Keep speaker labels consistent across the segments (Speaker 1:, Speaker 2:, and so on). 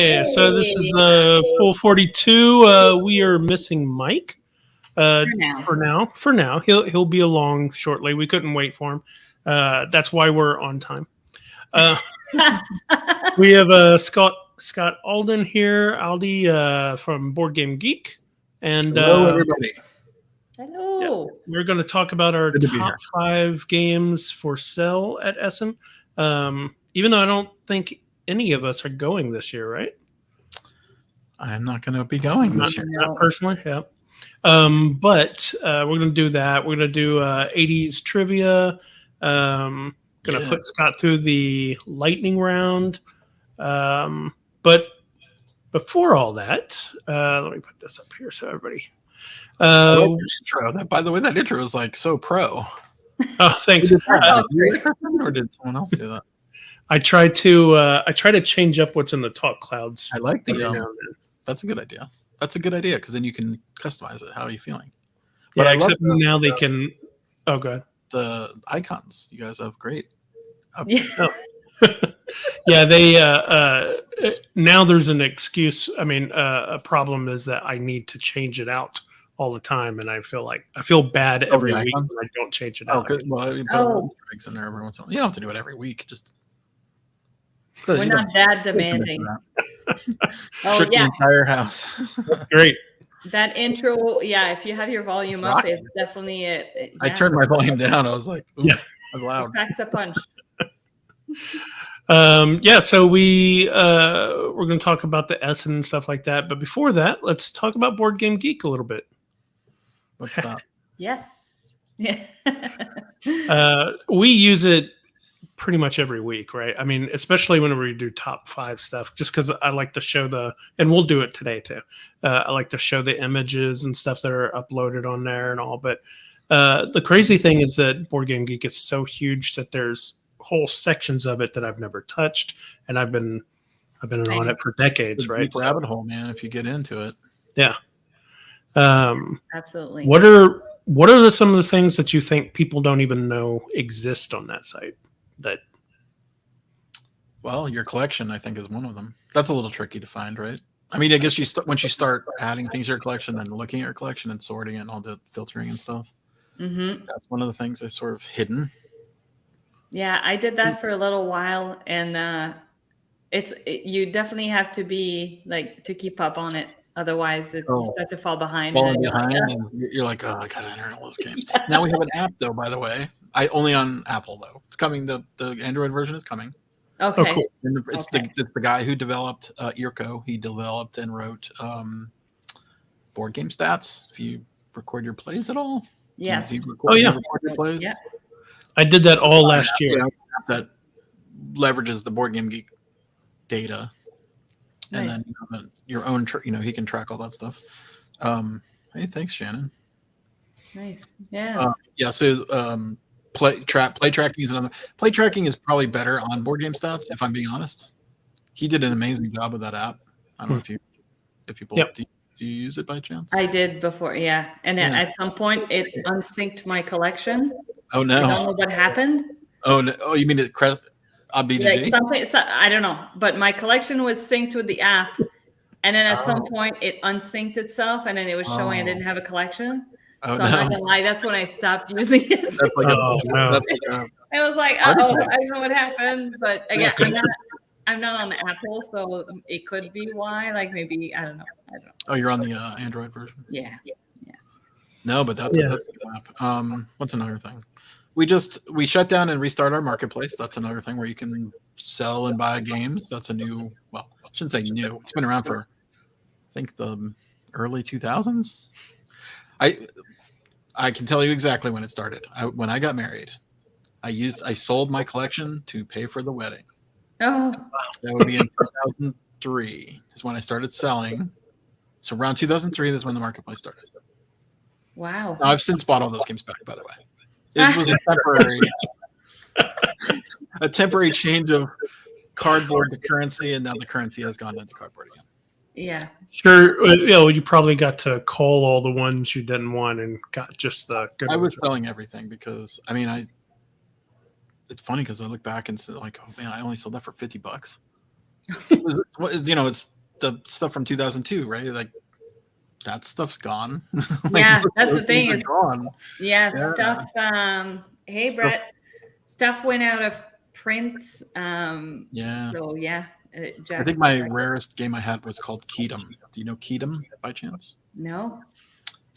Speaker 1: Okay, so this is full 42. We are missing Mike. For now, he'll be along shortly. We couldn't wait for him. That's why we're on time. We have Scott Alden here, Aldi from Board Game Geek, and
Speaker 2: hello everybody.
Speaker 3: Hello.
Speaker 1: We're going to talk about our
Speaker 2: Good to be
Speaker 1: top
Speaker 2: here.
Speaker 1: 5 games for sale at Essen. Even though I don't think any of us are going this year, right?
Speaker 2: I'm not going to be going this year.
Speaker 1: Not personally, yeah. But we're going to do that. We're going to do 80s trivia. Going to put Scott through the lightning round. But before all that, let me put this up here so everybody.
Speaker 2: Intro. By the way, that intro was like so pro.
Speaker 1: Oh, thanks.
Speaker 2: Or did someone else do that?
Speaker 1: I try to change up what's in the talk clouds.
Speaker 2: I like the. That's a good idea. That's a good idea because then you can customize it. How are you feeling?
Speaker 1: But yeah, except now they can. Oh, good.
Speaker 2: The icons you guys have great.
Speaker 1: Yeah, they now there's an excuse. I mean, a problem is that I need to change it out all the time, and I feel bad every week when I don't change it out.
Speaker 2: Well, you put eggs in there every once in a while. You don't have to do it every week. Just
Speaker 3: we're not that demanding.
Speaker 2: Shook the entire house.
Speaker 1: Great.
Speaker 3: That intro, yeah. If you have your volume up, it's definitely it.
Speaker 2: I turned my volume down. I was like, ooh, yeah, that's loud.
Speaker 3: It packs a punch.
Speaker 1: So we're going to talk about the Essen and stuff like that. But before that, let's talk about Board Game Geek a little bit.
Speaker 2: What's that?
Speaker 3: Yes. Yeah.
Speaker 1: We use it pretty much every week, right? I mean, especially whenever we do top 5 stuff, just because I like to show and we'll do it today too. I like to show the images and stuff that are uploaded on there and all. But the crazy thing is that Board Game Geek is so huge that there's whole sections of it that I've never touched, and I've been on it for decades, right?
Speaker 2: Rabbit hole, man. If you get into it,
Speaker 1: yeah.
Speaker 3: Absolutely.
Speaker 1: What are some of the things that you think people don't even know exist on that site?
Speaker 2: Well, your collection, I think, is one of them. That's a little tricky to find, right? I mean, I guess once you start adding things to your collection and looking at your collection and sorting it and all the filtering and stuff, that's one of the things I sort of hidden.
Speaker 3: Yeah, I did that for a little while, and you definitely have to be to keep up on it. Otherwise, you start to fall behind.
Speaker 2: And you're like, oh, I gotta enter all those games. Now we have an app, though. By the way, only on Apple though. It's coming. The Android version is coming.
Speaker 3: Okay.
Speaker 1: Oh, cool.
Speaker 2: And it's the guy who developed Irko. He developed and wrote Board Game Stats. If you record your plays at all,
Speaker 3: yes.
Speaker 2: Do you record your plays?
Speaker 3: Yeah.
Speaker 1: I did that all last year.
Speaker 2: That leverages the Board Game Geek data, and then your own. He can track all that stuff. Hey, thanks, Shannon.
Speaker 3: Nice. Yeah.
Speaker 2: So play tracking is another. Play tracking is probably better on Board Game Stats. If I'm being honest, he did an amazing job with that app. I don't know if you both do you use it by chance?
Speaker 3: I did before, yeah. And at some point, it unsynced my collection.
Speaker 2: Oh no!
Speaker 3: I don't know what happened.
Speaker 2: Oh no! Oh, you mean it on BGG?
Speaker 3: I don't know, but my collection was synced with the app, and then at some point it unsynced itself, and then it was showing I didn't have a collection. So I'm not gonna lie, that's when I stopped using it.
Speaker 2: That's like
Speaker 3: I was like, I don't know what happened, but again, I'm not on the Apple, so it could be why. Maybe I don't know.
Speaker 2: Oh, you're on the Android version.
Speaker 3: Yeah.
Speaker 2: No, but that's a good app. What's another thing? We shut down and restart our marketplace. That's another thing where you can sell and buy games. That's a new. Well, I shouldn't say new. It's been around for, I think, the early 2000s. I can tell you exactly when it started. When I got married, I sold my collection to pay for the wedding.
Speaker 3: Oh,
Speaker 2: that would be in 2003 is when I started selling. So around 2003 is when the marketplace started.
Speaker 3: Wow.
Speaker 2: Now, I've since bought all those games back, by the way. This was a temporary change of cardboard to currency, and now the currency has gone into cardboard again.
Speaker 3: Yeah.
Speaker 1: Sure. You probably got to call all the ones you didn't want and got just the good
Speaker 2: I was
Speaker 1: ones.
Speaker 2: selling everything because, it's funny because I look back and say, oh man, I only sold that for $50. It's the stuff from 2002, right? Like that stuff's gone.
Speaker 3: Yeah, that's the thing is
Speaker 2: gone.
Speaker 3: Yeah, stuff. Hey,
Speaker 2: Stuff-
Speaker 3: Brett. Stuff went out of print.
Speaker 2: Yeah.
Speaker 3: So yeah,
Speaker 2: I
Speaker 3: Jack's
Speaker 2: think my rarest game I had was called Kedem. Do you know Kedem by chance?
Speaker 3: No.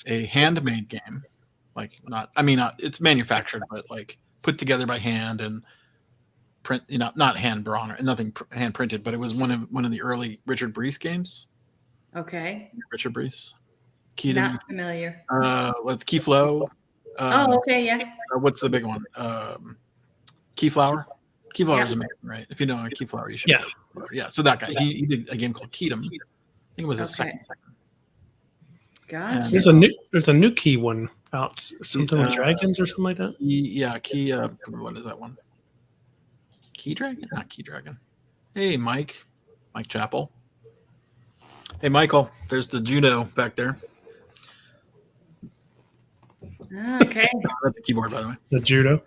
Speaker 2: A handmade game, like it's manufactured, but like put together by hand and print. Not hand drawn or nothing hand printed, but it was one of the early Richard Breese games.
Speaker 3: Okay.
Speaker 2: Richard Breese. Kedem.
Speaker 3: Not familiar.
Speaker 2: Let's Keyflow.
Speaker 3: Okay, yeah.
Speaker 2: What's the big one? Keyflower. Keyflower
Speaker 3: Yeah.
Speaker 2: is amazing, right? If you know Keyflower, you should.
Speaker 1: Yeah.
Speaker 2: Yeah. So that guy, he did a game called Kedem. I think it was his second.
Speaker 3: Gotcha.
Speaker 1: There's a new key one out, something with dragons or something like that.
Speaker 2: What is that one? Key Dragon? Not Key Dragon. Hey, Mike Chappell. Hey, Michael. There's the Juno back there.
Speaker 3: Okay.
Speaker 2: That's a keyboard, by the way.
Speaker 1: The Judo.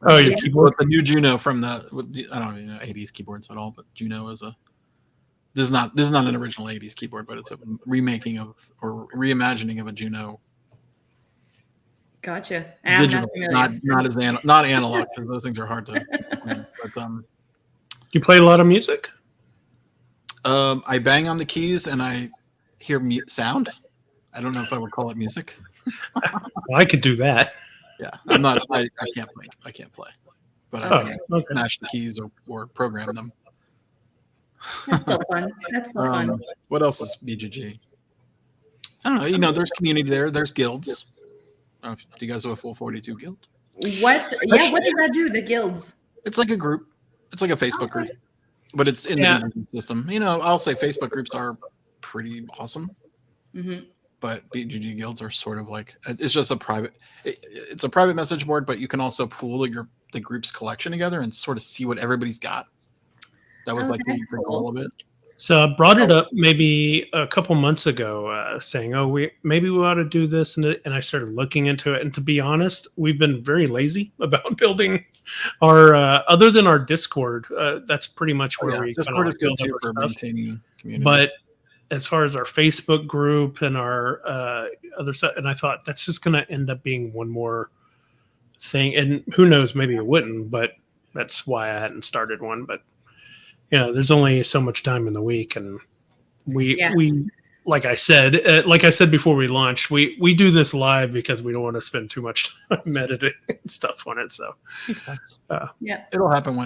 Speaker 1: Oh, your keyboard.
Speaker 2: The new Juno from I don't even know 80s keyboards at all, but Juno is this is not an original 80s keyboard, but it's a remaking of or reimagining of a Juno.
Speaker 3: Gotcha.
Speaker 2: Digital, not analog, because those things are hard to. But
Speaker 1: You play a lot of music?
Speaker 2: I bang on the keys and I hear sound. I don't know if I would call it music.
Speaker 1: Well, I could do that.
Speaker 2: Yeah, I'm not. I can't play. I can't play, but I can smash the keys or program them.
Speaker 3: That's still fun. That's still fun.
Speaker 2: What else is BGG? I don't know. There's community there. There's guilds. Do you guys have a full 42 guild?
Speaker 3: What? Yeah. What does that do? The guilds?
Speaker 2: It's like a group. It's like a Facebook group, but it's in the BGG system. I'll say Facebook groups are pretty awesome.
Speaker 3: Mm-hmm.
Speaker 2: But BGG guilds are sort of like it's just a private. It's a private message board, but you can also pool the group's collection together and sort of see what everybody's got. That was like the goal of it.
Speaker 1: So I brought it up maybe a couple months ago, saying, maybe we ought to do this, and I started looking into it. And to be honest, we've been very lazy about building our other than our Discord. That's pretty much where we
Speaker 2: Discord is good too for maintaining community.
Speaker 1: But as far as our Facebook group and our other stuff, and I thought that's just going to end up being one more thing. And who knows, maybe it wouldn't, but that's why I hadn't started one. But there's only so much time in the week, and we like I said before we launched, we do this live because we don't want to spend too much time editing and stuff on it. So
Speaker 2: makes sense. It'll happen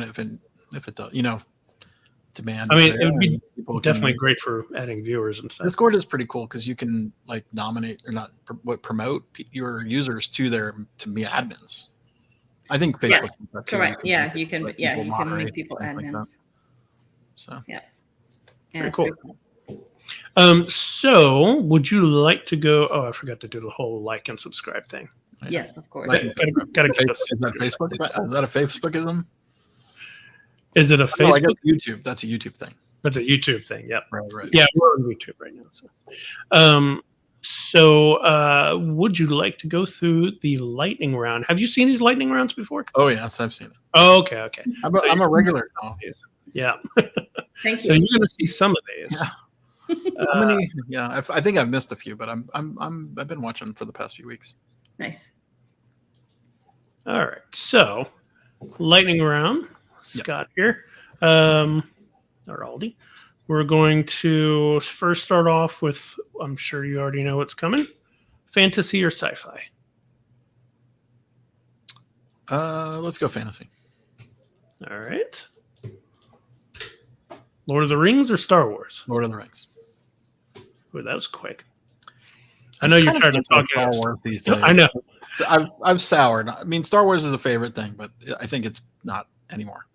Speaker 2: if it does. Demand.
Speaker 1: I mean, it would be definitely great for adding viewers and stuff.
Speaker 2: Discord is pretty cool because you can like nominate or not promote your users to be admins. I think Facebook.
Speaker 3: Yes, correct. You can make people admins. Like
Speaker 2: so
Speaker 1: very cool. So would you like to go? Oh, I forgot to do the whole like and subscribe thing.
Speaker 3: Yes, of course.
Speaker 1: Gotta get this.
Speaker 2: Is that Facebook? Is that a Facebookism?
Speaker 1: Is it a Facebook?
Speaker 2: I guess YouTube. That's a YouTube thing.
Speaker 1: That's a YouTube thing. Yep.
Speaker 2: Right.
Speaker 1: Yeah, we're on YouTube right now. So, would you like to go through the lightning round? Have you seen these lightning rounds before?
Speaker 2: Oh yes, I've seen it.
Speaker 1: Oh, okay.
Speaker 2: I'm a regular now.
Speaker 1: Yeah.
Speaker 3: Thank you.
Speaker 1: So you're going to see some of these.
Speaker 2: Yeah. How many? Yeah, I think I've missed a few, but I've been watching for the past few weeks.
Speaker 3: Nice.
Speaker 1: All right. So, lightning round. Scott here, or Aldi. We're going to first start off with, I'm sure you already know what's coming, fantasy or sci-fi?
Speaker 2: Let's go fantasy.
Speaker 1: All right. Lord of the Rings or Star Wars?
Speaker 2: Lord of the Rings.
Speaker 1: Ooh, that was quick. I know you're tired of talking
Speaker 2: Star Wars these days.
Speaker 1: I know.
Speaker 2: I've soured. I mean, Star Wars is a favorite thing, but I think it's not anymore.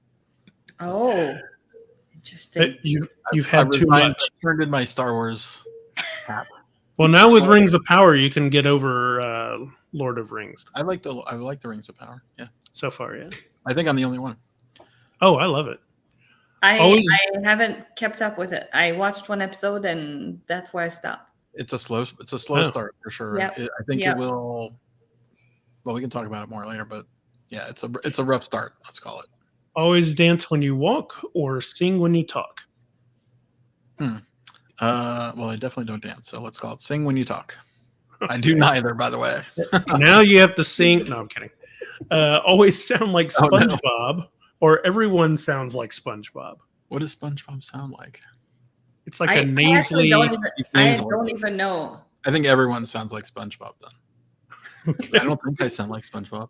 Speaker 3: Oh, interesting.
Speaker 1: You've had too much.
Speaker 2: I've turned in my Star Wars hat.
Speaker 1: Well, now with Rings of Power, you can get over Lord of Rings.
Speaker 2: I like the Rings of Power. Yeah.
Speaker 1: So far, yeah.
Speaker 2: I think I'm the only one.
Speaker 1: Oh, I love it.
Speaker 3: I haven't kept up with it. I watched one episode, and that's why I stopped.
Speaker 2: It's a slow start for sure.
Speaker 3: Yep.
Speaker 2: I think it will. Well, we can talk about it more later, but yeah, it's a rough start. Let's call it.
Speaker 1: Always dance when you walk or sing when you talk?
Speaker 2: Well, I definitely don't dance, so let's call it sing when you talk. I do neither, by the way.
Speaker 1: Now you have to sing. No, I'm kidding. Always sound like
Speaker 2: Oh, no.
Speaker 1: SpongeBob, or everyone sounds like SpongeBob.
Speaker 2: What does SpongeBob sound like?
Speaker 1: It's like
Speaker 3: I
Speaker 1: a
Speaker 3: actually
Speaker 1: nasally.
Speaker 3: I don't even know.
Speaker 2: I think everyone sounds like SpongeBob then.
Speaker 1: Okay.
Speaker 2: I don't think I sound like SpongeBob.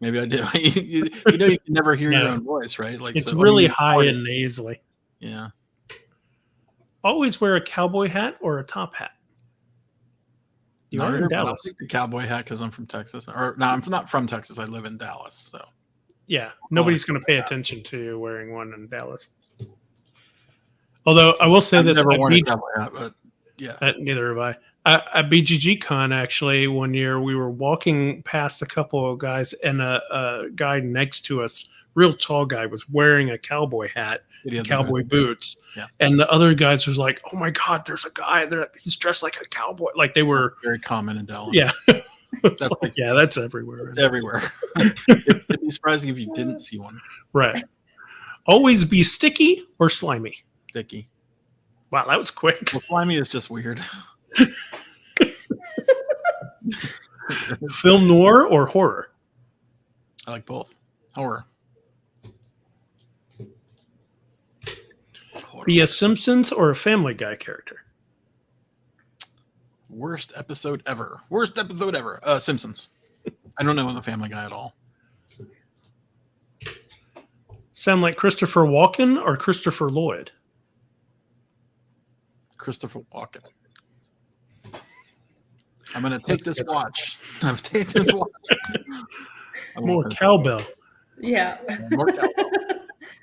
Speaker 2: Maybe I do. you know, you can never hear your own voice, right? Like
Speaker 1: It's
Speaker 2: so,
Speaker 1: really high and nasally.
Speaker 2: Yeah.
Speaker 1: Always wear a cowboy hat or a top hat. You are in Dallas.
Speaker 2: I'll take the cowboy hat because I'm from Texas. Or no, I'm not from Texas. I live in Dallas. So
Speaker 1: yeah, nobody's going to pay attention to you wearing one in Dallas. Although I will say
Speaker 2: I've
Speaker 1: this,
Speaker 2: never worn a cowboy hat, but yeah,
Speaker 1: neither have I. At BGGCon, actually, one year we were walking past a couple of guys, and a guy next to us, real tall guy, was wearing a cowboy hat, cowboy boots, and the other guys was like, "Oh my God, there's a guy there. He's dressed like a cowboy." Like they were
Speaker 2: very common in Dallas.
Speaker 1: Yeah, that's everywhere.
Speaker 2: Everywhere. It'd be surprising if you didn't see one.
Speaker 1: Right. Always be sticky or slimy.
Speaker 2: Sticky.
Speaker 1: Wow, that was quick.
Speaker 2: Well, slimy is just weird.
Speaker 1: Film noir or horror?
Speaker 2: I like both. Horror.
Speaker 1: Be a Simpsons or a Family Guy character?
Speaker 2: Worst episode ever. Simpsons. I don't know the Family Guy at all.
Speaker 1: Sound like Christopher Walken or Christopher Lloyd?
Speaker 2: Christopher Walken. I'm going to take this watch. I've taken this watch.
Speaker 1: More cowbell.
Speaker 3: Yeah.
Speaker 2: More cowbell.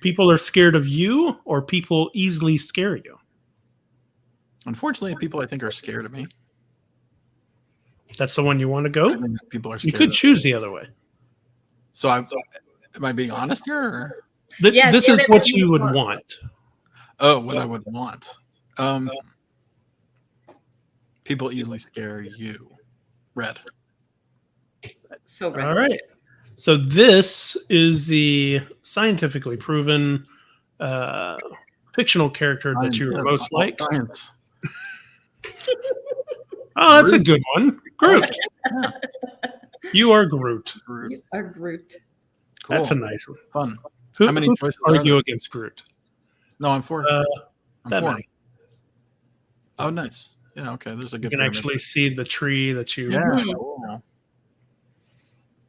Speaker 1: People are scared of you or people easily scare you?
Speaker 2: Unfortunately, people I think are scared of me.
Speaker 1: That's the one you want to go?
Speaker 2: I think people are scared.
Speaker 1: You could choose the other way.
Speaker 2: So am I being honest here? Or?
Speaker 1: This is what you would want.
Speaker 2: Oh, what I would want. People easily scare you. Red.
Speaker 3: So red.
Speaker 1: All right. So this is the scientifically proven fictional character that you most like.
Speaker 2: Science.
Speaker 1: Oh, that's a good one. Groot.
Speaker 2: Yeah.
Speaker 1: You are Groot.
Speaker 3: You are Groot.
Speaker 2: Cool.
Speaker 1: That's a nice one.
Speaker 2: Fun.
Speaker 1: How
Speaker 2: many choices
Speaker 1: are
Speaker 2: are
Speaker 1: you
Speaker 2: there?
Speaker 1: against Groot?
Speaker 2: No, I'm for.
Speaker 1: That
Speaker 2: I'm for.
Speaker 1: many.
Speaker 2: Oh, nice. Yeah, okay. There's a good.
Speaker 1: You can actually see the tree that you.
Speaker 2: Yeah.
Speaker 3: Mhm.
Speaker 2: Cool.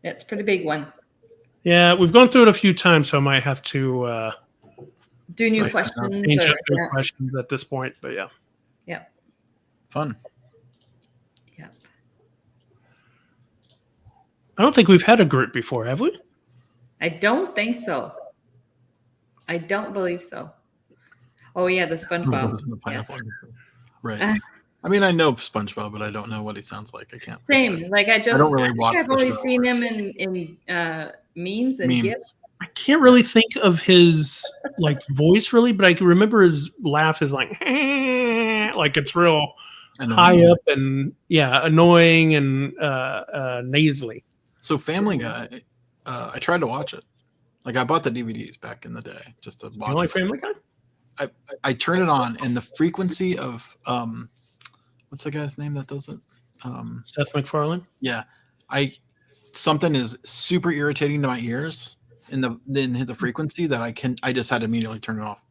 Speaker 3: That's a pretty big one.
Speaker 1: Yeah, we've gone through it a few times, so I might have to
Speaker 3: Do new
Speaker 1: like,
Speaker 3: questions.
Speaker 1: change
Speaker 3: or-
Speaker 1: up new
Speaker 3: yeah.
Speaker 1: questions at this point. But yeah,
Speaker 2: Fun.
Speaker 3: Yeah.
Speaker 1: I don't think we've had a Groot before, have we?
Speaker 3: I don't think so. I don't believe so. Oh yeah, the SpongeBob. Yes.
Speaker 2: Right. I mean, I know SpongeBob, but I don't know what he sounds like. I can't.
Speaker 3: Same. Like I
Speaker 2: don't really watch
Speaker 3: I've
Speaker 2: the
Speaker 3: only
Speaker 2: show.
Speaker 3: seen him in memes and gifs.
Speaker 1: I can't really think of his like voice really, but I can remember his laugh is like it's real high up and annoying and nasally.
Speaker 2: So Family Guy, I tried to watch it. Like I bought the DVDs back in the day just to watch
Speaker 1: You like
Speaker 2: it.
Speaker 1: Family Guy?
Speaker 2: I turn it on and the frequency of what's the guy's name that does it?
Speaker 1: Seth MacFarlane?
Speaker 2: Yeah. Something is super irritating to my ears in the frequency that I just had to immediately turn it off.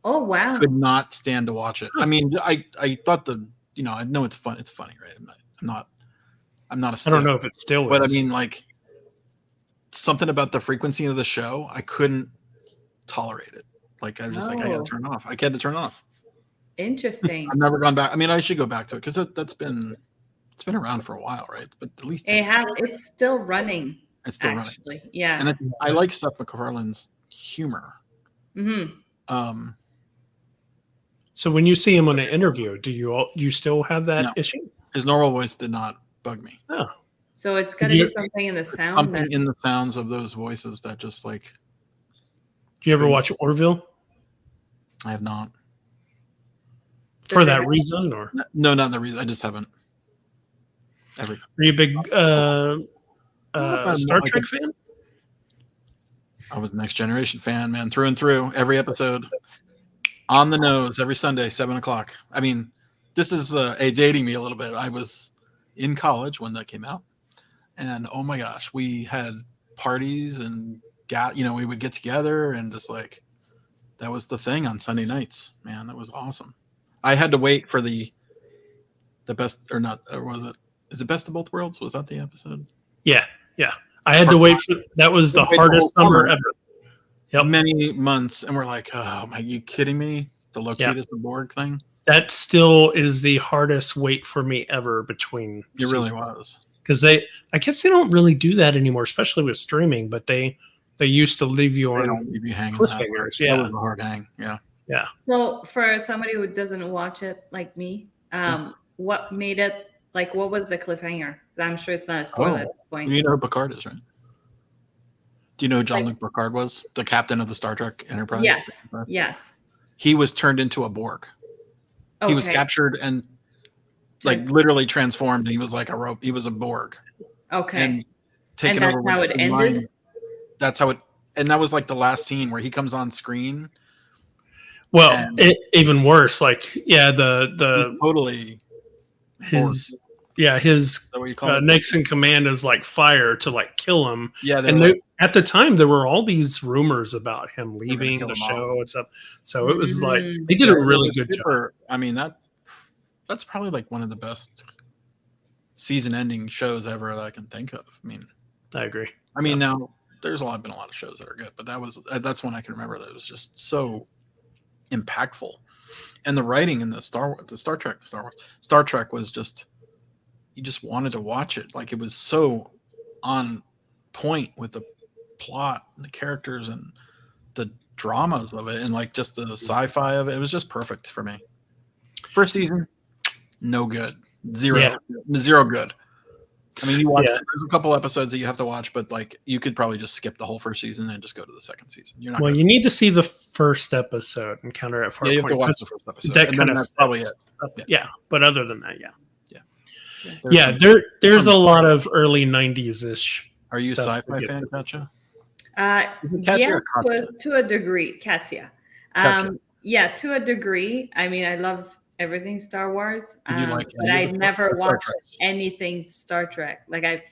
Speaker 3: Oh wow.
Speaker 2: I could not stand to watch it. I mean, I thought I know it's fun. It's funny, right? I'm not a stiff,
Speaker 1: I don't know if it still is.
Speaker 2: but I mean, like something about the frequency of the show, I couldn't tolerate it. Like I was just like, I gotta turn it off. I had to turn it off.
Speaker 3: Interesting.
Speaker 2: I've never gone back. I mean, I should go back to it because it's been around for a while, right? But at least
Speaker 3: It's still running.
Speaker 2: It's still running.
Speaker 3: Yeah.
Speaker 2: And I like Seth MacFarlane's humor.
Speaker 3: Mm-hmm.
Speaker 1: So when you see him on an interview, do you still have that issue?
Speaker 2: His normal voice did not bug me.
Speaker 1: Oh.
Speaker 3: So it's got to be something in the sound.
Speaker 2: Something in the sounds of those voices that just like.
Speaker 1: Do you ever watch Orville?
Speaker 2: I have not.
Speaker 1: For that reason, or
Speaker 2: no, not the reason. I just haven't. Ever.
Speaker 1: Are you a big Star Trek fan?
Speaker 2: I was a Next Generation fan, man, through and through. Every episode. On the nose every Sunday, 7:00. I mean, this is dating me a little bit. I was in college when that came out, and oh my gosh, we had parties and we would get together and just like that was the thing on Sunday nights. Man, that was awesome. I had to wait for the best or not, or was it? Is it Best of Both Worlds? Was that the episode?
Speaker 1: Yeah. I had to wait for that. Was the hardest summer ever. Yep.
Speaker 2: Many months, and we're like, oh, are you kidding me? The Lokitas and Borg thing.
Speaker 1: That still is the hardest wait for me ever between.
Speaker 2: It really was.
Speaker 1: Because I guess they don't really do that anymore, especially with streaming. But they used to leave you on
Speaker 2: cliffhangers. Yeah, that was a hard hang. Yeah.
Speaker 3: Well, for somebody who doesn't watch it like me, what made it like? What was the cliffhanger? I'm sure it's not a spoiler at this point.
Speaker 2: You know who Picard is, right? Do you know who Jean-Luc Picard was? The captain of the Star Trek Enterprise?
Speaker 3: Yes.
Speaker 2: He was turned into a Borg. Okay. He was captured and like literally transformed. He was like a rope. He was a Borg.
Speaker 3: Okay.
Speaker 2: And taken
Speaker 3: that's
Speaker 2: over.
Speaker 3: How it ended?
Speaker 2: That's how it. And that was like the last scene where he comes on screen.
Speaker 1: Well, even worse. Like, he's
Speaker 2: totally
Speaker 1: his. Yeah, his next in command is like fire to like kill him.
Speaker 2: Yeah,
Speaker 1: and at the time there were all these rumors about him leaving the show and stuff. So it was like they did a really good job.
Speaker 2: I mean that's probably like one of the best season-ending shows ever that I can think of. I mean,
Speaker 1: I agree.
Speaker 2: I mean, now there's been a lot of shows that are good, but that's one I can remember that was just so impactful, and the writing in the Star Trek was just. You just wanted to watch it. Like it was so on point with the plot and the characters and the dramas of it and like just the sci-fi of it. It was just perfect for me. First season, no good. Zero good. I mean, you watch there's a couple episodes that you have to watch, but like you could probably just skip the whole first season and just go to the second season. You're not
Speaker 1: you need to see the first episode and counter it for
Speaker 2: you have to watch the first episode.
Speaker 1: That kind of
Speaker 2: that's probably it.
Speaker 1: Yeah, but other than that, there's a lot of early 90s-ish.
Speaker 2: Are you a sci-fi fan, Katia?
Speaker 3: Yes, to a degree, Katia. Yeah, to a degree. I mean, I love everything Star Wars, but I never watched anything Star Trek. Like I've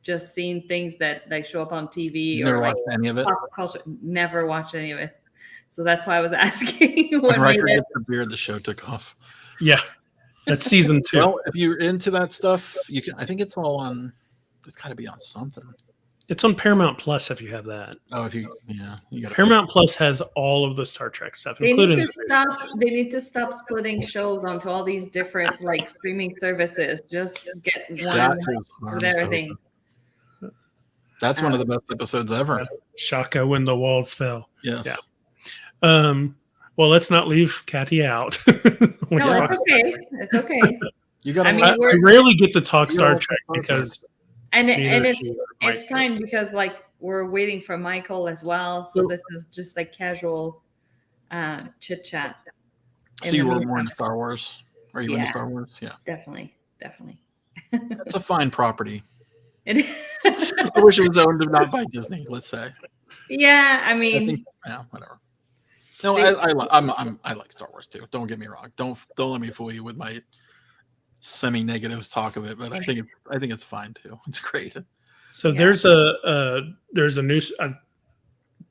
Speaker 3: just seen things that like show up on TV
Speaker 2: or like any of it.
Speaker 3: Pop culture. Never watched any of it. So that's why I was asking.
Speaker 2: When Riker gets the beard, the show took off.
Speaker 1: Yeah. That's season 2.
Speaker 2: Well, if you're into that stuff, you can. I think it's all on. It's got to be on something.
Speaker 1: It's on Paramount Plus if you have that.
Speaker 2: Oh, if you got
Speaker 1: Paramount Plus has all of the Star Trek stuff, including.
Speaker 3: They need to stop splitting shows onto all these different like streaming services. Just get one with everything.
Speaker 2: That's one of the best episodes ever.
Speaker 1: Shaka when the walls fell.
Speaker 2: Yes.
Speaker 1: Yeah. Well, let's not leave Katia out.
Speaker 3: No, it's okay. It's okay.
Speaker 1: I rarely get to talk Star Trek because,
Speaker 3: and it's fine because like we're waiting for Michael as well. So this is just like casual chit chat.
Speaker 2: So you were more into Star Wars? Are you into Star Wars? Yeah,
Speaker 3: definitely.
Speaker 2: That's a fine property.
Speaker 3: I
Speaker 2: wish it was owned not by Disney. Let's say.
Speaker 3: Yeah, I mean,
Speaker 2: whatever. No, I like Star Wars too. Don't get me wrong. Don't let me fool you with my semi-negative talk of it. But I think it's fine too. It's great.
Speaker 1: So there's a new. I've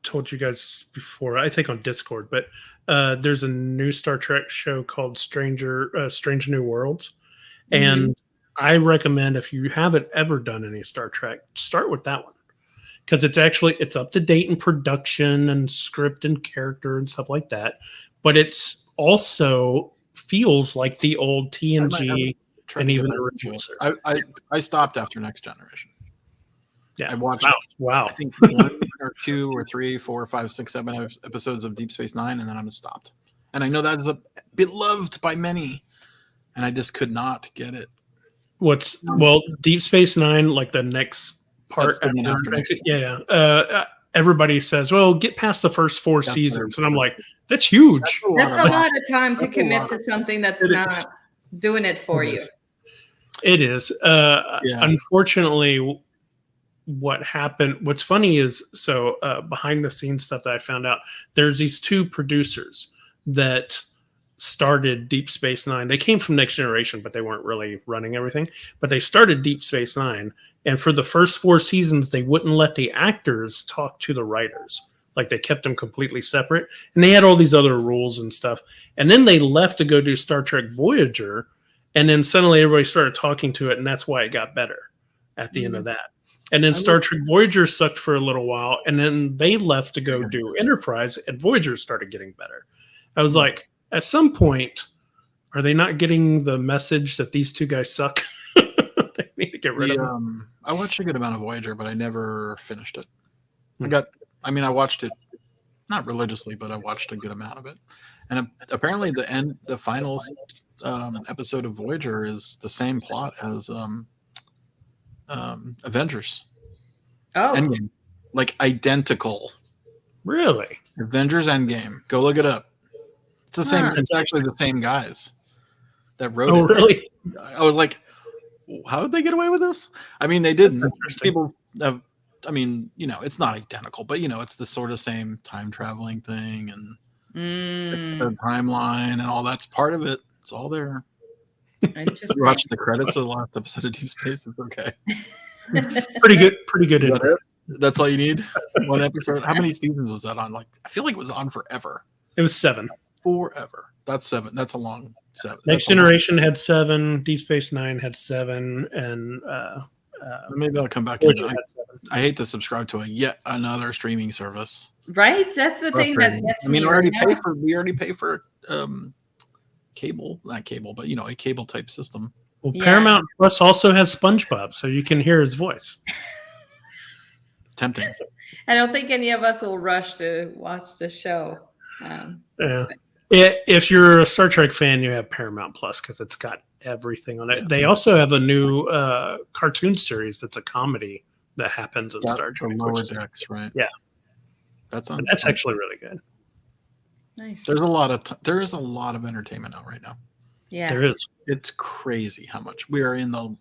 Speaker 1: told you guys before. I think on Discord, but there's a new Star Trek show called Strange New Worlds, and I recommend if you haven't ever done any Star Trek, start with that one. Because it's up to date in production and script and character and stuff like that, but it's also feels like the old TNG and even original.
Speaker 2: I stopped after Next Generation.
Speaker 1: Yeah,
Speaker 2: I watched.
Speaker 1: Wow.
Speaker 2: I think 1 or 2 or 3, 4, 5, 6, 7 episodes of Deep Space Nine, and then I'm stopped. And I know that is beloved by many, and I just could not get it.
Speaker 1: Deep Space Nine, like the next part everybody says, well, get past the first 4 seasons, and I'm like, that's huge.
Speaker 3: That's a lot of time to commit to something that's not doing it for you.
Speaker 1: It is. Unfortunately, what's funny is behind the scenes stuff that I found out, there's these 2 producers that started Deep Space Nine. They came from Next Generation, but they weren't really running everything. But they started Deep Space Nine, and for the first 4 seasons, they wouldn't let the actors talk to the writers. Like they kept them completely separate, and they had all these other rules and stuff. And then they left to go do Star Trek Voyager, and then suddenly everybody started talking to it, and that's why it got better at the end of that. And then Star Trek Voyager sucked for a little while, and then they left to go do Enterprise, and Voyager started getting better. I was like, at some point, are they not getting the message that these two guys suck? They need to get rid of them.
Speaker 2: I watched a good amount of Voyager, but I never finished it. I watched it not religiously, but I watched a good amount of it. And apparently the final episode of Voyager is the same plot as Avengers.
Speaker 3: Oh.
Speaker 2: Endgame. Like identical.
Speaker 1: Really?
Speaker 2: Avengers Endgame. Go look it up. It's the same. It's actually the same guys that wrote it.
Speaker 1: Oh, really?
Speaker 2: I was like, how did they get away with this? I mean, they didn't. People have, it's not identical, but it's the sort of same time traveling thing and it's the timeline and all that's part of it. It's all there. You watch the credits of the last episode of Deep Space. It's okay.
Speaker 1: Pretty good.
Speaker 2: That's all you need. One episode. How many seasons was that on? Like, I feel like it was on forever.
Speaker 1: It was 7.
Speaker 2: Forever. That's 7. That's a long 7.
Speaker 1: Next Generation had 7. Deep Space Nine had 7, and
Speaker 2: maybe I'll come back. I hate to subscribe to yet another streaming service.
Speaker 3: Right? That's the thing that gets me.
Speaker 2: We already pay for cable, not cable, but a cable type system.
Speaker 1: Well, Paramount Plus also has SpongeBob, so you can hear his voice.
Speaker 2: Tempting.
Speaker 3: I don't think any of us will rush to watch the show.
Speaker 1: If you're a Star Trek fan, you have Paramount Plus because it's got everything on it. Yeah. They also have a new cartoon series that's a comedy that happens in Star Trek.
Speaker 2: Lower Decks, right?
Speaker 1: Yeah,
Speaker 2: that's
Speaker 1: actually really good.
Speaker 3: Nice.
Speaker 2: There is a lot of entertainment out right now.
Speaker 3: Yeah,
Speaker 1: there is.
Speaker 2: It's crazy how much we are in the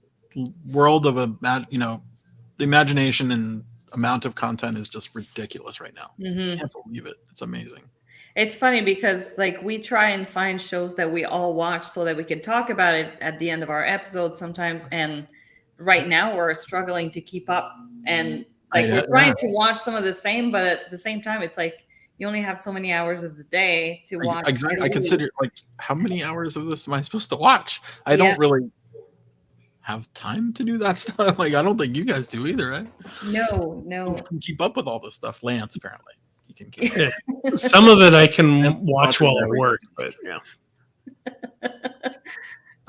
Speaker 2: world of the imagination and amount of content is just ridiculous right now. I can't believe it. It's amazing.
Speaker 3: It's funny because we try and find shows that we all watch so that we can talk about it at the end of our episodes sometimes. And right now we're struggling to keep up and we're trying to watch some of the same, but at the same time, it's like you only have so many hours of the day to watch.
Speaker 2: Exactly. I consider how many hours of this am I supposed to watch? I don't really have time to do that stuff. I don't think you guys do either, right?
Speaker 3: No.
Speaker 2: You can keep up with all this stuff. Lance, apparently.
Speaker 1: Some of it I can watch while I work, but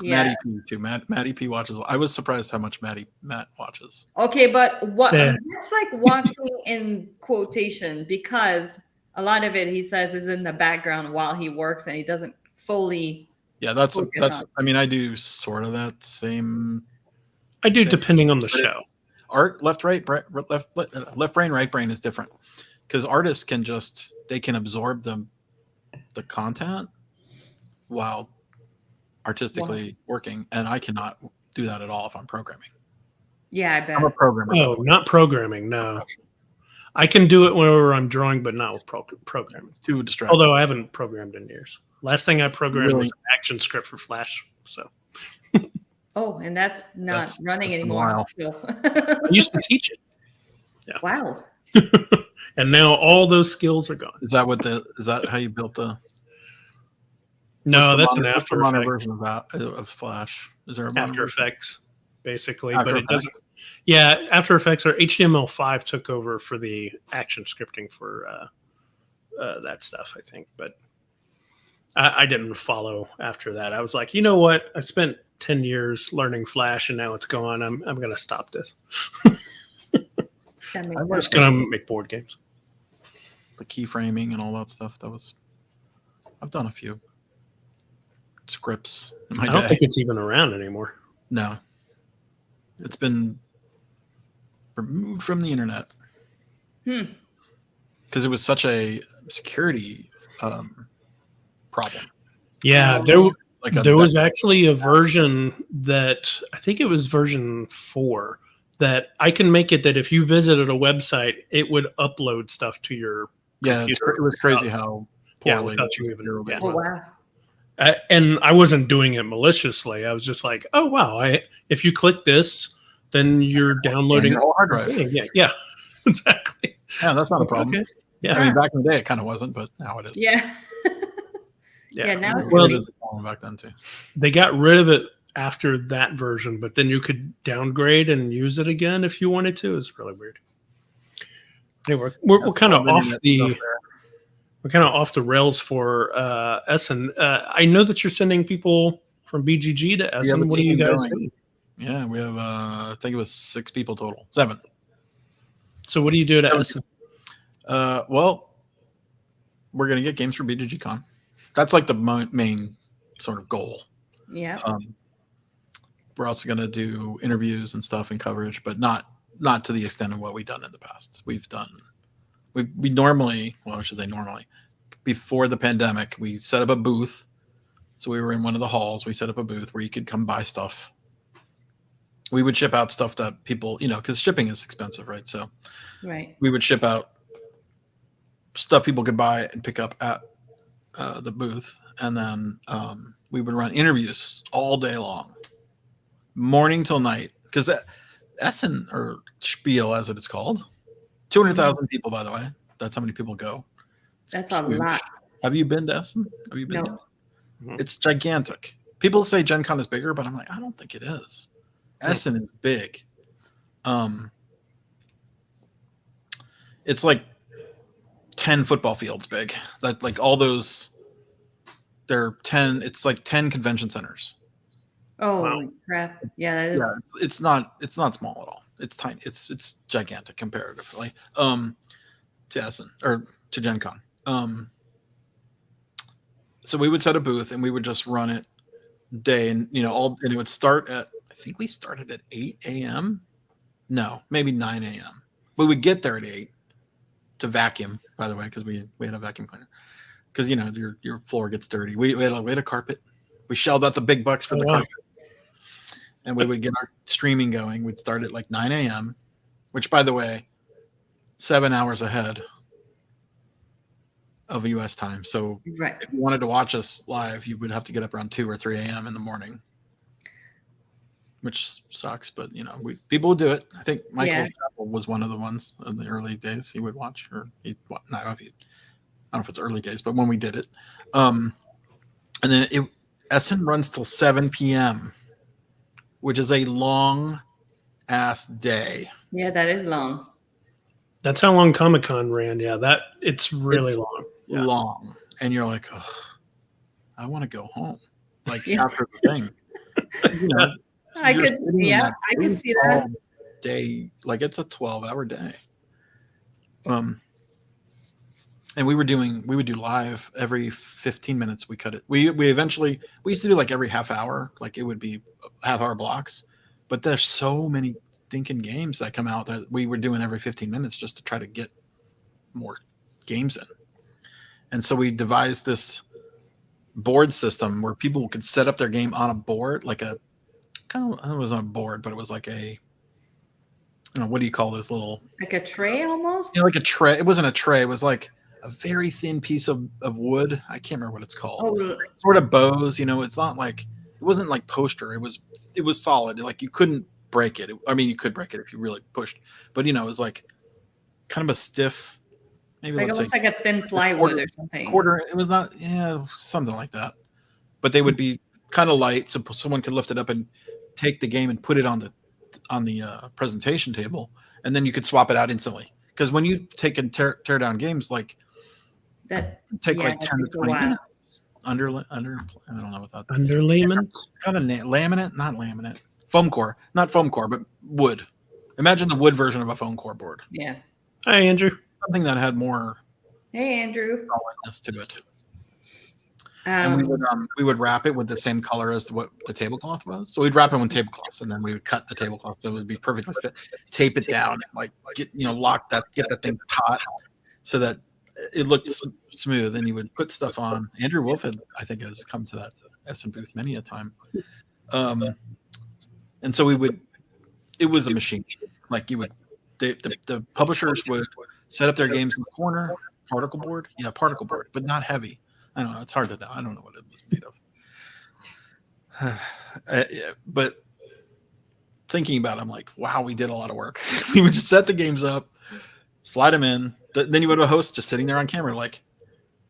Speaker 2: Maddie P too. Maddie P watches. I was surprised how much Matt watches.
Speaker 3: Okay, but that's like watching in quotation because a lot of it he says is in the background while he works and he doesn't fully.
Speaker 2: Yeah, that's. I mean, I do sort of that same.
Speaker 1: I do depending on the show.
Speaker 2: Art left brain right brain is different. Because artists can absorb the content while artistically working, and I cannot do that at all if I'm programming.
Speaker 3: Yeah, I bet.
Speaker 2: I'm a programmer.
Speaker 1: No, not programming. No, I can do it whenever I'm drawing, but not with programming.
Speaker 2: It's too distracting.
Speaker 1: Although I haven't programmed in years. Last thing I programmed was an action script for Flash. So.
Speaker 3: Oh, and that's running anymore.
Speaker 1: I used to teach it. Yeah.
Speaker 3: Wow.
Speaker 1: And now all those skills are gone.
Speaker 2: Is that how you built the?
Speaker 1: No, that's an After Effects
Speaker 2: version of Flash. Is there a
Speaker 1: After Effects, basically, but it doesn't. Yeah, After Effects or HTML5 took over for the action scripting for that stuff, I think. But I didn't follow after that. I was like, you know what? I spent 10 years learning Flash, and now it's gone. I'm going to stop this. I'm just going to make board games.
Speaker 2: The keyframing and all that stuff. I've done a few scripts in my day.
Speaker 1: I don't think it's even around anymore.
Speaker 2: No. It's been removed from the internet. Because it was such a security problem.
Speaker 1: Yeah, there was actually a version that I think it was version 4 that I can make it that if you visited a website, it would upload stuff to your computer.
Speaker 2: It was crazy how poorly.
Speaker 1: Without you even. Yeah.
Speaker 3: Oh wow.
Speaker 1: And I wasn't doing it maliciously. I was just like, oh wow, if you click this, then you're downloading
Speaker 2: your whole hard drive.
Speaker 1: Yeah, exactly.
Speaker 2: Yeah, that's not a problem.
Speaker 1: Okay. Yeah,
Speaker 2: I mean, back in the day it kind of wasn't, but now it is.
Speaker 3: Yeah.
Speaker 1: Yeah.
Speaker 3: Now
Speaker 2: well, it was back then too.
Speaker 1: They got rid of it after that version, but then you could downgrade and use it again if you wanted to. It's really weird. Anyway, we're kind of off the. We're kind of off the rails for Essen. I know that you're sending people from BGG to Essen. What do you guys do?
Speaker 2: Yeah, we have, I think it was 6 people total. 7.
Speaker 1: So what do you do at Essen?
Speaker 2: Well, we're going to get games for BGGCon. That's like the main sort of goal.
Speaker 3: Yeah.
Speaker 2: We're also going to do interviews and stuff and coverage, but not to the extent of what we've done in the past. We normally, well, I should say normally, before the pandemic, we set up a booth. So we were in one of the halls. We set up a booth where you could come buy stuff. We would ship out stuff that people, because shipping is expensive, right? So we would ship out stuff people could buy and pick up at the booth. And then we would run interviews all day long, morning till night. Because Essen, or Spiel as it is called, 200,000 people, by the way. That's how many people go.
Speaker 3: That's a lot.
Speaker 2: Have you been to Essen? Have you been?
Speaker 3: No.
Speaker 2: It's gigantic. People say Gen Con is bigger, but I'm like, I don't think it is. Essen is big. It's like 10 football fields big. That like all those. It's like 10 convention centers.
Speaker 3: Oh, crap! Yeah, that is.
Speaker 2: Yeah, it's not small at all. It's tiny. It's gigantic comparatively to Essen or to Gen Con. So we would set a booth and we would just run it day, and and it would start at, I think we started at 8 a.m. No, maybe 9 a.m. We would get there at 8 to vacuum, by the way, because we had a vacuum cleaner. Because your floor gets dirty. We had a carpet. We shelled out the big bucks for the carpet. And we would get our streaming going. We'd start at like 9 a.m., which, by the way, 7 hours ahead of U.S. time. So if you wanted to watch us live, you would have to get up around 2 or 3 a.m. in the morning, which sucks. But, people would do it. I think Michael was one of the ones in the early days he would watch. Or I don't know if it's early days, but when we did it. And then Essen runs till 7 p.m., which is a long ass day.
Speaker 3: Yeah, that is long.
Speaker 1: That's how long Comic-Con ran. Yeah, it's really long.
Speaker 2: Yeah. Long. And you're like, oh, I want to go home. Like after the thing.
Speaker 3: I could see that.
Speaker 2: Day, like it's a 12-hour day. And we would do live every 15 minutes. We cut it. We used to do like every half hour, like it would be half-hour blocks. But there's so many stinking games that come out that we were doing every 15 minutes just to try to get more games in. And so we devised this board system where people could set up their game on a board, like it was on a board, but it was like a, what do you call this little? Like a
Speaker 3: tray almost?
Speaker 2: Like a tray. It wasn't a tray. It was like a very thin piece of wood. I can't remember what it's called.
Speaker 3: Oh,
Speaker 2: sort of bows, it's not like, it wasn't like poster. It was solid. Like you couldn't break it. I mean, you could break it if you really pushed, but it was like kind of a stiff, maybe
Speaker 3: like almost like a thin plywood or something.
Speaker 2: It was not, something like that. But they would be kind of light, so someone could lift it up and take the game and put it on the presentation table, and then you could swap it out instantly. Because when you take and tear down games like
Speaker 3: that,
Speaker 2: take like 10 to 20 minutes. I don't know what that.
Speaker 1: Underlayment.
Speaker 2: It's kind of laminate, not laminate. Foam core, not foam core, but wood. Imagine the wood version of a foam core board.
Speaker 3: Yeah.
Speaker 1: Hi, Andrew.
Speaker 2: Something that had more.
Speaker 3: Hey, Andrew.
Speaker 2: Solidness to it. And we would wrap it with the same color as what the tablecloth was. So we'd wrap it with tablecloths, and then we would cut the tablecloth so it would be perfectly fit. Tape it down, and like get that thing taut so that it looked smooth. And you would put stuff on. Andrew Wolf I think has come to that Essen booth many a time. And so it was a machine. Like the publishers would set up their games in the corner. particle board. Yeah, particle board, but not heavy. I don't know. It's hard to know. I don't know what it was made of. But thinking about it, I'm like, wow, we did a lot of work. We would just set the games up, slide them in. Then you would have a host just sitting there on camera, like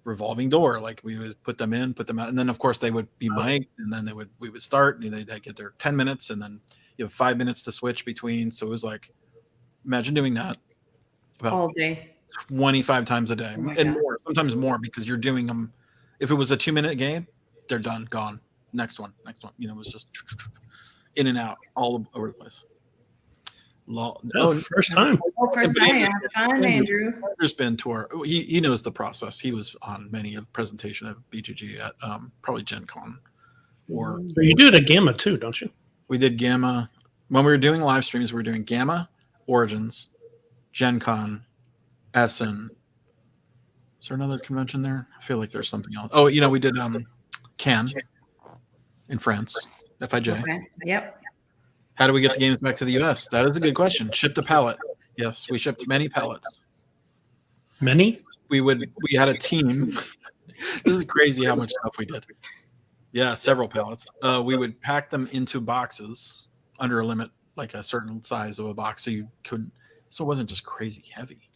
Speaker 2: revolving door. Like we would put them in, put them out. And then, of course, they would be mic'd, and then we would start, and they'd get their 10 minutes, and then you have 5 minutes to switch between. So it was like, imagine doing that about
Speaker 3: all day,
Speaker 2: 25 times a day, and
Speaker 3: God.
Speaker 2: more, sometimes more, because you're doing them. If it was a 2-minute game, they're done, gone. Next one. It was just in and out all over the place.
Speaker 1: First time.
Speaker 3: First time. Have fun, Andrew.
Speaker 2: Andrew's been to our. He knows the process. He was on many a presentation of BGG at probably Gen Con. Or
Speaker 1: you do it at Gamma too, don't you?
Speaker 2: We did Gamma when we were doing live streams. We were doing Gamma, Origins, Gen Con, Essen. Is there another convention there? I feel like there's something else. Oh, we did Cannes in France, FIJ.
Speaker 3: Okay. Yep.
Speaker 2: How do we get the games back to the U.S.? That is a good question. Shipped a pallet. Yes, we shipped many pallets.
Speaker 1: Many?
Speaker 2: We had a team. This is crazy how much stuff we did. Yeah, several pallets. We would pack them into boxes under a limit, like a certain size of a box, so it wasn't just crazy heavy.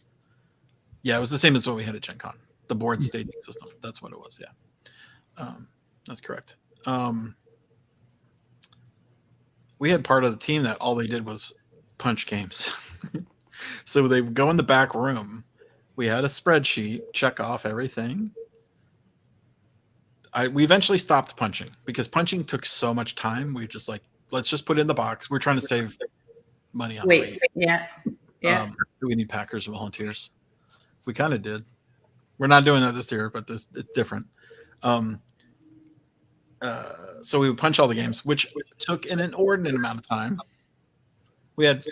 Speaker 2: Yeah, it was the same as what we had at Gen Con, the board staging system. That's what it was. Yeah, that's correct. We had part of the team that all they did was punch games. So they would go in the back room. We had a spreadsheet, check off everything. We eventually stopped punching because punching took so much time. We just let's just put it in the box. We're trying to save money on weight.
Speaker 3: Yeah. Do
Speaker 2: we need packers and volunteers? We kind of did. We're not doing that this year, but it's different. So we would punch all the games, which took an inordinate amount of time. We had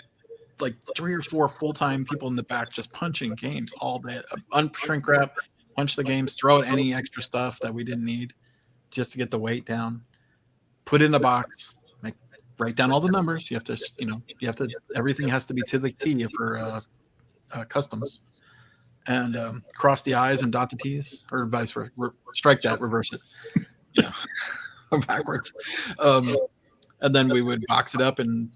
Speaker 2: like 3 or 4 full-time people in the back just punching games all day. Unshrink wrap, punch the games, throw out any extra stuff that we didn't need just to get the weight down. Put it in a box. Write down all the numbers. You have to. Everything has to be to the T for customs. And cross the I's and dot the T's, or vice versa. Strike that, reverse it. Backwards. And then we would box it up and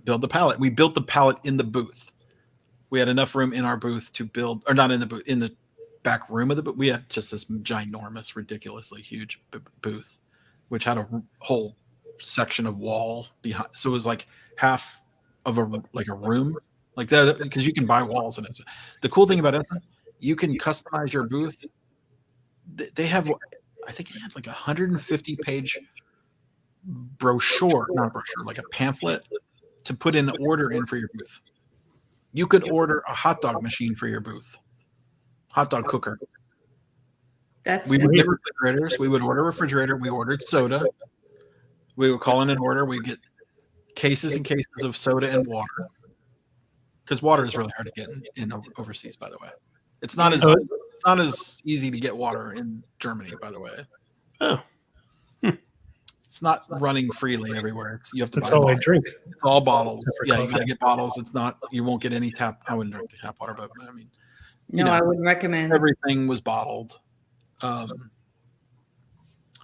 Speaker 2: build the pallet. We built the pallet in the booth. We had enough room in our booth to build, or not in the booth, in the back room of the booth. We had just this ginormous, ridiculously huge booth, which had a whole section of wall behind. So it was like half of a room, like that, because you can buy walls in it. The cool thing about Essen, you can customize your booth. They have, I think, it had like 150-page like a pamphlet to put an order in for your booth. You could order a hot dog machine for your booth, hot dog cooker. We would get refrigerators. We would order a refrigerator. We ordered soda. We would call in an order. We get cases and cases of soda and water, because water is really hard to get in overseas. By the way, it's not as easy to get water in Germany. By the way, it's not running freely everywhere. You have to. That's
Speaker 1: all I drink.
Speaker 2: It's all bottles. Yeah, you got to get bottles. It's not. You won't get any tap. I wouldn't drink the tap water, but I mean,
Speaker 3: I wouldn't recommend.
Speaker 2: Everything was bottled. I'm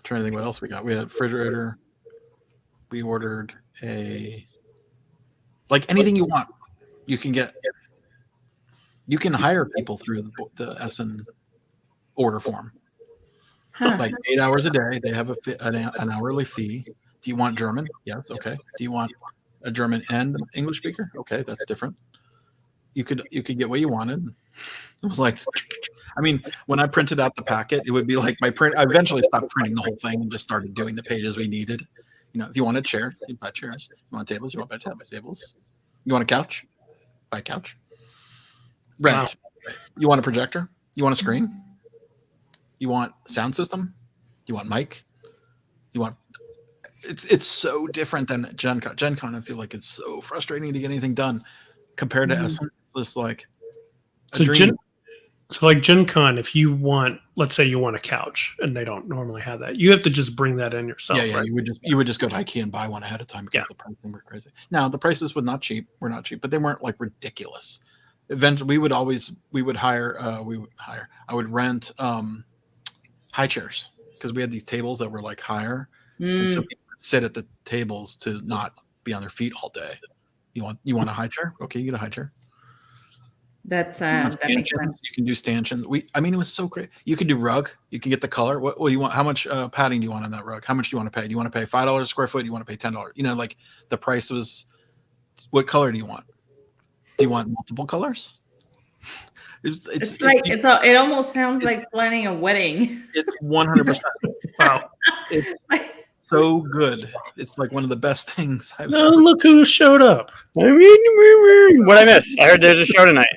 Speaker 2: trying to think what else we got. We had a refrigerator. We ordered anything you want. You can get. You can hire people through the Essen order form. Like 8 hours a day. They have an hourly fee. Do you want German? Yes. Okay. Do you want a German and English speaker? Okay, that's different. You could get what you wanted. It was like, I mean, when I printed out the packet, it would be like my print. I eventually stopped printing the whole thing and just started doing the pages we needed. If you want a chair, you buy chairs. You want tables, you want buy tables. You want a couch? Buy a couch. Rent. Wow. You want a projector? You want a screen? You want sound system? You want mic? You want? It's so different than Gen Con. Gen Con, I feel like it's so frustrating to get anything done compared to Essen. It's just like a dream.
Speaker 1: So like Gen Con, if you want, let's say you want a couch, and they don't normally have that, you have to just bring that in yourself.
Speaker 2: Yeah, right? You would just go to IKEA and buy one ahead of time because the pricing were crazy. Now the prices were not cheap, but they weren't like ridiculous. eventually we would hire. I would rent high chairs because we had these tables that were like higher, and so people would sit at the tables to not be on their feet all day. You want a high chair? Okay, you get a high chair.
Speaker 3: That makes sense.
Speaker 2: You can do stanchions. It was so great. You can do rug. You can get the color. What do you want? How much padding do you want on that rug? How much do you want to pay? Do you want to pay $5 a square foot? Do you want to pay $10? Like the price was. What color do you want? Do you want multiple colors?
Speaker 3: It almost sounds like planning a wedding.
Speaker 2: It's 100%. Wow. It's so good. It's like one of the best things I've ever.
Speaker 1: Look who showed up.
Speaker 4: What I miss? I heard there's a show tonight.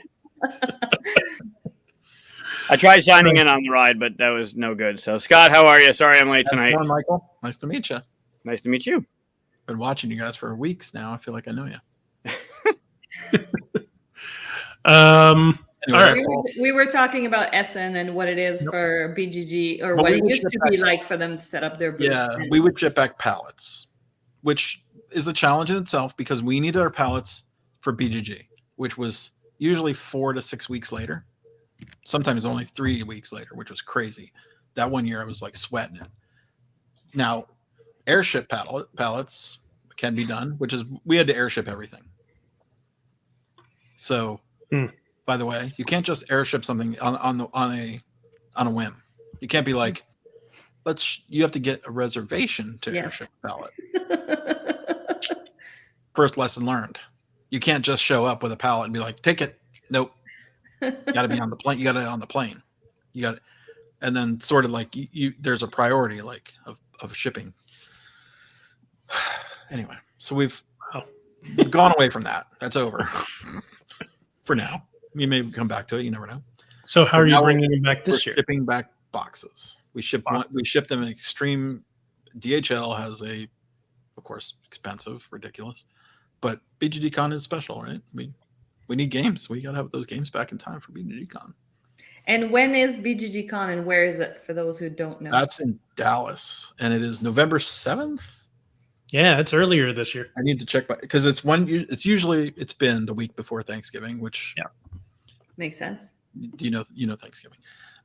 Speaker 4: I tried signing in on the ride, but that was no good. So, Scott, how are you? Sorry I'm late tonight.
Speaker 2: Hi, Michael. Nice to meet you.
Speaker 4: Nice to meet you.
Speaker 2: Been watching you guys for weeks now. I feel like I know you.
Speaker 3: All right. We were talking about Essen and what it is for BGG, or what it used to be like for them to set up their booth.
Speaker 2: Yeah, we would ship back pallets, which is a challenge in itself because we needed our pallets for BGG, which was usually 4 to 6 weeks later. Sometimes only 3 weeks later, which was crazy. That one year I was like sweating it. Now, airship pallets can be done, which is we had to airship everything. So, by the way, you can't just airship something on a whim. You can't be like, you have to get a reservation to airship a pallet. First lesson learned. You can't just show up with a pallet and be like, take it. Nope. You got to be on the plane. You got it on the plane. You got it. And then sort of like there's a priority like of shipping. Anyway, so we've gone away from that. That's over for now. We may come back to it. You never know.
Speaker 1: So how are you bringing them back this year?
Speaker 2: Shipping back boxes. We ship them in extreme. DHL has of course, expensive, ridiculous, but BGGCon is special, right? We need games. We got to have those games back in time for BGGCon.
Speaker 3: And when is BGGCon and where is it for those who don't know?
Speaker 2: That's in Dallas, and it is November 7th.
Speaker 1: Yeah, it's earlier this year.
Speaker 2: I need to check because it's been the week before Thanksgiving, which
Speaker 3: makes sense.
Speaker 2: You know Thanksgiving.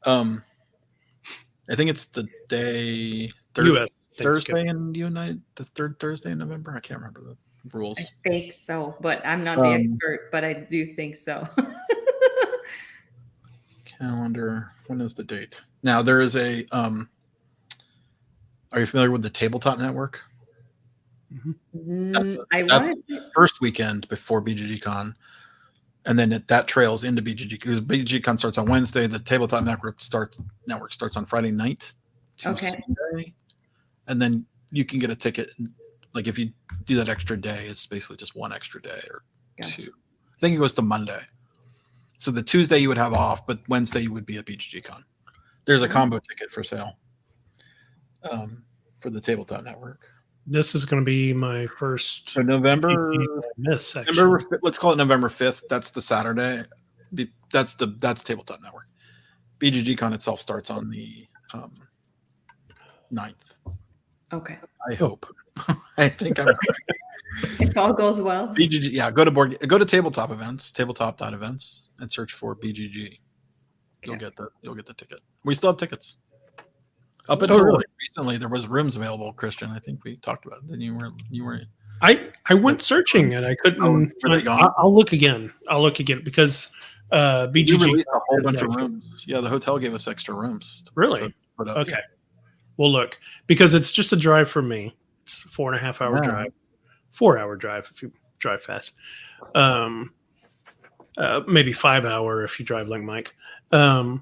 Speaker 2: I think it's the day Thursday in the third Thursday in November. I can't remember the rules.
Speaker 3: I think so, but I'm not the expert, but I do think so.
Speaker 2: Calendar. When is the date? Now there is a. Are you familiar with the Tabletop Network?
Speaker 3: Mm-hmm.
Speaker 2: That's the first weekend before BGGCon, and then that trails into BGG because BGGCon starts on Wednesday. The Tabletop Network starts on Friday night to Sunday, and then you can get a ticket. Like if you do that extra day, it's basically just one extra day or two. I think it goes to Monday. So the Tuesday you would have off, but Wednesday you would be at BGGCon. There's a combo ticket for sale for the Tabletop Network.
Speaker 1: This is going to be my first.
Speaker 2: So November. Let's call it November 5th. That's the Saturday. That's Tabletop Network. BGGCon itself starts on the 9th.
Speaker 3: Okay.
Speaker 2: I hope. I think I'm.
Speaker 3: If all goes well.
Speaker 2: BGG, yeah. Go to tabletop events, tabletop.events, and search for BGG. You'll get the ticket. We still have tickets. Up until recently, there was rooms available. Christian, I think we talked about it. Then you were.
Speaker 1: I went searching and I couldn't. I'll look again. Because BGG
Speaker 2: released a whole bunch of rooms. Yeah, the hotel gave us extra rooms.
Speaker 1: Really? Okay. Well, look, because it's just a drive for me. It's a 4.5 hour drive, 4 hour drive if you drive fast. Maybe 5 hour if you drive like Mike. And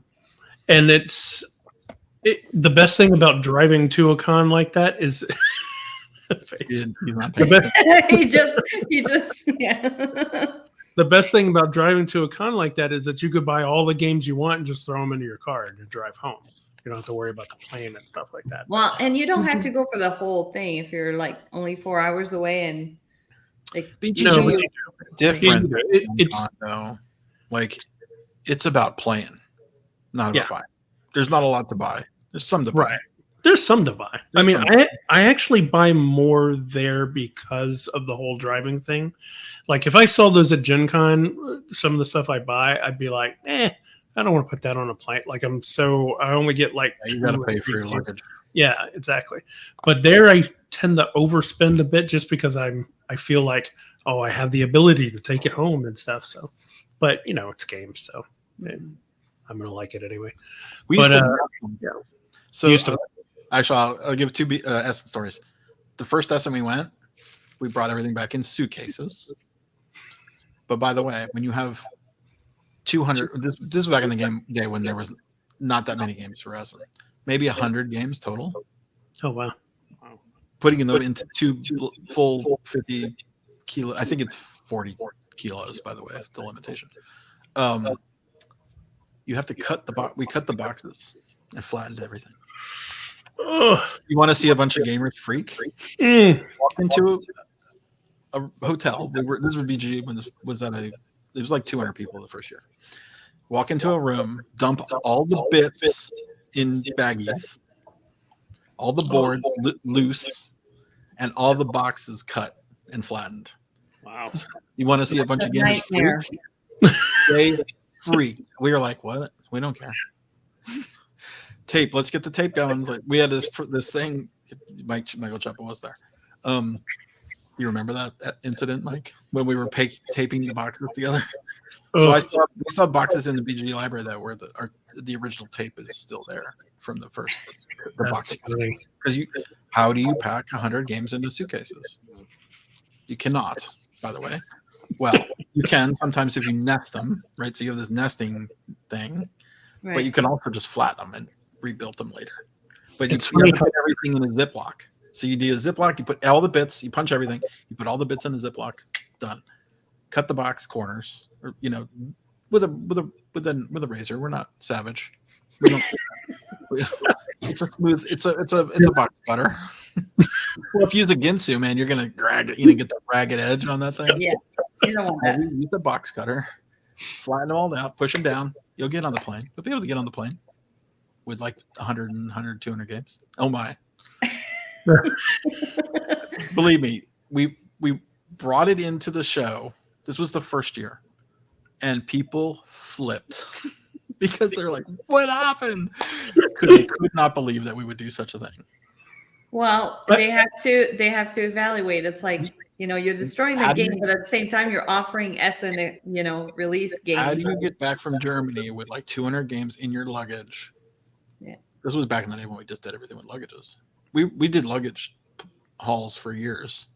Speaker 1: the best thing about driving to a con like that is
Speaker 3: he just
Speaker 1: The best thing about driving to a con like that is that you could buy all the games you want and just throw them into your car and drive home. You don't have to worry about the plane and stuff like that.
Speaker 3: Well, and you don't have to go for the whole thing if you're like only 4 hours away and like
Speaker 2: BGG is different. It's like it's about playing, not about buying. There's not a lot to buy. There's some to buy.
Speaker 1: Right. There's some to buy. I actually buy more there because of the whole driving thing. Like if I saw those at Gen Con, some of the stuff I buy, I'd be like, I don't want to put that on a plane. Like I only get like
Speaker 2: you got to pay for your luggage.
Speaker 1: Yeah, exactly. But there I tend to overspend a bit just because I feel like, I have the ability to take it home and stuff. So, but it's games, so I'm gonna like it anyway.
Speaker 2: Actually, I'll give two Essen stories. The first Essen we went, we brought everything back in suitcases. But by the way, when you have 200, this was back in the day when there was not that many games for Essen, maybe 100 games total.
Speaker 1: Oh wow!
Speaker 2: Putting them into two full 50 kilo, I think it's 40 kilos, by the way, the limitation. You have to cut the box. We cut the boxes and flattened everything.
Speaker 1: Ugh.
Speaker 2: You want to see a bunch of gamers freak? Walk into a hotel. This was BG when this was it was like 200 people the first year. Walk into a room, dump all the bits in baggies, all the boards loose, and all the boxes cut and flattened.
Speaker 4: Wow.
Speaker 2: You want to see a bunch of gamers freak? They freaked. We were like, what? We don't care. Tape. Let's get the tape going. Like, we had this thing. Michael Chappa was there. You remember that incident, Mike, when we were taping the boxes together? So we saw boxes in the BG library that were the original tape is still there from the box. Because how do you pack 100 games into suitcases? You cannot, by the way. Well, you can sometimes if you nest them, right? So you have this nesting thing, right. But you can also just flatten them and rebuild them later. But you have to put everything in a Ziploc. So you do a Ziploc, you put all the bits, you punch everything, you put all the bits in the Ziploc, done. Cut the box corners, or with a razor. We're not savage. We don't. It's a smooth. It's a box cutter. Well, if you use a Ginsu, man, you're gonna get the ragged edge on that thing.
Speaker 3: Yeah, you don't want that.
Speaker 2: Use the box cutter, flatten them all down, push them down. You'll get on the plane. You'll be able to get on the plane with like 100, 200 games. Oh my! Believe me, we brought it into the show. This was the first year, and people flipped because they're like, "What happened?" They could not believe that we would do such a thing.
Speaker 3: Well, they have to evaluate. It's like, you're destroying the game, but at the same time, you're offering Essen, release games.
Speaker 2: How do you get back from Germany with like 200 games in your luggage?
Speaker 3: Yeah,
Speaker 2: this was back in the day when we just did everything with luggages. We did luggage hauls for years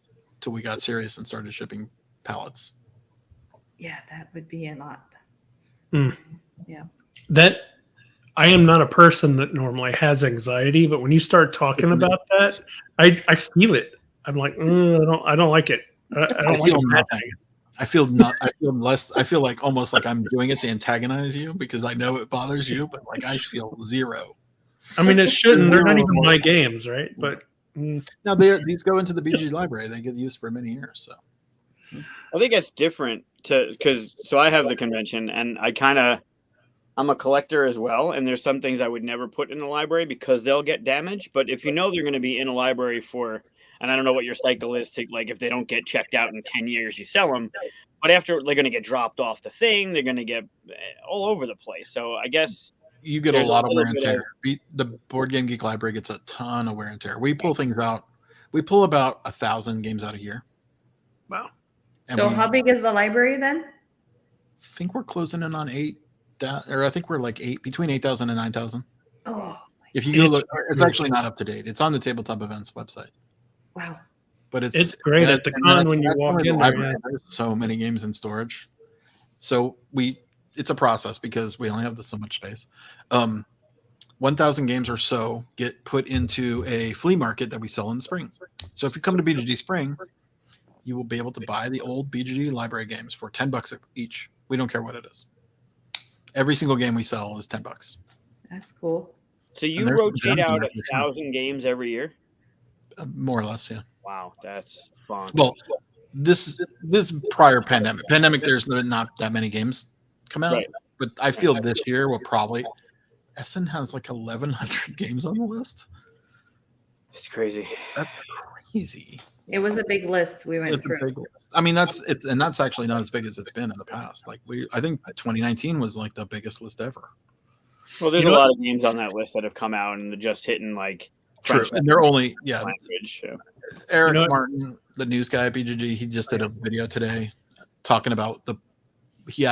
Speaker 2: till we got serious and started shipping pallets.
Speaker 3: Yeah, that would be a lot. Yeah.
Speaker 1: That I am not a person that normally has anxiety, but when you start talking about that, I feel it. I'm like, I don't like it. I don't like it.
Speaker 2: I feel like almost like I'm doing it to antagonize you because I know it bothers you, but like I feel zero.
Speaker 1: I mean, it shouldn't. They're not even my games, right? But
Speaker 2: now these go into the BG library. They get used for many years. So
Speaker 4: I think it's different because I have the convention and I'm a collector as well. And there's some things I would never put in the library because they'll get damaged. But if they're going to be in a library and I don't know what your cycle is to like, if they don't get checked out in 10 years, you sell them. But after they're going to get dropped off the thing, they're going to get all over the place. So I guess
Speaker 2: you get a lot of wear and tear. The Board Game Geek library gets a ton of wear and tear. We pull things out. We pull about 1,000 games out a year.
Speaker 1: Wow.
Speaker 3: So how big is the library then?
Speaker 2: I think we're closing in on 8. Or I think we're like 8, between 8,000 and 9,000.
Speaker 3: Oh.
Speaker 2: If you go look, it's actually not up to date. It's on the Tabletop Events website.
Speaker 3: Wow.
Speaker 2: But
Speaker 1: it's great at the con when you walk in there.
Speaker 2: There's so many games in storage. So it's a process because we only have so much space. 1,000 games or so get put into a flea market that we sell in the spring. So if you come to BGG Spring, you will be able to buy the old BGG library games for $10 each. We don't care what it is. Every single game we sell is $10.
Speaker 3: That's cool.
Speaker 4: So you rotate out 1,000 games every year?
Speaker 2: More or less, yeah.
Speaker 4: Wow, that's fun.
Speaker 2: Well, this prior pandemic. There's not that many games come out, right. But I feel this year will probably Essen has like 1,100 games on the list.
Speaker 4: It's crazy.
Speaker 2: That's crazy.
Speaker 3: It was a big list we went through.
Speaker 2: A big list. I mean, that's actually not as big as it's been in the past. Like I think 2019 was like the biggest list ever.
Speaker 4: Well, there's a lot of games on that list that have come out and just hitting like
Speaker 2: true, and they're only
Speaker 4: language. So.
Speaker 2: Eric Martin, the news guy at BGG, he just did a video today talking about he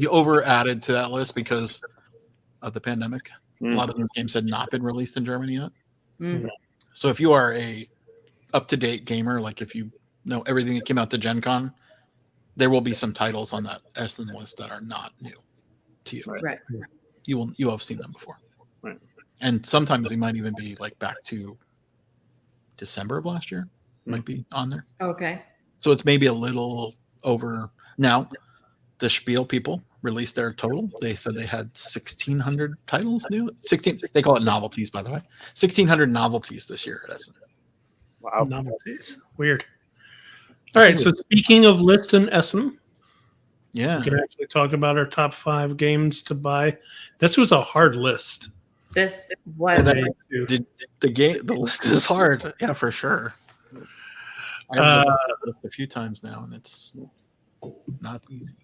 Speaker 2: over added to that list because of the pandemic. A lot of those games had not been released in Germany yet.
Speaker 3: Mm.
Speaker 2: So if you are a up-to-date gamer, like if you know everything that came out to Gen Con, there will be some titles on that Essen list that are not new to you.
Speaker 3: Right.
Speaker 2: You have seen them before.
Speaker 4: Right.
Speaker 2: And sometimes they might even be like back to December of last year. Might be on there.
Speaker 3: Okay.
Speaker 2: So it's maybe a little over. Now, the Spiel people released their total. They said they had 1,600 titles new. 16. They call it novelties, by the way. 1,600 novelties this year at Essen.
Speaker 1: Wow. Novelties. Weird. All right. So speaking of list in Essen, we can actually talk about our top 5 games to buy. This was a hard list.
Speaker 3: This was
Speaker 2: the list is hard. Yeah, for sure. I've looked a few times now, and it's not easy.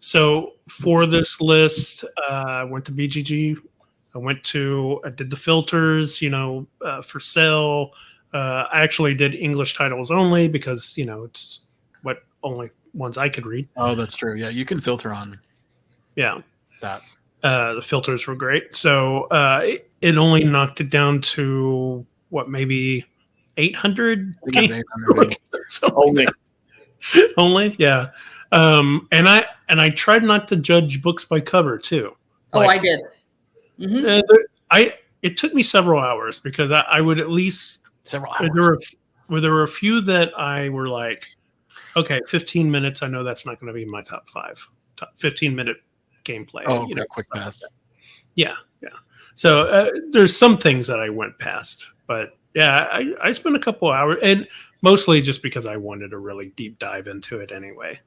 Speaker 1: So for this list, I went to BGG. I did the filters, for sale. I actually did English titles only because, it's what only ones I could read.
Speaker 2: Oh, that's true. Yeah, you can filter on.
Speaker 1: Yeah.
Speaker 2: That.
Speaker 1: The filters were great. So it only knocked it down to maybe 800 games.
Speaker 2: 800.
Speaker 1: So only, yeah. And I tried not to judge books by cover too.
Speaker 3: I did.
Speaker 1: Mm-hmm. It took me several hours because I would at least
Speaker 2: several hours.
Speaker 1: There were a few that I were like, okay, 15 minutes. I know that's not going to be my top 15-minute gameplay.
Speaker 2: Oh, okay, quick pass.
Speaker 1: Yeah. So there's some things that I went past, but yeah, I spent a couple hours, and mostly just because I wanted to really deep dive into it anyway.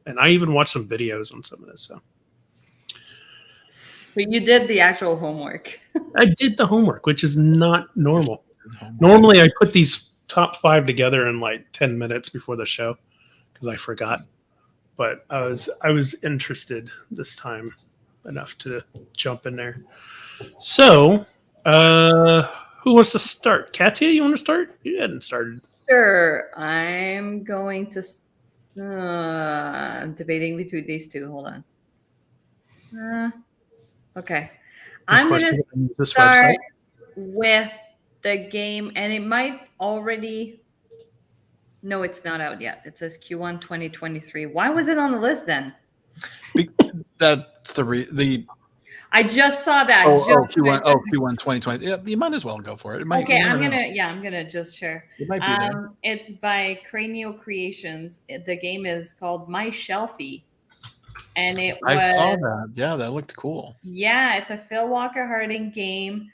Speaker 1: And I even watched some videos on some of this. So.
Speaker 3: But you did the actual homework.
Speaker 1: I did the homework, which is not normal. Normally, I put these top 5 together in like 10 minutes before the show because I forgot. But I was interested this time enough to jump in there. So, who wants to start? Katia, you want to start? You hadn't started.
Speaker 3: Sure. I'm going to. I'm debating between these two. Hold on. Okay. I'm going to start with the game, and it might already. No, it's not out yet. It says Q1 2023. Why was it on the list then?
Speaker 2: That's the.
Speaker 3: I just saw that.
Speaker 2: Q1 2020. Yeah, you might as well go for it.
Speaker 3: Okay, I'm gonna just share.
Speaker 2: It might be there.
Speaker 3: It's by Cranio Creations. The game is called My Shelfie, and I
Speaker 2: saw that. Yeah, that looked cool.
Speaker 3: Yeah, it's a Phil Walker Harding game,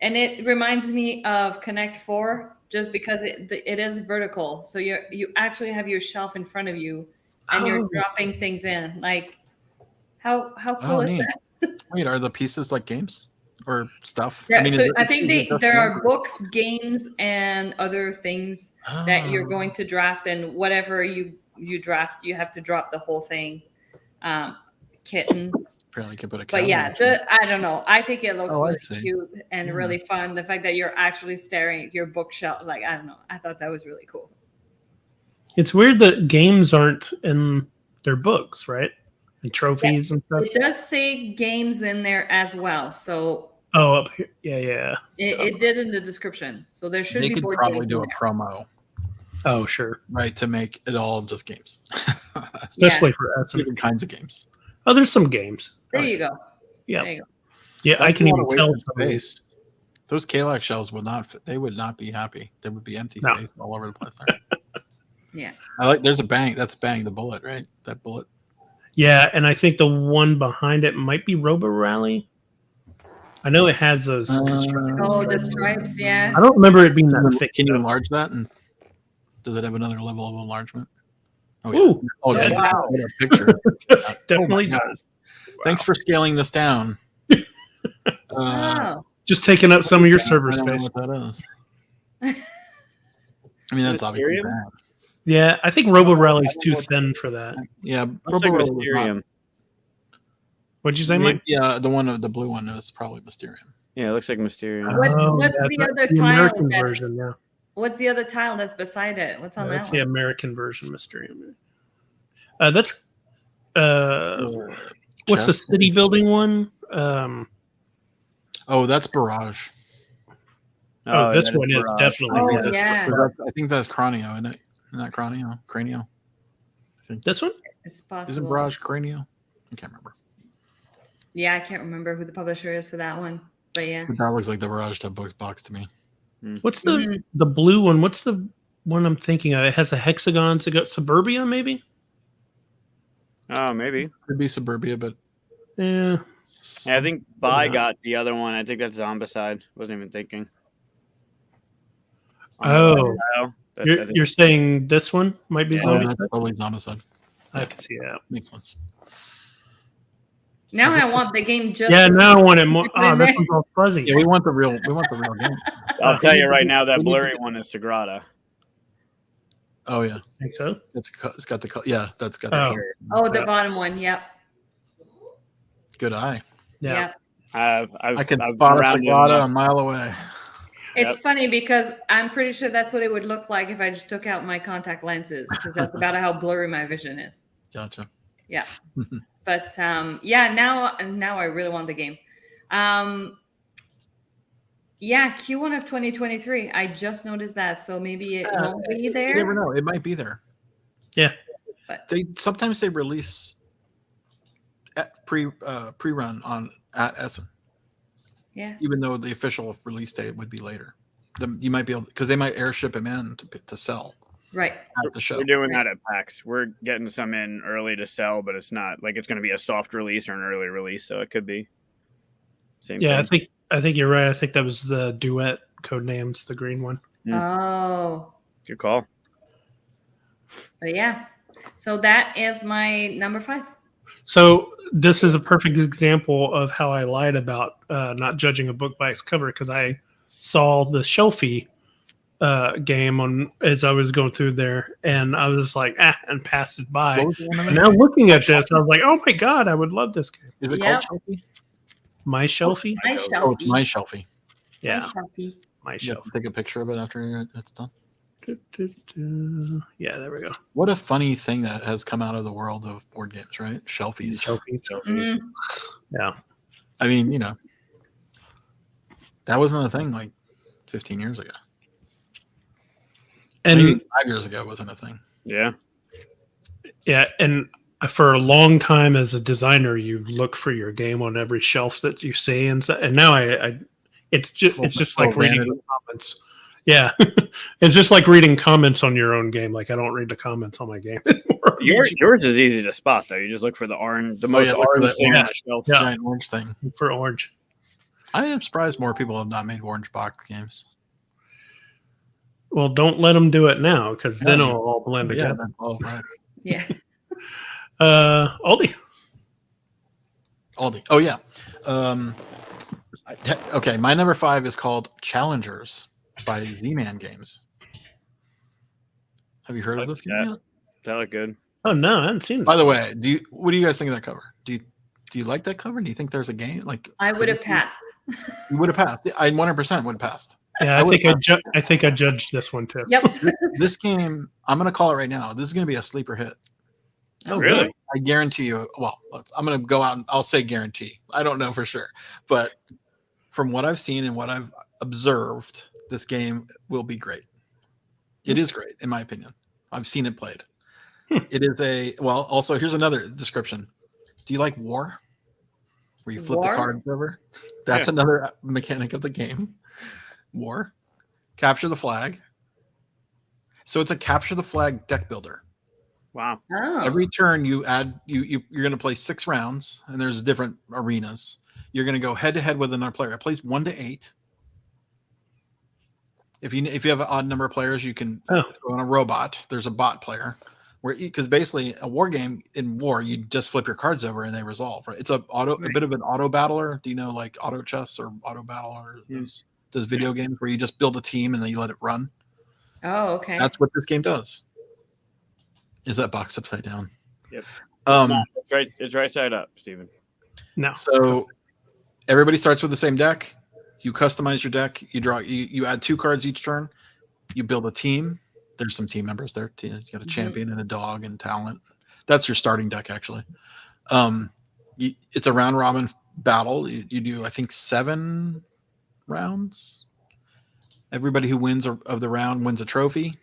Speaker 3: and it reminds me of Connect 4, just because it is vertical. So you actually have your shelf in front of you, and you're dropping things in. Like, how cool is that?
Speaker 2: Wait, are the pieces like games or stuff?
Speaker 3: Yeah, I think there are books, games, and other things that you're going to draft, and whatever you draft, you have to drop the whole thing. Kitten.
Speaker 2: Apparently, you can put a.
Speaker 3: But yeah, I don't know. I think it looks really cute and really fun. The fact that you're actually staring at your bookshelf, like, I don't know. I thought that was really cool.
Speaker 1: It's weird that games aren't in their books, right? And trophies and stuff.
Speaker 3: It does say games in there as well. So
Speaker 1: up here, yeah.
Speaker 3: It did in the description. So there should be.
Speaker 2: They could probably do a promo.
Speaker 1: Oh, sure.
Speaker 2: Right, to make it all just games,
Speaker 1: especially for us.
Speaker 2: Different kinds of games.
Speaker 1: Oh, there's some games.
Speaker 3: There you go.
Speaker 1: Yeah.
Speaker 3: There you go.
Speaker 1: Yeah, I can even tell.
Speaker 2: Space. Those Kalak shells would not be happy. There would be empty space all over the place there.
Speaker 3: Yeah.
Speaker 2: There's a bang. That's Bang the Bullet, right? That bullet.
Speaker 1: Yeah, and I think the one behind it might be Robo Rally. I know it has those.
Speaker 3: The stripes, yeah.
Speaker 1: I don't remember it being that thick.
Speaker 2: Can you enlarge that? And does it have another level of enlargement?
Speaker 1: Oh, yeah.
Speaker 2: Oh, yeah.
Speaker 3: Wow.
Speaker 2: Picture.
Speaker 1: Definitely does.
Speaker 2: Wow. Thanks for scaling this down.
Speaker 3: Wow.
Speaker 1: Just taking up some of your server space.
Speaker 2: What that is. I mean, that's obviously
Speaker 4: Mysterium?
Speaker 2: bad.
Speaker 1: Yeah, I think Robo Rally's too thin for that.
Speaker 2: Yeah,
Speaker 4: Looks like
Speaker 2: Robo Rally was not-
Speaker 4: Mysterium.
Speaker 1: What'd you say, Mike?
Speaker 2: Yeah, the blue one is probably Mysterium.
Speaker 4: Yeah, it looks like Mysterium.
Speaker 3: What's
Speaker 1: yeah,
Speaker 3: the other
Speaker 1: the
Speaker 3: tile?
Speaker 1: American version, yeah.
Speaker 3: What's the other tile that's beside it? What's on
Speaker 1: That's
Speaker 3: that
Speaker 1: the
Speaker 3: one?
Speaker 1: American version, Mysterium. That's what's the city building one?
Speaker 2: Oh, that's Barrage.
Speaker 1: This
Speaker 4: that
Speaker 1: one is
Speaker 4: Barrage.
Speaker 1: definitely.
Speaker 3: Oh, yeah.
Speaker 2: I think that's Cranio, isn't it? Isn't that Cranio? Cranio. I think
Speaker 1: This one?
Speaker 3: It's possible.
Speaker 2: Isn't Barrage Cranio? I can't remember.
Speaker 3: Yeah, I can't remember who the publisher is for that one, but yeah.
Speaker 2: That looks like the Barrage Tub box to me.
Speaker 1: What's the blue one? What's the one I'm thinking of? It has a hexagon. It's got Suburbia, maybe.
Speaker 4: Oh, maybe.
Speaker 2: Could be Suburbia, but
Speaker 1: Yeah.
Speaker 4: Yeah, I think Bai got the other one. I think that's Zombicide. Wasn't even thinking.
Speaker 1: Oh,
Speaker 4: I think-
Speaker 1: you're saying this one might be
Speaker 2: yeah,
Speaker 1: Zombie?
Speaker 2: that's totally Zombicide.
Speaker 1: I can see that.
Speaker 2: Makes sense.
Speaker 3: Now I want the game just.
Speaker 1: Yeah,
Speaker 3: to
Speaker 1: now I want it
Speaker 3: see
Speaker 1: more.
Speaker 3: it
Speaker 1: Oh,
Speaker 3: in
Speaker 1: this
Speaker 3: there.
Speaker 1: one's all fuzzy.
Speaker 2: Yeah, we want the real game.
Speaker 4: I'll tell you right now, that blurry one is Sagrada.
Speaker 2: Oh yeah,
Speaker 1: Think so?
Speaker 2: it's got the yeah, that's got
Speaker 1: Oh.
Speaker 2: the color.
Speaker 3: Oh, the
Speaker 1: Yeah.
Speaker 3: bottom one. Yep.
Speaker 2: Good eye.
Speaker 1: Yeah.
Speaker 3: Yep.
Speaker 2: I can spot a Sagrada a mile away.
Speaker 3: It's funny because I'm pretty sure that's what it would look like if I just took out my contact lenses, because that's about how blurry my vision is.
Speaker 2: Gotcha.
Speaker 3: Yeah. But yeah, now I really want the game. Yeah, Q1 of 2023. I just noticed that, so maybe it won't be there.
Speaker 2: You never know. It might be there.
Speaker 1: Yeah.
Speaker 3: But
Speaker 2: Sometimes they release pre-run at Essen.
Speaker 3: yeah.
Speaker 2: Even though the official release date would be later. You might be able, because they might airship him in to sell
Speaker 3: Right.
Speaker 2: at the show.
Speaker 4: We're doing that at PAX. We're getting some in early to sell, but it's not like it's going to be a soft release or an early release, so it could be same.
Speaker 1: Yeah,
Speaker 4: thing.
Speaker 1: I think you're right. I think that was the Duet code names, the green one.
Speaker 3: Oh.
Speaker 4: Good call.
Speaker 3: But yeah. So that is my number 5.
Speaker 1: So this is a perfect example of how I lied about not judging a book by its cover, because I saw the Shelfie game as I was going through there, and I was like, and passed it by. And now looking at this, I was like, oh my god, I would love this game.
Speaker 2: Is it called Shelfie?
Speaker 1: My Shelfie?
Speaker 3: My
Speaker 2: Oh, it's
Speaker 3: Shelfie.
Speaker 2: My Shelfie.
Speaker 1: Yeah,
Speaker 3: My Shelfie.
Speaker 1: My
Speaker 2: You have
Speaker 1: Shelfie.
Speaker 2: to take a picture of it after it's done.
Speaker 1: Yeah, there we go.
Speaker 2: What a funny thing that has come out of the world of board games, right? Shelfies.
Speaker 1: Shelfie.
Speaker 3: Mhm.
Speaker 1: Yeah.
Speaker 2: I mean, that wasn't a thing like 15 years ago.
Speaker 1: And
Speaker 2: maybe 5 years ago wasn't a thing.
Speaker 4: Yeah.
Speaker 1: yeah, and for a long time as a designer, you look for your game on every shelf that you see, and now it's just like reading the comments. Yeah, it's just like reading comments on your own game. Like I don't read the comments on my game anymore.
Speaker 4: Yours is easy to spot though. You just look for the orange, the most orange thing on the shelf.
Speaker 1: Yeah.
Speaker 2: Giant orange thing.
Speaker 1: For orange.
Speaker 2: I am surprised more people have not made orange box games.
Speaker 1: Well, don't let them do it now, because then it'll all blend
Speaker 2: Yeah,
Speaker 1: together.
Speaker 2: that's all right.
Speaker 3: Yeah.
Speaker 1: Aldi.
Speaker 2: Oh yeah. Okay, my number 5 is called Challengers by Z-Man Games. Have you heard of this game yet?
Speaker 4: That looked good.
Speaker 1: Oh no, I haven't seen it.
Speaker 2: By the way, what do you guys think of that cover? Do you like that cover? Do you think there's a game like
Speaker 3: I would have passed.
Speaker 2: You would have passed. I 100% would have passed.
Speaker 1: Yeah, I think I judged this one too.
Speaker 3: Yep.
Speaker 2: This game, I'm going to call it right now. This is going to be a sleeper hit.
Speaker 1: Oh,
Speaker 4: Really?
Speaker 2: I guarantee you. Well, I'm going to go out and I'll say guarantee. I don't know for sure, but from what I've seen and what I've observed, this game will be great. It is great, in my opinion. I've seen it played. It is also, here's another description. Do you like war? Where you flip the cards over? That's another mechanic of the game. War. Capture the flag. So it's a capture the flag deck builder.
Speaker 4: Wow.
Speaker 3: Oh.
Speaker 2: Every turn you add, you're going to play 6 rounds, and there's different arenas. You're going to go head to head with another player. It plays 1 to 8. If you have an odd number of players, you can throw in a robot. There's a bot player, because basically a war game, in war you just flip your cards over and they resolve. Right? It's a bit of an auto battler. Do you know like auto chess or auto battle or those those video games where you just build a team and then you let it run.
Speaker 3: Oh, okay.
Speaker 2: That's what this game does. Is that box upside down?
Speaker 4: Yep.
Speaker 2: No,
Speaker 4: it's right side up, Steven.
Speaker 1: No.
Speaker 2: So everybody starts with the same deck. You customize your deck. You draw. You add 2 cards each turn. You build a team. There's some team members there. You got a champion and a dog and talent. That's your starting deck, actually. It's a round robin battle. You do, I think, 7 rounds. Everybody who wins of the round wins a trophy.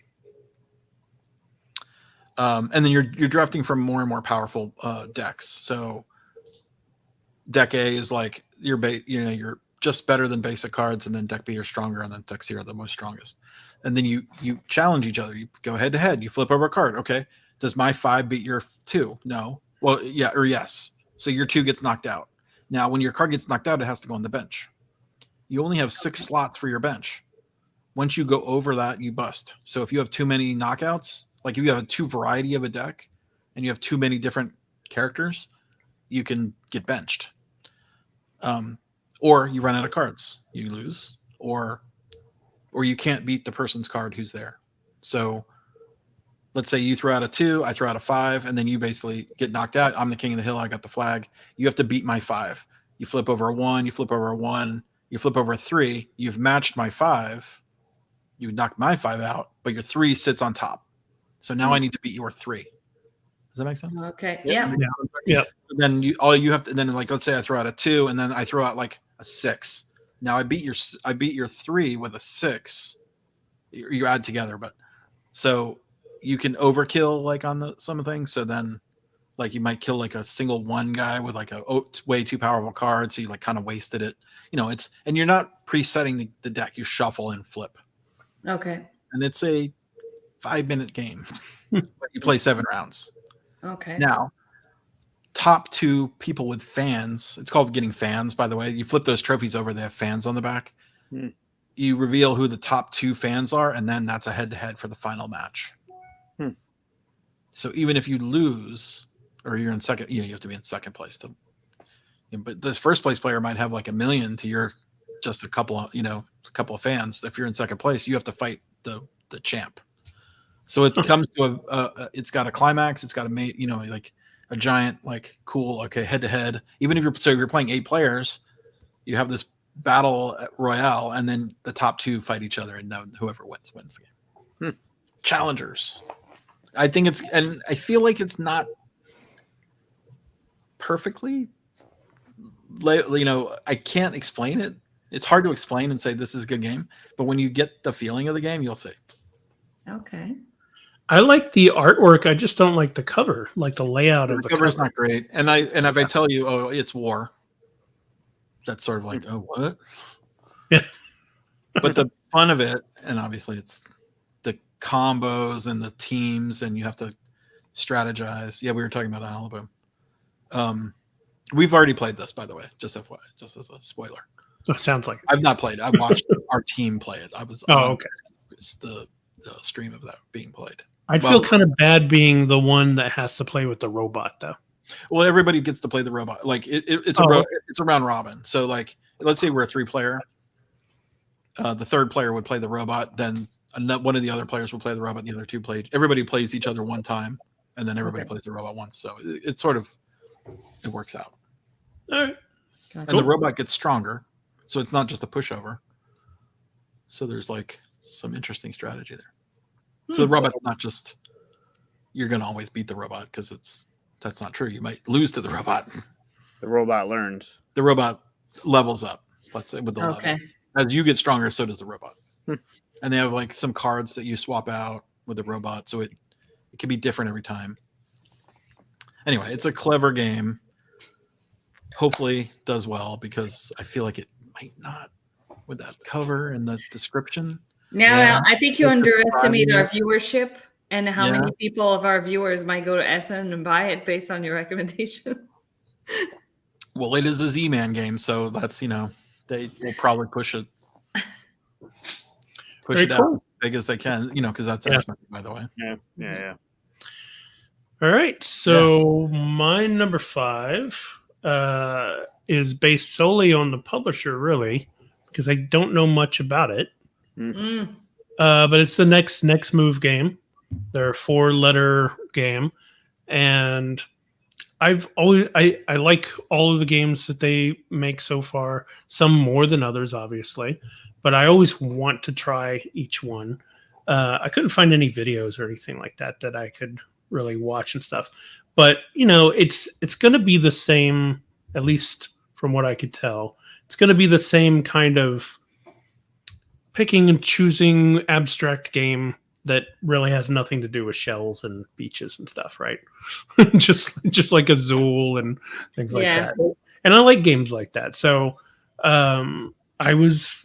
Speaker 2: And then you're drafting from more and more powerful decks. So deck A is like you're just better than basic cards, and then deck B are stronger, and then deck C are the most strongest. And then you challenge each other. You go head to head. You flip over a card. Okay, does my 5 beat your 2? No. Well, yeah or yes. So your 2 gets knocked out. Now, when your card gets knocked out, it has to go on the bench. You only have 6 slots for your bench. Once you go over that, you bust. So if you have too many knockouts, like if you have a too variety of a deck and you have too many different characters, you can get benched. Or you run out of cards, you lose, or you can't beat the person's card who's there. So let's say you throw out a 2, I throw out a 5, and then you basically get knocked out. I'm the king of the hill. I got the flag. You have to beat my 5. You flip over a 1, you flip over a 1, you flip over a 3. You've matched my 5. You knocked my 5 out, but your 3 sits on top. So now I need to beat your 3. Does that make sense?
Speaker 3: Okay.
Speaker 1: Yeah.
Speaker 2: So then you have to, then like, let's say I throw out a 2 and then I throw out like a 6. Now I beat your 3 with a 6. You add together, but so you can overkill like on some things. So then like you might kill like a single 1 guy with like a way too powerful card. So you like kind of wasted it. And you're not presetting the deck. You shuffle and flip.
Speaker 3: Okay.
Speaker 2: And it's a 5-minute game. But you play 7 rounds.
Speaker 3: Okay.
Speaker 2: Now, top 2 people with fans. It's called getting fans, by the way. You flip those trophies over, they have fans on the back. You reveal who the top 2 fans are, and then that's a head-to-head for the final match. So even if you lose, or you're in second, you have to be in second place. But this first place player might have like 1 million to your just a couple of fans. If you're in second place, you have to fight the champ. So it comes to it's got a climax. It's got like a giant, like cool, okay, head to head. Even if you're playing 8 players, you have this battle royale, and then the top 2 fight each other, and then whoever wins the game. Challengers. I think and I feel like it's not perfectly, I can't explain it. It's hard to explain and say this is a good game, but when you get the feeling of the game, you'll see.
Speaker 3: Okay.
Speaker 1: I like the artwork. I just don't like the cover, like the layout of the cover.
Speaker 2: The cover's not great. And if I tell you, oh, it's war, that's sort of like, oh, what?
Speaker 1: Yeah.
Speaker 2: But the fun of it, and obviously it's the combos and the teams, and you have to strategize. Yeah, we were talking about Alden. We've already played this, by the way, just FYI, just as a spoiler.
Speaker 1: Oh, sounds like
Speaker 2: I've not played. I watched our team play it. I was
Speaker 1: okay.
Speaker 2: It's the stream of that being played.
Speaker 1: I'd feel kind of bad being the one that has to play with the robot, though.
Speaker 2: Well, everybody gets to play the robot. Like it's a round robin. So like, let's say we're a 3-player. The third player would play the robot. Then one of the other players will play the robot. The other 2 play. Everybody plays each other one time, and then everybody plays the robot once. So it's sort of, it works out.
Speaker 1: All right.
Speaker 2: And the robot gets stronger, so it's not just a pushover. So there's like some interesting strategy there. So the robot's not just you're going to always beat the robot, because that's not true. You might lose to the robot.
Speaker 4: The robot learns.
Speaker 2: The robot levels up. Let's say with the level. As you get stronger, so does the robot. And they have like some cards that you swap out with the robot, so it can be different every time. Anyway, it's a clever game. Hopefully does well, because I feel like it might not with that cover and the description.
Speaker 3: Now, I think you underestimate our viewership and how many people of our viewers might go to Essen and buy it based on your recommendation.
Speaker 2: Well, it is a Z-Man game, so that's, they will probably push it out as big as they can, because that's Essen, by the way.
Speaker 4: Yeah.
Speaker 1: All right, so my number 5 is based solely on the publisher, really. because I don't know much about it.
Speaker 3: Mm.
Speaker 1: But it's the next move game. They're a 4-letter game, and I like all of the games that they make so far. Some more than others, obviously, but I always want to try each one. I couldn't find any videos or anything like that I could really watch and stuff. But it's going to be the same, at least from what I could tell. It's going to be the same kind of picking and choosing abstract game that really has nothing to do with shells and beaches and stuff, right? just like Azul and things like that. And I like games like that. So there was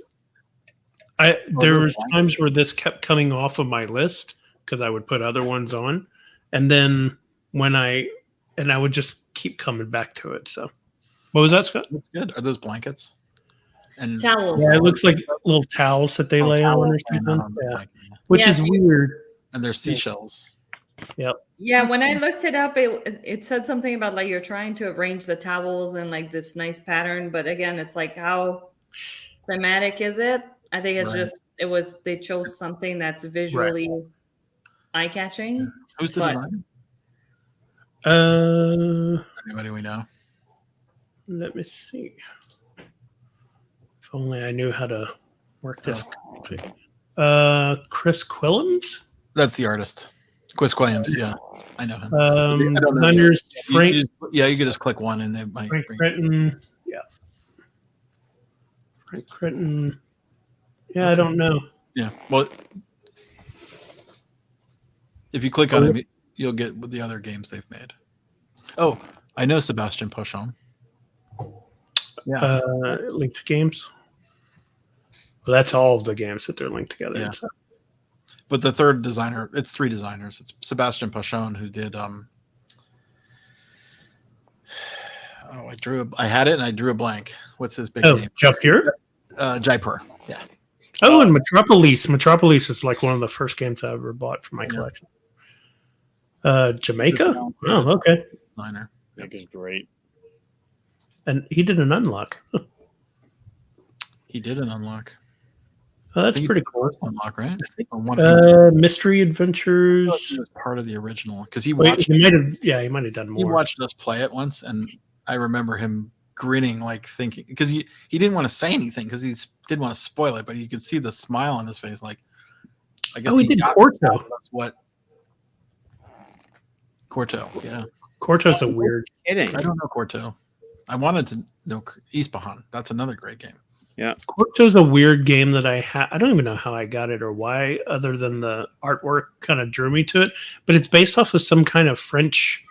Speaker 1: times where this kept coming off of my list because I would put other ones on, and then I would just keep coming back to it. So what was that, Scott?
Speaker 2: That's good. Are those blankets? And
Speaker 3: towels.
Speaker 1: Yeah, it looks like little towels that they lay on or something. Yeah. Which is weird.
Speaker 2: And they're seashells.
Speaker 1: Yep.
Speaker 3: Yeah, when I looked it up, it said something about like you're trying to arrange the towels in like this nice pattern, but again, it's like how thematic is it? I think it's just they chose something that's visually eye-catching.
Speaker 2: Who's the designer? Anybody we know?
Speaker 1: Let me see. If only I knew how to work this. Chris Quillams?
Speaker 2: That's the artist. Chris Quillams, yeah. I know him.
Speaker 1: I don't know. Frank,
Speaker 2: you could just click one and it might
Speaker 1: Frank Critton. Yeah. Frank Critton. Yeah, I don't know.
Speaker 2: Yeah. Well, if you click on him, you'll get the other games they've made. Oh, I know Sebastian Pochon.
Speaker 1: Yeah. Linked games. Well, that's all of the games that they're linked together.
Speaker 2: Yeah.
Speaker 1: So.
Speaker 2: But the third designer, it's 3 designers. It's Sebastian Pochon who did I had it and I drew a blank. What's his big name?
Speaker 1: Jaipur?
Speaker 2: Jaipur. Yeah.
Speaker 1: Oh, and Metropolis. Metropolis is like one of the first games I ever bought for my collection. Jamaica? Oh, okay.
Speaker 2: Designer.
Speaker 4: I think is great.
Speaker 1: And he did an unlock.
Speaker 2: He did an unlock.
Speaker 1: Oh, that's pretty cool.
Speaker 2: Unlock, right?
Speaker 1: Mystery Adventures.
Speaker 2: He was part of the original because he
Speaker 1: he might have done more.
Speaker 2: He watched us play it once, and I remember him grinning, like thinking, because he didn't want to say anything because he didn't want to spoil it, but you could see the smile on his face. Like, I guess
Speaker 1: he did Corto.
Speaker 2: That's what Corto. Yeah,
Speaker 1: Corto's a weird.
Speaker 2: Kidding. I don't know Corto. I wanted to know Ispahan. That's another great game.
Speaker 4: Yeah,
Speaker 1: Corto's a weird game that I don't even know how I got it or why, other than the artwork kind of drew me to it. But it's based off of some kind of French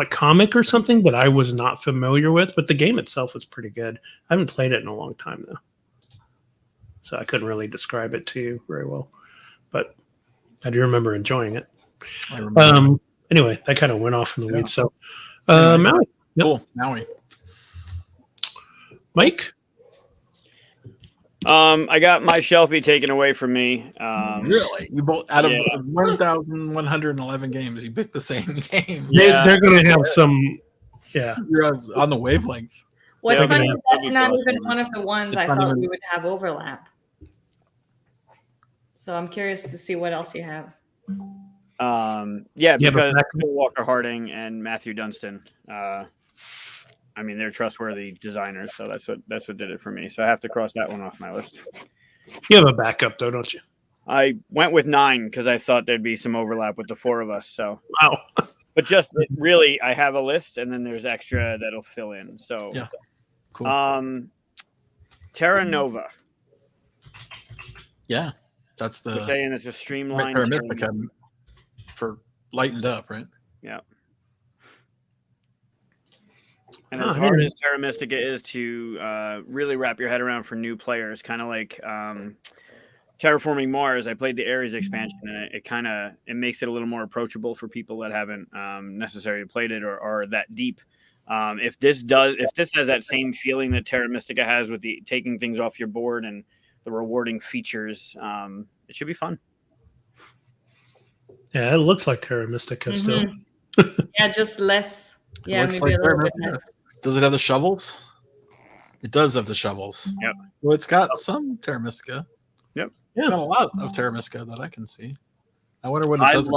Speaker 1: comic or something that I was not familiar with. But the game itself was pretty good. I haven't played it in a long time though, so I couldn't really describe it to you very well. But I do remember enjoying it. Anyway, that kind of went off in the weeds. So, Maui.
Speaker 2: Cool, Maui.
Speaker 1: Mike?
Speaker 4: I got my shelfie taken away from me.
Speaker 2: Really? You both out of 1,111 games, you picked the same game.
Speaker 1: They're going to have some. Yeah,
Speaker 2: you're on the wavelength.
Speaker 3: What's funny is that's not even one of the ones I thought we would have overlap. So I'm curious to see what else you have.
Speaker 4: Because Walker Harding and Matthew Dunstan. I mean, they're trustworthy designers, so that's what did it for me. So I have to cross that one off my list.
Speaker 1: You have a backup, though, don't you?
Speaker 4: I went with 9 because I thought there'd be some overlap with the 4 of us. So
Speaker 1: wow.
Speaker 4: But just really, I have a list, and then there's extra that'll fill in. So
Speaker 2: yeah, cool.
Speaker 4: Terra Nova.
Speaker 2: Yeah, that's the.
Speaker 4: We're saying it's a streamlined.
Speaker 2: Terra Mystica for lightened up, right?
Speaker 4: Yeah. And as hard as Terra Mystica is to really wrap your head around for new players, kind of like Terraforming Mars, I played the Ares expansion, and it makes it a little more approachable for people that haven't necessarily played it or are that deep. If this has that same feeling that Terra Mystica has with the taking things off your board and the rewarding features, it should be fun.
Speaker 1: Yeah, it looks like Terra Mystica still.
Speaker 3: Yeah, just less. Yeah, maybe
Speaker 2: like
Speaker 3: a little bit less.
Speaker 2: Does it have the shovels? It does have the shovels.
Speaker 4: Yep.
Speaker 2: Well, it's got some Terra Mystica.
Speaker 4: Yep.
Speaker 2: It's got a lot of Terra Mystica that I can see. I wonder what it does.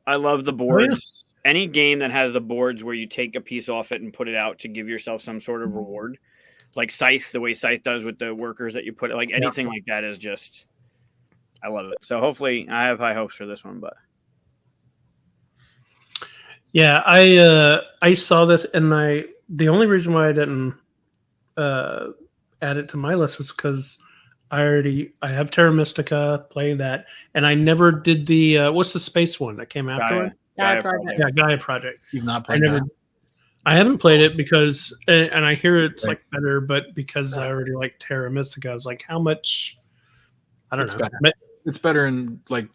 Speaker 4: I love the boards. Any game that has the boards where you take a piece off it and put it out to give yourself some sort of reward, like Scythe, the way Scythe does with the workers that you put, like anything like that is just, I love it. So hopefully, I have high hopes for this one. But
Speaker 1: yeah, I saw this, and the only reason why I didn't add it to my list was because I have Terra Mystica, play that, and I never did the what's the space one that came after?
Speaker 3: Gaia Project.
Speaker 1: Yeah, Gaia Project.
Speaker 2: You've not played that?
Speaker 1: I haven't played it because, and I hear it's like better, but because I already like Terra Mystica, I was like, how much? I don't know.
Speaker 2: Better. It's better and like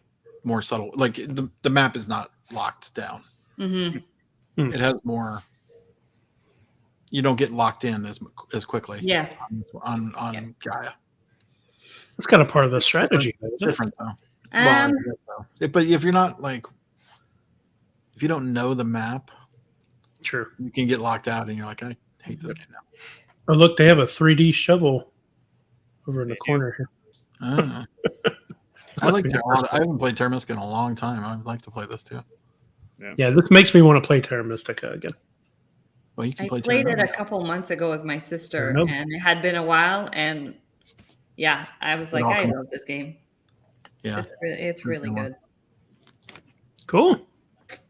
Speaker 2: more subtle. Like the map is not locked down.
Speaker 3: Mm-hmm.
Speaker 2: It has more. You don't get locked in as quickly.
Speaker 3: Yeah.
Speaker 2: On Gaia.
Speaker 1: It's kind of part of the strategy.
Speaker 2: It's different though. Well, but if you're not like, if you don't know the map,
Speaker 1: sure,
Speaker 2: you can get locked out, and you're like, I hate this game now.
Speaker 1: Oh, look, they have a 3D shovel over in the corner here.
Speaker 2: I haven't played Terra Mystica in a long time. I'd like to play this too.
Speaker 1: Yeah, this makes me want to play Terra Mystica again.
Speaker 2: Well, you can
Speaker 3: I played it a couple months ago with my sister, and it had been a while, and yeah, I was like, I love this game.
Speaker 2: Yeah,
Speaker 3: it's really good.
Speaker 1: Cool.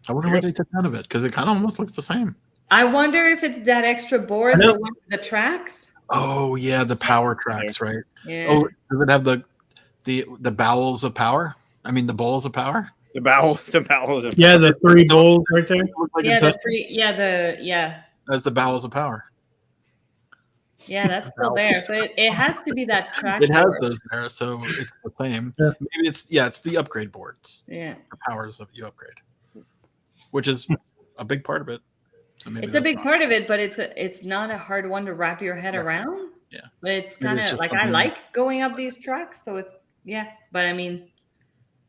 Speaker 2: I wonder what they took out of it, because it kind of almost looks the same.
Speaker 3: I wonder if it's that extra board, the one with the tracks.
Speaker 2: Oh yeah, the power tracks, right?
Speaker 3: Yeah.
Speaker 2: Oh, does it have the bowels of power? I mean, the bowls of power.
Speaker 4: The bowels of power.
Speaker 1: Yeah, the 3 bowls right there.
Speaker 2: Like That's the bowels of power.
Speaker 3: Yeah, that's still there. So it has to be that track.
Speaker 2: It has those there, so it's the same. Yeah. Maybe it's the upgrade boards.
Speaker 3: Yeah.
Speaker 2: The powers of you upgrade, which is a big part of it. So maybe
Speaker 3: it's a big part of it, but it's not a hard one to wrap your head around.
Speaker 2: Yeah.
Speaker 3: But it's kind of like I like going up these tracks, so it's But I mean,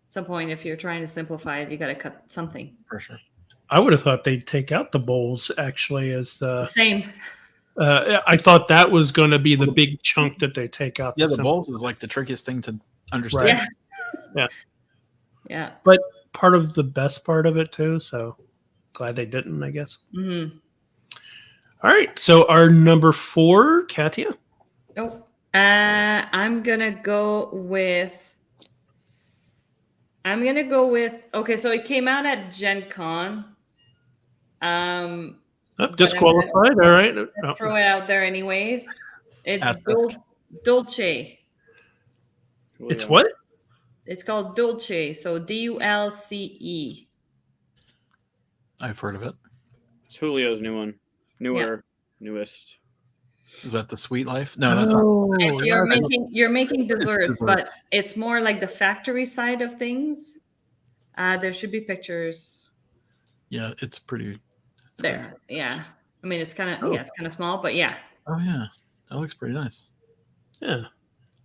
Speaker 3: at some point, if you're trying to simplify it, you got to cut something.
Speaker 2: For sure.
Speaker 1: I would have thought they'd take out the bowls actually as the
Speaker 3: same.
Speaker 1: I thought that was going to be the big chunk that they take out.
Speaker 2: Yeah, the bowls is like the trickiest thing to understand.
Speaker 1: Right.
Speaker 3: Yeah.
Speaker 1: But part of the best part of it too. So glad they didn't, I guess.
Speaker 3: Mm-hmm.
Speaker 1: All right. So our number 4, Katia.
Speaker 3: Oh, I'm gonna go with. Okay, so it came out at Gen Con.
Speaker 1: Disqualified. All right.
Speaker 3: Throw it out there anyways. It's Dulce.
Speaker 1: It's what?
Speaker 3: It's called Dulce. So Dulce.
Speaker 2: I've heard of it.
Speaker 4: It's Julio's new one. Newest.
Speaker 2: Is that the Sweet Life? No, that's not.
Speaker 3: You're making desserts, but it's more like the factory side of things. There should be pictures.
Speaker 2: Yeah, it's pretty.
Speaker 3: There, yeah. I mean, it's kind of small, but yeah.
Speaker 2: Oh yeah, that looks pretty nice.
Speaker 1: Yeah,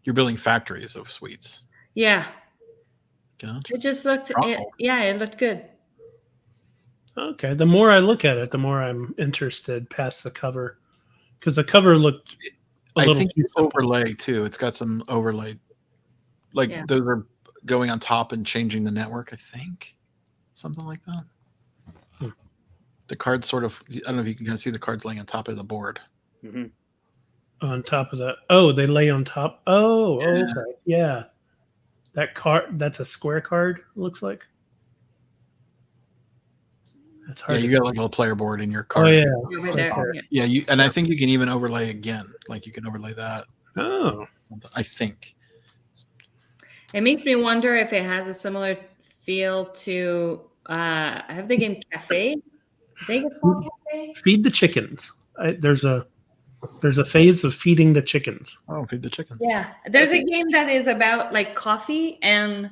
Speaker 2: you're building factories of sweets.
Speaker 3: Yeah.
Speaker 2: Gotcha.
Speaker 3: It just looked. It looked good.
Speaker 1: Okay. The more I look at it, the more I'm interested. Past the cover, because the cover looked.
Speaker 2: I think it's overlay too. It's got some overlay, those are going on top and changing the network. I think something like that. The cards sort of, I don't know if you can kind of see the cards laying on top of the board.
Speaker 4: Mm-hmm.
Speaker 1: On top of that. They lay on top. Oh, yeah. Okay. Yeah. That card, that's a square card, looks like. That's hard.
Speaker 2: Yeah, you got like a little player board in your card.
Speaker 1: Oh, yeah.
Speaker 3: Right there.
Speaker 1: Okay.
Speaker 2: Yeah, and I think you can even overlay again. Like you can overlay that.
Speaker 1: Oh.
Speaker 2: I think.
Speaker 3: It makes me wonder if it has a similar feel to, I have the game Cafe.
Speaker 1: Feed the chickens. There's a phase of feeding the chickens.
Speaker 2: Oh, feed the chickens.
Speaker 3: Yeah, there's a game that is about like coffee, and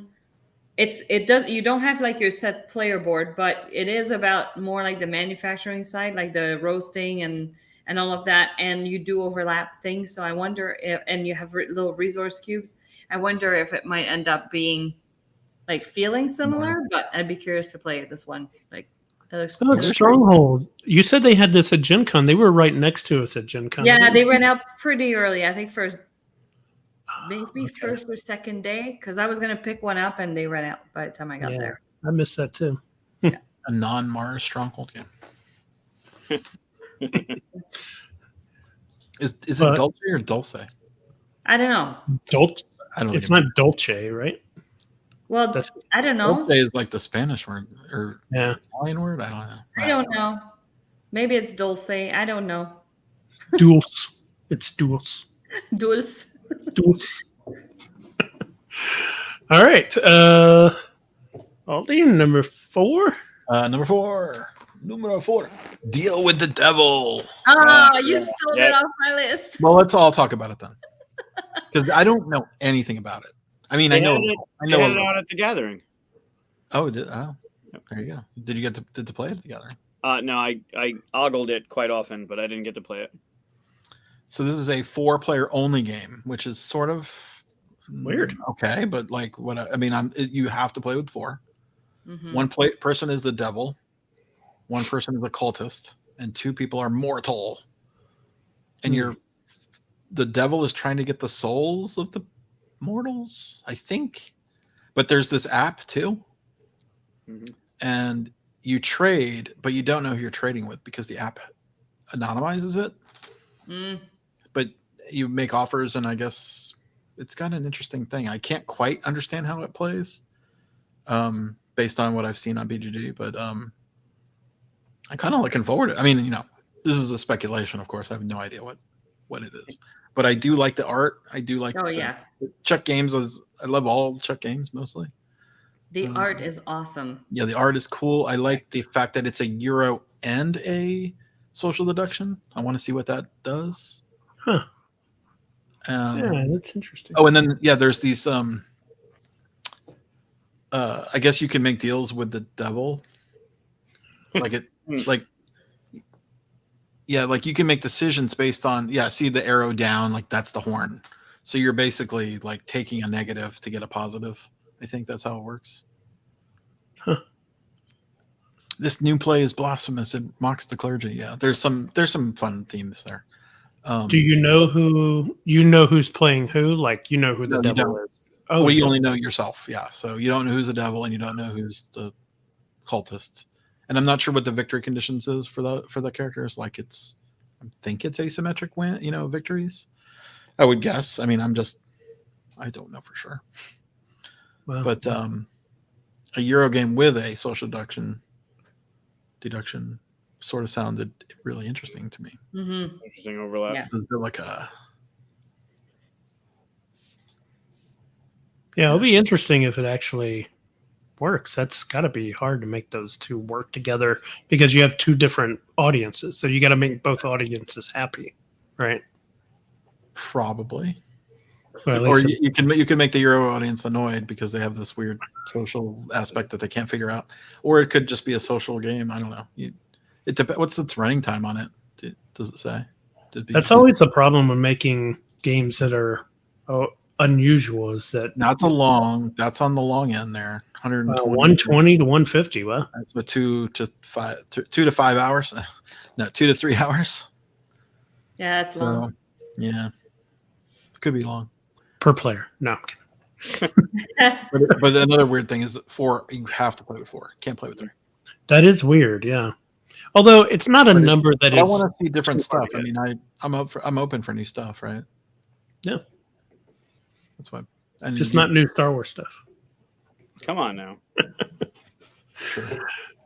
Speaker 3: you don't have like your set player board, but it is about more like the manufacturing side, like the roasting and all of that, and you do overlap things. So I wonder and you have little resource cubes. I wonder if it might end up being like feeling similar, but I'd be curious to play this one. Like.
Speaker 1: Stronghold. You said they had this at Gen Con. They were right next to us at Gen Con.
Speaker 3: Yeah, they went out pretty early. I think maybe first or second day, because I was going to pick one up and they ran out by the time I got there.
Speaker 1: I missed that too.
Speaker 3: Yeah.
Speaker 2: A non-Mars Stronghold game. Is it Dulce or Dulce?
Speaker 3: I don't know.
Speaker 1: Dolce. It's not Dolce, right?
Speaker 3: Well, I don't know.
Speaker 2: Dulce is like the Spanish word or Italian word. I don't know.
Speaker 3: I don't know. Maybe it's Dulce. I don't know.
Speaker 1: Dulce. It's Dulce.
Speaker 3: Dulce.
Speaker 1: Dulce. All right. Alden, number 4.
Speaker 2: Number 4. Deal with the devil.
Speaker 3: Oh, you stole it off my list.
Speaker 2: Well, let's all talk about it then, because I don't know anything about it. I mean, I know
Speaker 4: it out at the gathering.
Speaker 2: Oh, there you go. Did you get to play it at the gathering?
Speaker 4: No, I ogled it quite often, but I didn't get to play it.
Speaker 2: So this is a 4-player only game, which is sort of
Speaker 1: weird.
Speaker 2: Okay, but like you have to play with 4. Mm-hmm. One person is the devil, one person is a cultist, and 2 people are mortal. And the devil is trying to get the souls of the mortals, I think. But there's this app too. Mm-hmm. And you trade, but you don't know who you're trading with because the app anonymizes it. Mm. But you make offers, and I guess it's got an interesting thing. I can't quite understand how it plays, based on what I've seen on BGG. But I'm kind of looking forward to it. I mean, this is a speculation, of course. I have no idea what it is. But I do like the art. I do like the Czech games. I love all Czech games mostly.
Speaker 3: The art is awesome.
Speaker 2: Yeah, the art is cool. I like the fact that it's a Euro and a social deduction. I want to see what that does.
Speaker 1: Huh. Yeah, that's interesting.
Speaker 2: Oh, and then there's these. I guess you can make deals with the devil. Like you can make decisions based on see the arrow down, like that's the horn. So you're basically like taking a negative to get a positive. I think that's how it works. Huh. This new play is blasphemous. It mocks the clergy. Yeah, there's some fun themes there.
Speaker 1: Do you know who's playing who? Like who the devil is?
Speaker 2: Oh, well, you only know yourself. Yeah, so you don't know who's the devil, and you don't know who's the cultist. And I'm not sure what the victory conditions is for the characters. Like I think it's asymmetric victories. I would guess. I mean, I don't know for sure. Wow. But a Euro game with a social deduction sort of sounded really interesting to me.
Speaker 4: Mm-hmm. Interesting overlap.
Speaker 3: Yeah.
Speaker 1: It'll be interesting if it actually works. That's got to be hard to make those 2 work together because you have 2 different audiences. So you got to make both audiences happy, right?
Speaker 2: Probably. Or you can make the Euro audience annoyed because they have this weird social aspect that they can't figure out. Or it could just be a social game. I don't know. It depends. What's its running time on it? Does it say?
Speaker 1: That's always the problem with making games that are unusual. Is that
Speaker 2: that's on the long end there.
Speaker 1: 120 to 150. Well,
Speaker 2: that's 2 to 5 hours. No, 2 to 3 hours.
Speaker 3: Yeah, that's long.
Speaker 2: Yeah, it could be long.
Speaker 1: Per player. No.
Speaker 2: but another weird thing is 4. You have to play with 4. Can't play with 3.
Speaker 1: That is weird. Yeah. Although it's not a number that is.
Speaker 2: I want to see different stuff. I mean, I'm open for new stuff, right?
Speaker 1: Yeah.
Speaker 2: That's why.
Speaker 1: Just not new Star Wars stuff.
Speaker 4: Come on now.
Speaker 2: True.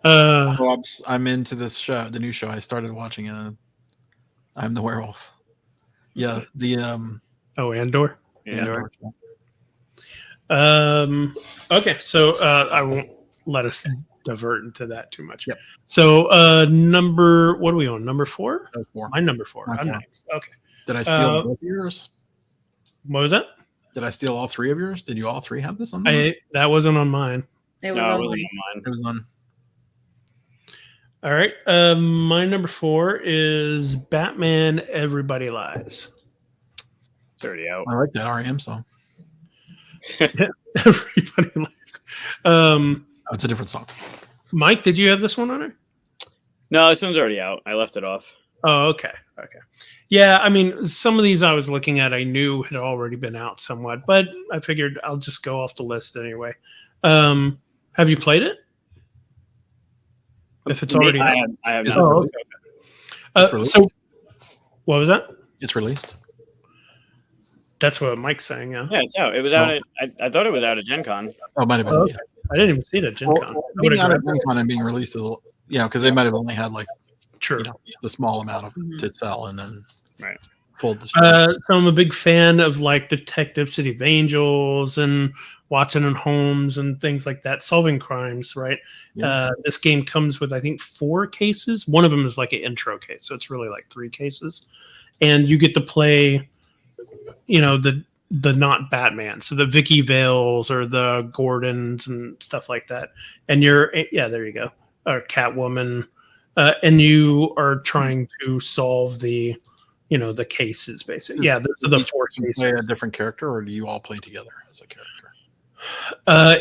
Speaker 2: I'm into this show, the new show. I started watching it. I'm the werewolf. Yeah. The
Speaker 1: Andor.
Speaker 2: Andor.
Speaker 1: Okay, so I won't let us divert into that too much.
Speaker 2: Yep.
Speaker 1: So what are we on? Number 4?
Speaker 2: 4.
Speaker 1: My number 4. I'm next. Okay.
Speaker 2: Did I steal both of yours?
Speaker 1: What was that?
Speaker 2: Did I steal all 3 of yours? Did you all 3 have this on the list?
Speaker 1: That wasn't on mine.
Speaker 3: It wasn't on mine.
Speaker 2: It was on.
Speaker 1: All right. My number 4 is Batman Everybody Lies.
Speaker 4: It's already out.
Speaker 2: I like that REM song.
Speaker 1: Everybody Lies.
Speaker 2: It's a different song.
Speaker 1: Mike, did you have this one on there?
Speaker 4: No, this one's already out. I left it off.
Speaker 1: Oh, okay. Yeah, I mean, some of these I was looking at, I knew had already been out somewhat, but I figured I'll just go off the list anyway. Have you played it? If it's already
Speaker 4: I
Speaker 1: out?
Speaker 4: have
Speaker 2: Is
Speaker 4: not.
Speaker 2: it released?
Speaker 1: So, what was that?
Speaker 2: It's released.
Speaker 1: That's what Mike's saying. Yeah.
Speaker 4: Yeah, it's out. It was out. I thought it was out at Gen Con.
Speaker 2: Oh, it might have been.
Speaker 1: Oh, okay.
Speaker 2: Yeah.
Speaker 1: I didn't even see it at Gen Con.
Speaker 2: Being out at Gen Con and being released, because they might have only had like
Speaker 1: True.
Speaker 2: The small amount of to sell, and then
Speaker 4: Right.
Speaker 2: full distribution.
Speaker 1: So I'm a big fan of like Detective City of Angels and Watson and Holmes and things like that, solving crimes, right?
Speaker 2: Yeah.
Speaker 1: This game comes with, I think, 4 cases. One of them is like an intro case, so it's really like 3 cases. And you get to play, the not Batman, so the Vicky Vales or the Gordons and stuff like that. And there you go, or Catwoman, and you are trying to solve the cases basically. Yeah, those are the 4 cases.
Speaker 2: Play a different character, or do you all play together as a character?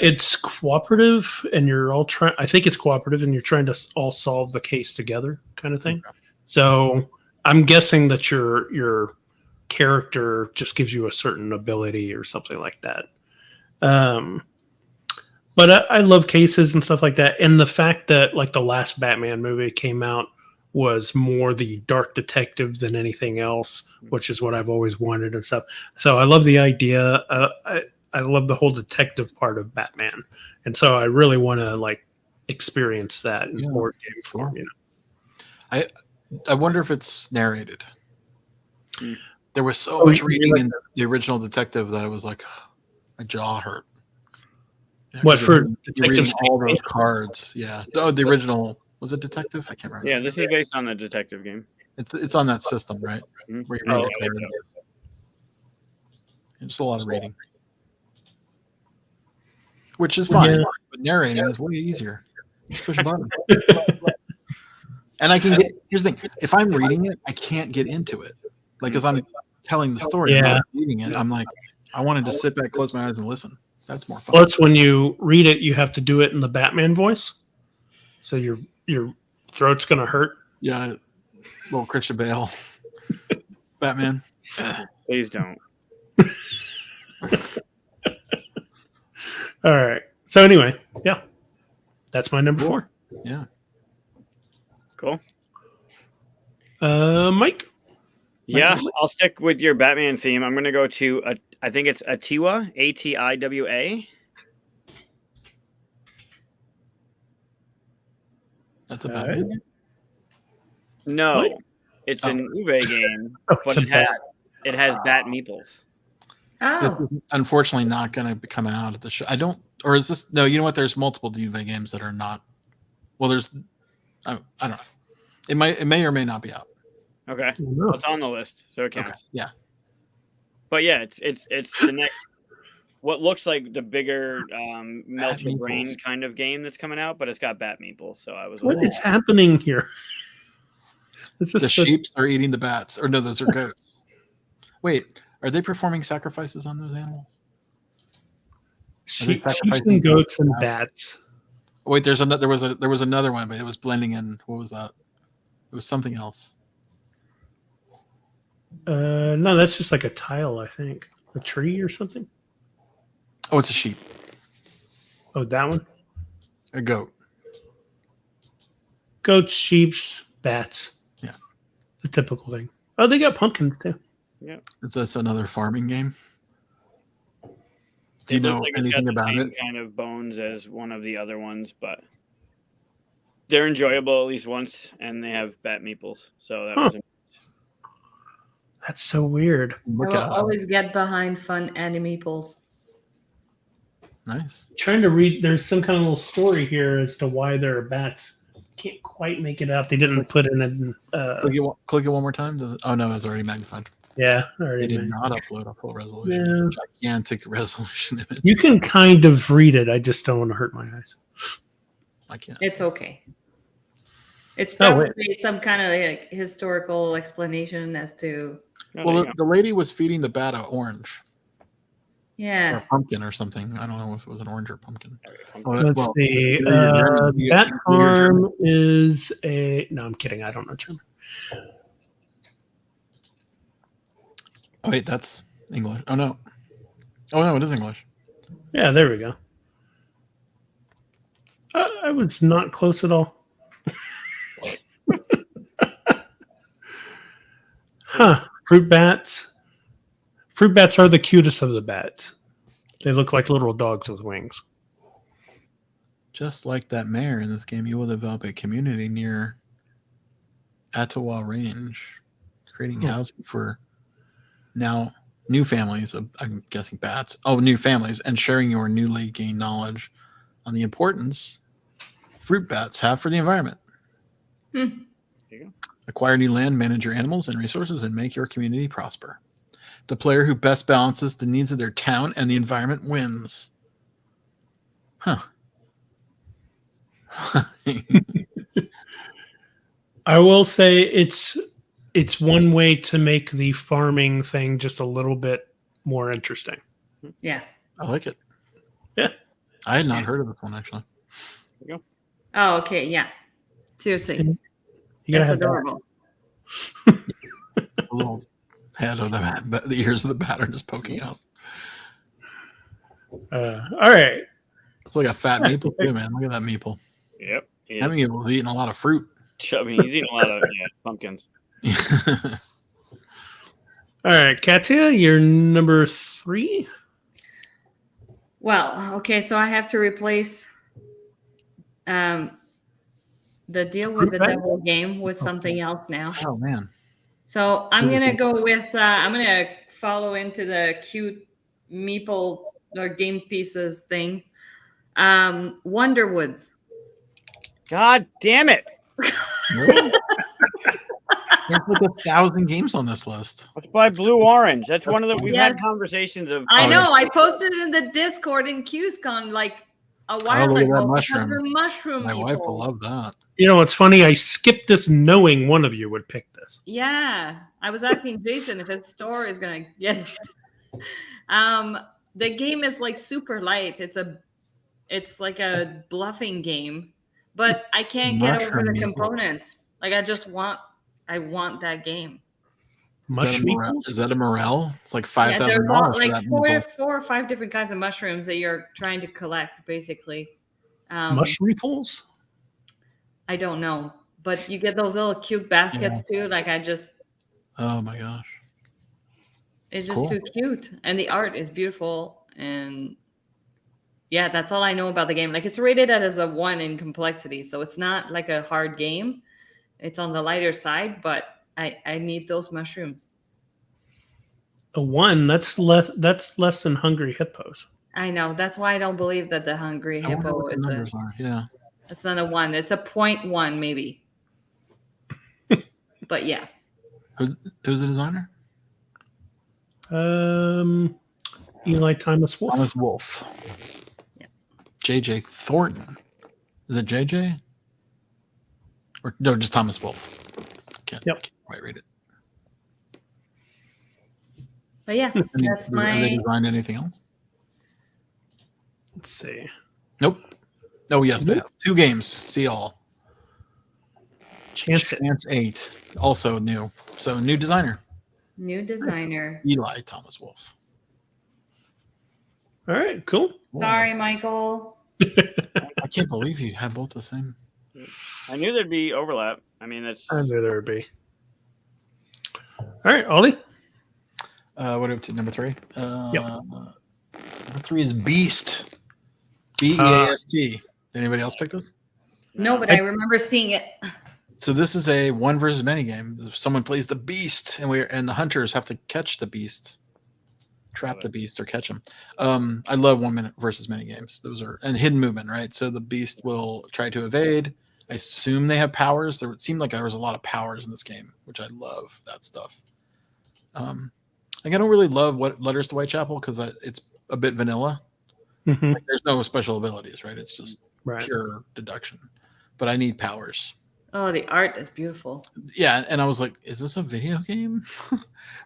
Speaker 1: It's cooperative, and you're all trying. I think it's cooperative, and you're trying to all solve the case together, kind of thing. Okay. So I'm guessing that your character just gives you a certain ability or something like that. But I love cases and stuff like that, and the fact that like the last Batman movie came out was more the dark detective than anything else, which is what I've always wanted and stuff. So I love the idea. I love the whole detective part of Batman, and so I really want to like experience that in board game form.
Speaker 2: I wonder if it's narrated. There was so much reading in the original Detective that I was like, my jaw hurt. Yeah,
Speaker 1: what for?
Speaker 2: You're reading all those cards. Yeah. Oh, the original was it Detective? I can't remember.
Speaker 4: Yeah, this is based on the Detective game.
Speaker 2: It's on that system, right?
Speaker 4: Mm-hmm.
Speaker 2: Where you read the cards. Just a lot of reading, which is fine. But narrating is way easier. Just push a button. And I can get. Here's the thing: if I'm reading it, I can't get into it. Like, as I'm telling the story, and I'm reading it, I'm like, I wanted to sit back, close my eyes, and listen. That's more fun.
Speaker 1: Plus, when you read it, you have to do it in the Batman voice, so your throat's gonna hurt.
Speaker 2: Yeah, little Christian Bale, Batman.
Speaker 4: Please don't.
Speaker 1: All right. So anyway, yeah, that's my number 4.
Speaker 2: Yeah.
Speaker 4: Cool.
Speaker 1: Mike.
Speaker 4: Yeah, I'll stick with your Batman theme. I'm going to go to, I think it's Atiwa, Atiwa.
Speaker 2: That's a Batman game?
Speaker 4: No,
Speaker 1: what?
Speaker 4: It's an Uwe game, but it has Bat Meeples.
Speaker 3: Oh.
Speaker 2: This is unfortunately not going to come out at the show. Or is this, no, you know what? There's multiple Uwe games that are not, well, I don't know. It may or may not be out.
Speaker 4: Okay, well, it's on the list, so it counts.
Speaker 2: Okay. Yeah,
Speaker 4: but yeah, it's the next what looks like the bigger melt your brain kind of game that's coming out, but it's got Bat Meeples. So I was.
Speaker 1: What is happening here?
Speaker 2: The sheeps are eating the bats, or no, those are goats. Wait, are they performing sacrifices on those animals?
Speaker 1: Sheep and goats and bats.
Speaker 2: Wait, there was another one, but it was blending in. What was that? It was something else.
Speaker 1: No, that's just like a tile, I think. A tree or something.
Speaker 2: Oh, it's a sheep.
Speaker 1: Oh, that one?
Speaker 2: A goat.
Speaker 1: Goats, sheeps, bats.
Speaker 2: Yeah.
Speaker 1: The typical thing. Oh, they got pumpkins too.
Speaker 4: Yeah.
Speaker 2: Is this another farming game? Do you know anything about it?
Speaker 4: Kind of bones as one of the other ones, but they're enjoyable at least once, and they have Bat Meeples. So that was.
Speaker 1: That's so weird.
Speaker 3: I'll always get behind fun meeples.
Speaker 2: Nice.
Speaker 1: Trying to read. There's some kind of little story here as to why there are bats. Can't quite make it out. They didn't put in it.
Speaker 2: Click it one more time. Does it? Oh no, it's already magnified.
Speaker 1: Yeah,
Speaker 2: they did not upload a full resolution.
Speaker 1: Yeah.
Speaker 2: Gigantic resolution image.
Speaker 1: You can kind of read it. I just don't want to hurt my eyes.
Speaker 2: I can't.
Speaker 3: It's okay. It's probably some kind of like historical explanation as to.
Speaker 2: Well, the lady was feeding the bat an orange.
Speaker 3: Yeah.
Speaker 2: Or a pumpkin or something. I don't know if it was an orange or pumpkin.
Speaker 1: Let's see. That farm is a. No, I'm kidding. I don't know German.
Speaker 2: Oh, wait, that's English. Oh, no. Oh, no, it is English.
Speaker 1: Yeah, there we go. I was not close at all. Huh. Fruit bats. Fruit bats are the cutest of the bats. They look like little dogs with wings.
Speaker 2: Just like that mayor in this game, you will develop a community near Ottawa Range, creating housing for now new families. I'm guessing bats. Oh, new families, and sharing your newly gained knowledge on the importance fruit bats have for the environment.
Speaker 3: Hmm.
Speaker 4: There you go.
Speaker 2: Acquire new land, manage your animals and resources, and make your community prosper. The player who best balances the needs of their town and the environment wins. Huh.
Speaker 1: I will say it's one way to make the farming thing just a little bit more interesting.
Speaker 3: Yeah.
Speaker 2: I like it.
Speaker 1: Yeah.
Speaker 2: I had not heard of this one, actually.
Speaker 4: There you go.
Speaker 3: Oh, okay. Yeah. Seriously.
Speaker 1: You gotta
Speaker 3: That's
Speaker 1: have
Speaker 3: adorable.
Speaker 2: A little head of the bat, but the ears of the bat are just poking out.
Speaker 1: All right.
Speaker 2: It's like a fat meeple too, man. Look at that meeple.
Speaker 4: Yep.
Speaker 2: That meeple's eating a lot of fruit.
Speaker 4: I mean, he's eating a lot of pumpkins.
Speaker 1: All right, Katia, you're number 3.
Speaker 3: Well, okay, so I have to replace the deal with the devil game with something else now.
Speaker 2: Oh man.
Speaker 3: So I'm gonna go with I'm gonna follow into the cute meeple or game pieces thing. Wonderwoods.
Speaker 4: God damn it!
Speaker 2: Really? There's like 1,000 games on this list.
Speaker 4: Let's buy Blue Orange. That's one of the we've had conversations of.
Speaker 3: I know. I posted it in the Discord in QSCon like a while ago.
Speaker 2: Mushroom.
Speaker 3: My
Speaker 2: wife will love that.
Speaker 1: You know, it's funny. I skipped this knowing one of you would pick this.
Speaker 3: Yeah, I was asking Jason if his store is gonna get it. The game is like super light. It's like a bluffing game, but I can't get over the components. Like I want that game.
Speaker 2: Is that a morel? It's like $5,000.
Speaker 3: Like four or 5 different kinds of mushrooms that you're trying to collect, basically.
Speaker 1: Mushrooms?
Speaker 3: I don't know, but you get those little cute baskets too. Like
Speaker 2: oh my gosh,
Speaker 3: it's just too cute, and the art is beautiful, and yeah, that's all I know about the game. Like it's rated as a 1 in complexity, so it's not like a hard game. It's on the lighter side, but I need those mushrooms.
Speaker 1: A 1, that's less than Hungry Hippos.
Speaker 3: I know. That's why I don't believe that the Hungry Hippo is
Speaker 2: numbers are. Yeah.
Speaker 3: It's not a 1. It's a 0.1 maybe. But yeah.
Speaker 2: Who's the designer?
Speaker 1: Eli Thomas Wolf.
Speaker 2: Thomas Wolf.
Speaker 3: Yeah.
Speaker 2: JJ Thornton. Is it JJ? Or no, just Thomas Wolf. Can't quite read it.
Speaker 3: But yeah, that's
Speaker 2: Have they designed anything else?
Speaker 1: Let's see.
Speaker 2: Nope. Oh yes, they have 2 games. See all.
Speaker 1: Chance
Speaker 2: 8, also new. So new designer.
Speaker 3: New designer.
Speaker 2: Eli Thomas Wolf.
Speaker 1: All right, cool.
Speaker 3: Sorry, Michael.
Speaker 2: I can't believe you had both the same.
Speaker 4: I knew there'd be overlap. I mean,
Speaker 1: I knew there would be. All right, Ollie.
Speaker 2: What up to number 3?
Speaker 1: Yep.
Speaker 2: Number 3 is Beast. Beast. Did anybody else pick this?
Speaker 3: No, but I remember seeing it.
Speaker 2: So this is a 1 versus many game. Someone plays the Beast, and the hunters have to catch the Beast, trap the Beast, or catch him. I love 1 minute versus many games. Those are and hidden movement, right? So the Beast will try to evade. I assume they have powers. There seemed like there was a lot of powers in this game, which I love that stuff. Like I don't really love what Letters to Whitechapel because it's a bit vanilla.
Speaker 1: Mm-hmm.
Speaker 2: Like, there's no special abilities, right? It's just pure deduction. But I need powers.
Speaker 3: Oh, the art is beautiful.
Speaker 2: Yeah, and I was like, is this a video game?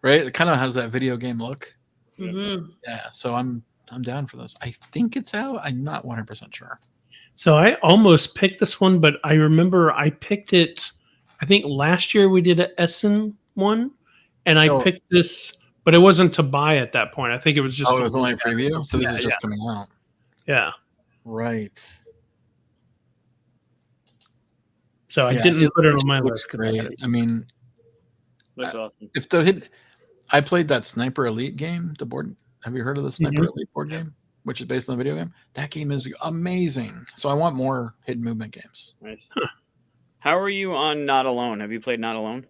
Speaker 2: Right? It kind of has that video game look.
Speaker 3: Mm-hmm.
Speaker 2: Yeah, so I'm down for this. I think it's out. I'm not 100% sure.
Speaker 1: So I almost picked this one, but I remember I picked it. I think last year we did an Essen one, and I picked this, but it wasn't to buy at that point. I think it was just.
Speaker 2: Oh, it was only a preview. So this is just coming out.
Speaker 1: Yeah.
Speaker 2: Right.
Speaker 1: So I didn't put it on my list.
Speaker 2: Great. I mean,
Speaker 4: looks awesome.
Speaker 2: I played that Sniper Elite game. The board. Have you heard of the Sniper Elite board game, which is based on a video game? That game is amazing. So I want more hidden movement games.
Speaker 4: Nice. How are you on Not Alone? Have you played Not Alone?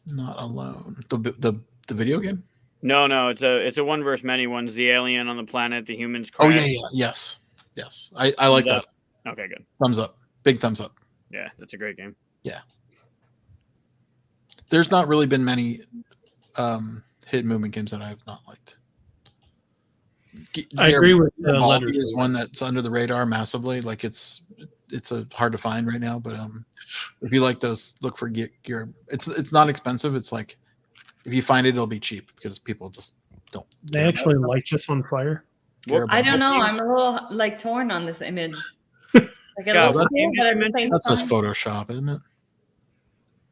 Speaker 2: Not Alone. The video game?
Speaker 4: No. It's a one versus many. One's the alien on the planet. The humans crash.
Speaker 2: Oh yeah. Yes. I like that.
Speaker 4: Okay, good.
Speaker 2: Thumbs up. Big thumbs up.
Speaker 4: Yeah, that's a great game.
Speaker 2: Yeah. There's not really been many hidden movement games that I have not liked.
Speaker 1: I agree with
Speaker 2: Baldi is one that's under the radar massively. Like it's hard to find right now, but if you like those, look for gear. It's not expensive. It's like if you find it, it'll be cheap because people just don't.
Speaker 1: They actually light this on fire.
Speaker 3: I don't know. I'm a little torn on this image. Like it looks cool, but at the same time,
Speaker 2: that's just Photoshop, isn't it?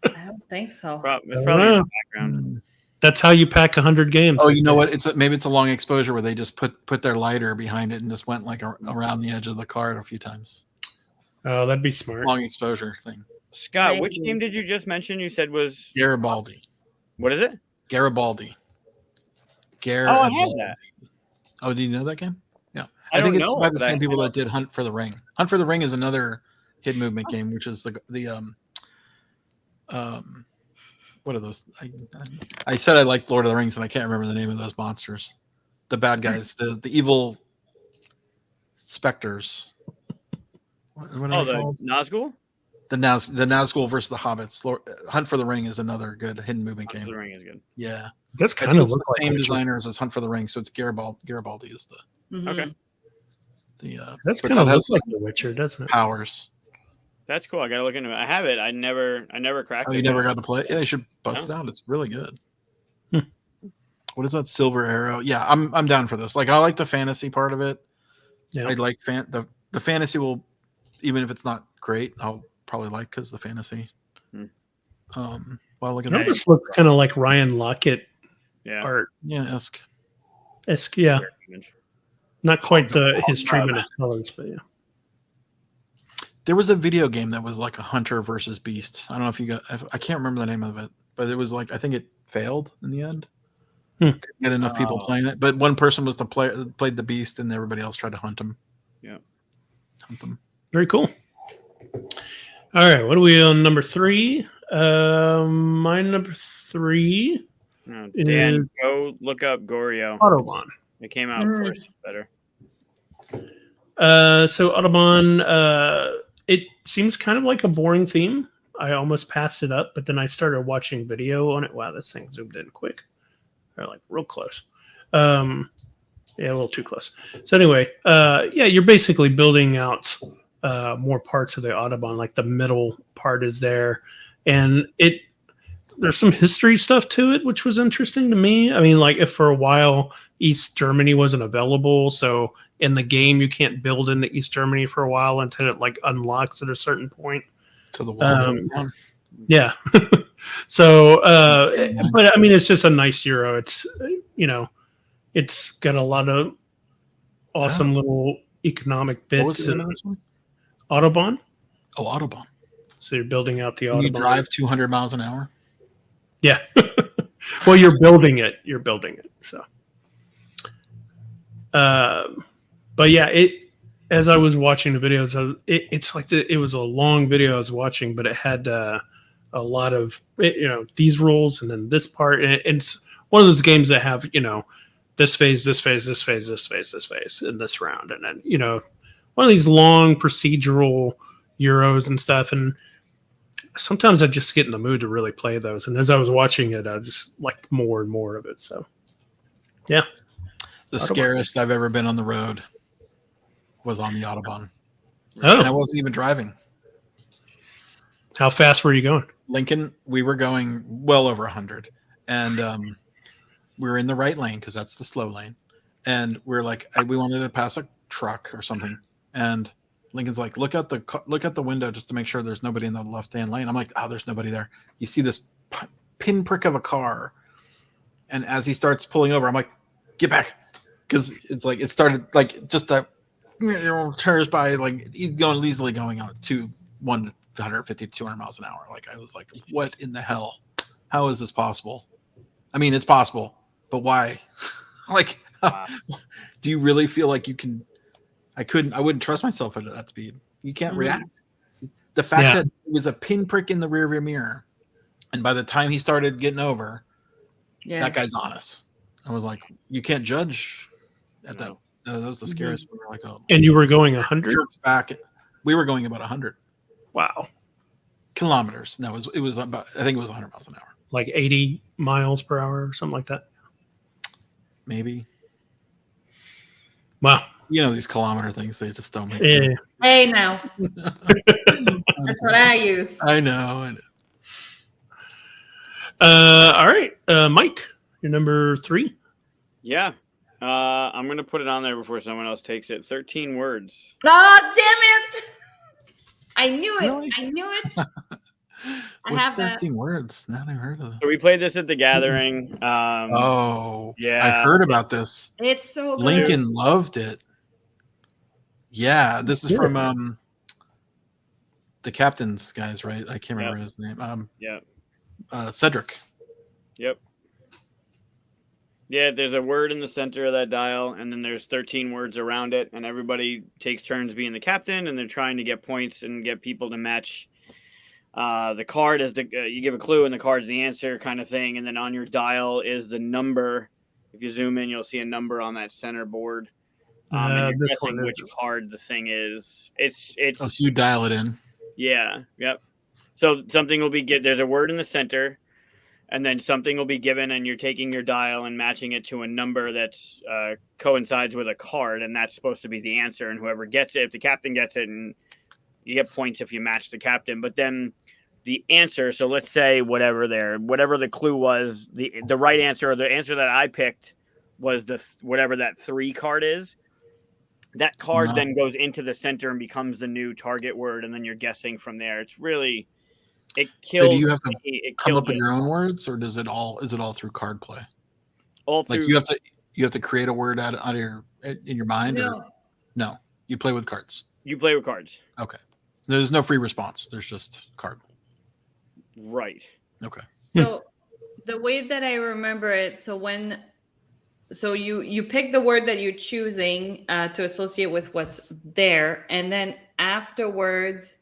Speaker 3: I don't think so.
Speaker 4: It's probably in the background.
Speaker 1: That's how you pack 100 games.
Speaker 2: Oh, you know what? Maybe it's a long exposure where they just put their lighter behind it and just went like around the edge of the card a few times.
Speaker 1: Oh, that'd be smart.
Speaker 2: Long exposure thing.
Speaker 4: Scott, which team did you just mention? You said was
Speaker 2: Garibaldi.
Speaker 4: What is it?
Speaker 2: Garibaldi.
Speaker 4: Oh, I have that.
Speaker 2: Oh, do you know that game? Yeah,
Speaker 4: I
Speaker 2: think it's by the same people that did Hunt for the Ring. Hunt for the Ring is another hidden movement game, which is what are those? I said I liked Lord of the Rings, and I can't remember the name of those monsters. The bad guys, the evil specters. What are they called?
Speaker 4: Nazgul?
Speaker 2: The Nazgul versus the Hobbits. Hunt for the Ring is another good hidden movement game.
Speaker 4: Hunt for the Ring is good.
Speaker 2: Yeah,
Speaker 1: that's kind of
Speaker 2: the same designers as Hunt for the Ring, so it's Garibaldi is the
Speaker 4: okay.
Speaker 1: That's kind of looks like The Witcher, doesn't it?
Speaker 2: Powers.
Speaker 4: That's cool. I gotta look into it. I have it. I never cracked it.
Speaker 2: Oh, you never got to play it? Yeah, you should bust it out. It's really good. What is that? Silver Arrow? Yeah, I'm down for this. Like I like the fantasy part of it. Yeah, I like the fantasy will, even if it's not great, I'll probably like because the fantasy. Well, look at that.
Speaker 1: This looks kind of like Ryan Lockett art.
Speaker 2: Yeah,
Speaker 1: esque. Yeah. Not quite his treatment of colors, but yeah.
Speaker 2: There was a video game that was like a hunter versus beast. I don't know if you got. I can't remember the name of it, but it was like I think it failed in the end. Couldn't get enough people playing it, but one person was played the beast, and everybody else tried to hunt him.
Speaker 4: Yeah,
Speaker 1: hunt them. Very cool. All right, what are we on number 3? My number 3.
Speaker 4: Dan, go look up Goryo.
Speaker 1: Autobahn.
Speaker 4: It came out first. Better.
Speaker 1: So Autobahn, it seems kind of like a boring theme. I almost passed it up, but then I started watching video on it. Wow, this thing zoomed in quick. Or like real close. Yeah, a little too close. So anyway, you're basically building out more parts of the Autobahn. Like the middle part is there, and there's some history stuff to it, which was interesting to me. I mean, like if for a while East Germany wasn't available, so in the game you can't build into East Germany for a while until it like unlocks at a certain point.
Speaker 2: To the wall.
Speaker 1: Yeah. So, but I mean, it's just a nice Euro. It's it's got a lot of awesome little economic bits.
Speaker 2: What was the name of this one?
Speaker 1: Autobahn.
Speaker 2: Oh, Autobahn.
Speaker 1: So you're building out the Autobahn.
Speaker 2: You drive 200 miles an hour.
Speaker 1: Yeah. Well, you're building it. So, but yeah, as I was watching the videos, it's like it was a long video I was watching, but it had a lot of these rules and then this part, and it's one of those games that have this phase, this phase, this phase, this phase, this phase in this round, and then one of these long procedural Euros and stuff, and sometimes I just get in the mood to really play those. And as I was watching it, I just liked more and more of it. So, yeah.
Speaker 2: The scariest I've ever been on the road was on the Autobahn.
Speaker 1: Oh.
Speaker 2: And I wasn't even driving.
Speaker 1: How fast were you going?
Speaker 2: Lincoln, we were going well over 100. And we were in the right lane because that's the slow lane, and we're like, we wanted to pass a truck or something, and Lincoln's like, look out the window just to make sure there's nobody in the left-hand lane. I'm like, oh, there's nobody there. You see this pinprick of a car, and as he starts pulling over, I'm like, get back, because it's like it started like just a turns by like easily going out to 150 to 200 miles an hour. Like I was like, what in the hell? How is this possible? I mean, it's possible, but why? Like, do you really feel like you can? I wouldn't trust myself at that speed. You can't react. The fact that it was a pinprick in the rearview mirror, and by the time he started getting over, that guy's on us. I was like, you can't judge at that. That was the scariest. We were like, oh.
Speaker 1: And you were going 100?
Speaker 2: Back, we were going about 100.
Speaker 1: Wow.
Speaker 2: Kilometers. No, it was about, I think it was 100 miles an hour.
Speaker 1: Like 80 miles per hour or something like that?
Speaker 2: Maybe.
Speaker 1: Wow.
Speaker 2: You know, these kilometer things, they just don't make sense.
Speaker 3: Hey, now. That's what I use.
Speaker 2: I know.
Speaker 1: All right. Mike, you're number 3.
Speaker 4: Yeah. I'm going to put it on there before someone else takes it. 13 words.
Speaker 3: Oh, damn it. I knew it.
Speaker 2: Really?
Speaker 3: I knew it.
Speaker 2: What's 13 words? Not even heard of this.
Speaker 4: So we played this at the gathering.
Speaker 2: Yeah.
Speaker 4: I
Speaker 2: heard about this.
Speaker 3: It's so good.
Speaker 2: Lincoln loved it. Yeah, this is from the captain's guys, right? I can't remember his name. Cedric.
Speaker 4: Yep. Yeah, there's a word in the center of that dial, and then there's 13 words around it, and everybody takes turns being the captain, and they're trying to get points and get people to match. The card is you give a clue, and the card's the answer, kind of thing, and then on your dial is the number. If you zoom in, you'll see a number on that center board. And you're guessing which card the thing is. It's.
Speaker 2: Oh, so you dial it in.
Speaker 4: Yeah. Yep. So something will be there's a word in the center. And then something will be given, and you're taking your dial and matching it to a number that's coincides with a card, and that's supposed to be the answer. And whoever gets it, if the captain gets it, and you get points if you match the captain. But then the answer, so let's say whatever the clue was, the right answer, or the answer that I picked was whatever that 3 card is. That card then goes into the center and becomes the new target word, and then you're guessing from there. It's really. It kills.
Speaker 2: So do you have to come up with your own words, or is it all through card play?
Speaker 4: All through.
Speaker 2: Like you have to create a word out of in your mind. No, you play with cards.
Speaker 4: You play with cards.
Speaker 2: Okay. There's no free response. There's just card.
Speaker 4: Right.
Speaker 2: Okay.
Speaker 3: So the way that I remember it, so you pick the word that you're choosing to associate with what's there, and then afterwards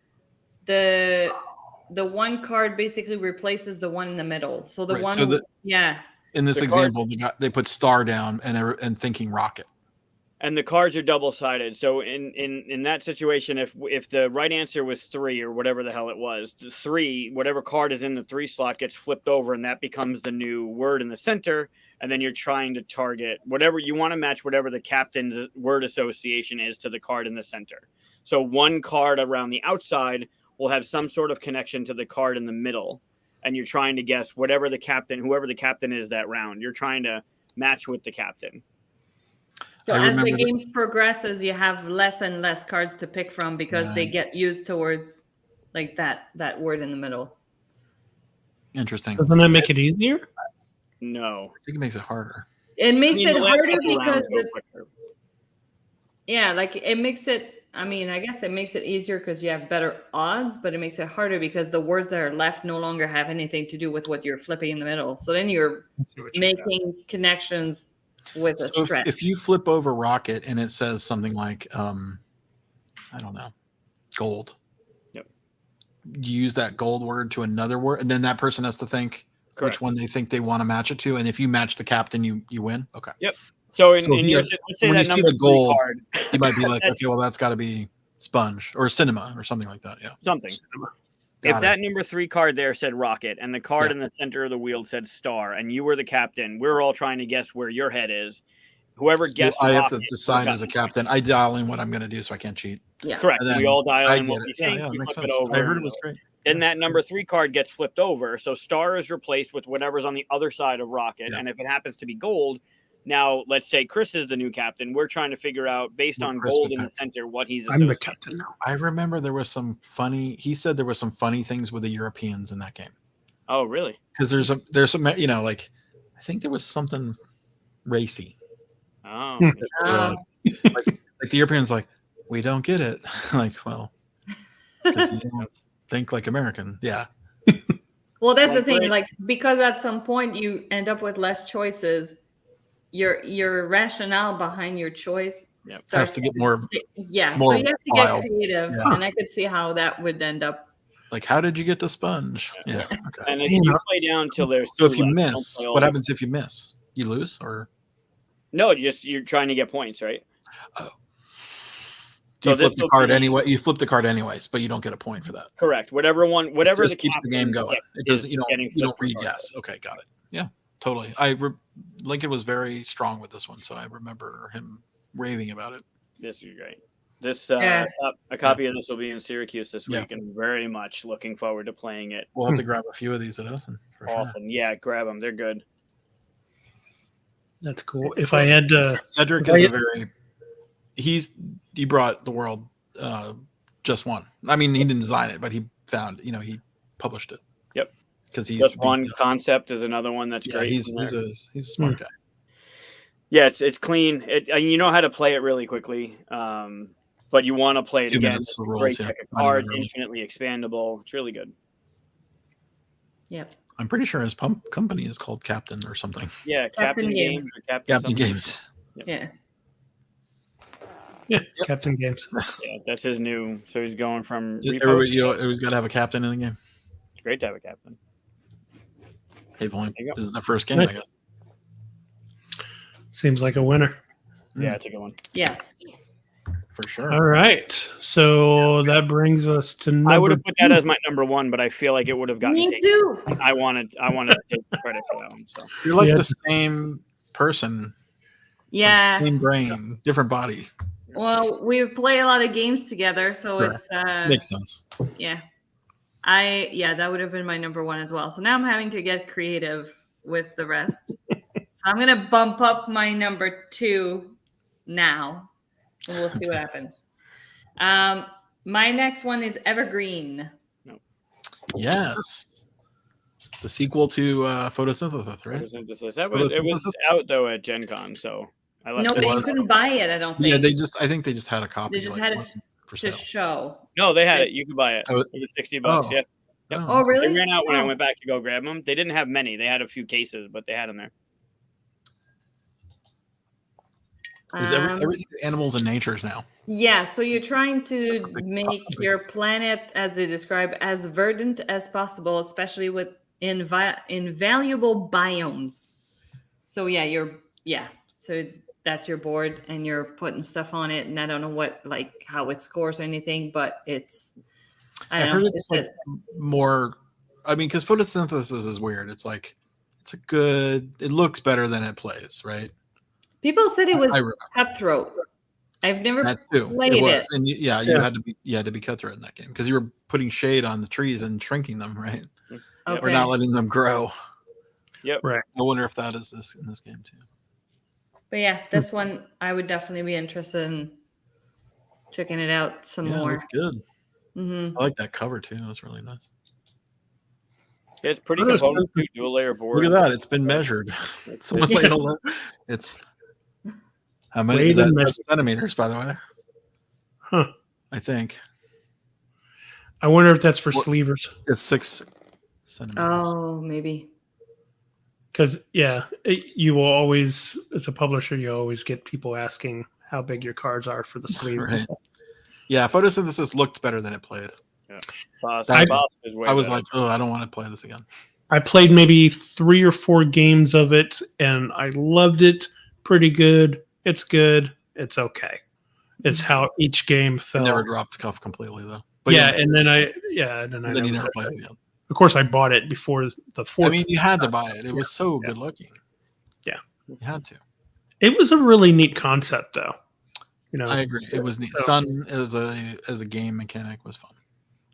Speaker 3: the one card basically replaces the one in the middle. So the one,
Speaker 2: so
Speaker 3: yeah.
Speaker 2: In this example, they put star down and thinking rocket.
Speaker 4: And the cards are double-sided. So in that situation, if the right answer was 3 or whatever the hell it was, the 3, whatever card is in the 3 slot gets flipped over, and that becomes the new word in the center. And then you're trying to target whatever you want to match, whatever the captain's word association is to the card in the center. So one card around the outside will have some sort of connection to the card in the middle, and you're trying to guess whoever the captain is that round. You're trying to match with the captain.
Speaker 3: So as the game progresses, you have less and less cards to pick from because they get used towards like that word in the middle.
Speaker 2: Interesting.
Speaker 1: Doesn't that make it easier?
Speaker 4: No.
Speaker 2: I think it makes it harder.
Speaker 3: It makes it harder because it makes it. I mean, I guess it makes it easier because you have better odds, but it makes it harder because the words that are left no longer have anything to do with what you're flipping in the middle. So then you're making connections with a stretch.
Speaker 2: If you flip over rocket and it says something like, I don't know, gold.
Speaker 4: Yep.
Speaker 2: You use that gold word to another word, and then that person has to think which one they think they want to match it to. And if you match the captain, you win. Okay.
Speaker 4: Yep. So
Speaker 2: let's say when you see the gold, you might be like, okay, well, that's got to be sponge or cinema or something like that. Yeah.
Speaker 4: Something. If that number 3 card there said rocket and the card in the center of the wheel said star and you were the captain, we're all trying to guess where your head is. Whoever guessed
Speaker 2: I have to decide as a captain. I dial in what I'm going to do so I can't cheat.
Speaker 3: Yeah.
Speaker 4: Correct. We all dial in what we think.
Speaker 2: Yeah,
Speaker 4: you
Speaker 2: makes
Speaker 4: flip
Speaker 2: sense.
Speaker 4: it over.
Speaker 2: I heard it was great.
Speaker 4: then that number 3 card gets flipped over. So star is replaced with whatever's on the other side of rocket. And if it happens to be gold, now let's say Chris is the new captain. We're trying to figure out, based on gold in the center, what he's
Speaker 1: I'm the captain now.
Speaker 2: I remember there was some funny, he said there were some funny things with the Europeans in that game.
Speaker 4: Oh, really?
Speaker 2: Because there's some, like, I think there was something racy.
Speaker 4: Oh.
Speaker 2: Like the Europeans, like, we don't get it. Like, well, because you don't think like American. Yeah.
Speaker 3: Well, that's the thing. Like, because at some point you end up with less choices, your rationale behind your choice
Speaker 2: has to get more.
Speaker 3: Yeah.
Speaker 2: More
Speaker 3: so you have to
Speaker 2: wild.
Speaker 3: get creative, and I could see how that would end up.
Speaker 2: Like, how did you get the sponge? Yeah. Okay.
Speaker 4: And if you play down till there's
Speaker 2: so if you miss, what happens if you miss? You lose, or
Speaker 4: no? You're trying to get points, right?
Speaker 2: Oh. So you flip the card anyway. You flip the card anyways, but you don't get a point for that.
Speaker 4: Correct. Whatever
Speaker 2: just keeps the game going. It doesn't. You don't read yes. Okay, got it. Yeah, totally. Lincoln was very strong with this one, so I remember him raving about it.
Speaker 4: This is great. This a copy of this will be in Syracuse this week, and very much looking forward to playing it.
Speaker 2: We'll have to grab a few of these at Essen.
Speaker 4: Awesome. Sure. Yeah, grab them. They're good.
Speaker 1: That's cool. If I had to,
Speaker 2: Cedric is a very. He brought the world just one. I mean, he didn't design it, but he found, he published it.
Speaker 4: Yep.
Speaker 2: Because he
Speaker 4: just one concept is another one that's great.
Speaker 2: He's a smart guy.
Speaker 4: Yeah, it's clean. You know how to play it really quickly, but you want to play it again. It's a great deck of cards, infinitely expandable. It's really good.
Speaker 3: Yep.
Speaker 2: I'm pretty sure his company is called Captain or something.
Speaker 4: Yeah, Captain Games. Or
Speaker 2: Captain Games.
Speaker 3: Yep. Yeah.
Speaker 1: Yeah, Captain Games.
Speaker 4: Yeah, that's his new. So he's going from.
Speaker 2: Everybody, you always got to have a captain in the game.
Speaker 4: It's great to have a captain.
Speaker 2: Hey, this is the first game, I guess.
Speaker 1: Seems like a winner.
Speaker 4: Yeah, it's a good one.
Speaker 3: Yes.
Speaker 2: For sure.
Speaker 1: All right. So that brings us to number
Speaker 4: I would have put that as my number 1, but I feel like it would have gotten
Speaker 3: Me
Speaker 4: taken.
Speaker 3: too.
Speaker 4: I wanted to take credit for that one. So.
Speaker 2: You're like the same person.
Speaker 3: Yeah.
Speaker 2: Like same brain, different body.
Speaker 3: Well, we play a lot of games together, so it's
Speaker 2: makes sense.
Speaker 3: Yeah. That would have been my number 1 as well. So now I'm having to get creative with the rest. So I'm gonna bump up my number 2 now, and we'll see what happens. My next one is Evergreen.
Speaker 2: Yes. The sequel to Photosynthesis, right?
Speaker 4: Photosynthesis. It was out though at Gen Con, so I left
Speaker 3: but you couldn't buy it, I don't think.
Speaker 2: Yeah, I think they just had a copy.
Speaker 3: They just had it
Speaker 2: for
Speaker 3: to show.
Speaker 4: No, they had it. You could buy it. It was $60.
Speaker 2: Oh.
Speaker 4: Yeah.
Speaker 3: Yep. Oh, really?
Speaker 4: They ran out when I went back to go grab them. They didn't have many. They had a few cases, but they had them there.
Speaker 2: Is everything animals and natures now?
Speaker 3: Yeah, so you're trying to make your planet, as they describe, as verdant as possible, especially with invaluable biomes. So so that's your board, and you're putting stuff on it, and I don't know how it scores or anything, but I
Speaker 2: heard it's like more. I mean, because photosynthesis is weird. It's like it looks better than it plays, right?
Speaker 3: People said it was cutthroat. I've never played it.
Speaker 2: And you had to be cutthroat in that game because you were putting shade on the trees and shrinking them, right?
Speaker 3: Okay.
Speaker 2: Or not letting them grow.
Speaker 4: Yep.
Speaker 1: Right.
Speaker 2: I wonder if that is in this game too.
Speaker 3: But yeah, this one I would definitely be interested in checking it out some more.
Speaker 2: It's good.
Speaker 3: Mm-hmm.
Speaker 2: I like that cover too. That's really nice.
Speaker 4: It's pretty component dual layer board.
Speaker 2: Look at that. It's been measured. Someone laid it's how many is that? That's centimeters, by the way.
Speaker 1: Huh.
Speaker 2: I think.
Speaker 1: I wonder if that's for sleevers.
Speaker 2: It's 6 centimeters.
Speaker 3: Oh, maybe.
Speaker 1: Because you will always, as a publisher, you always get people asking how big your cards are for the sleeve.
Speaker 2: Right. Yeah, photosynthesis looked better than it played.
Speaker 4: Yeah.
Speaker 2: I was like, oh, I don't want to play this again.
Speaker 1: I played maybe 3 or 4 games of it, and I loved it. Pretty good. It's good. It's okay. It's how each game felt.
Speaker 2: Never dropped cuff completely though. But
Speaker 1: and then
Speaker 2: you never played it again.
Speaker 1: Of course, I bought it before the 4th.
Speaker 2: I mean, you had to buy it. It was so good looking.
Speaker 1: Yeah,
Speaker 2: you had to.
Speaker 1: It was a really neat concept, though.
Speaker 2: I agree. It was neat. Sun as a game mechanic was fun.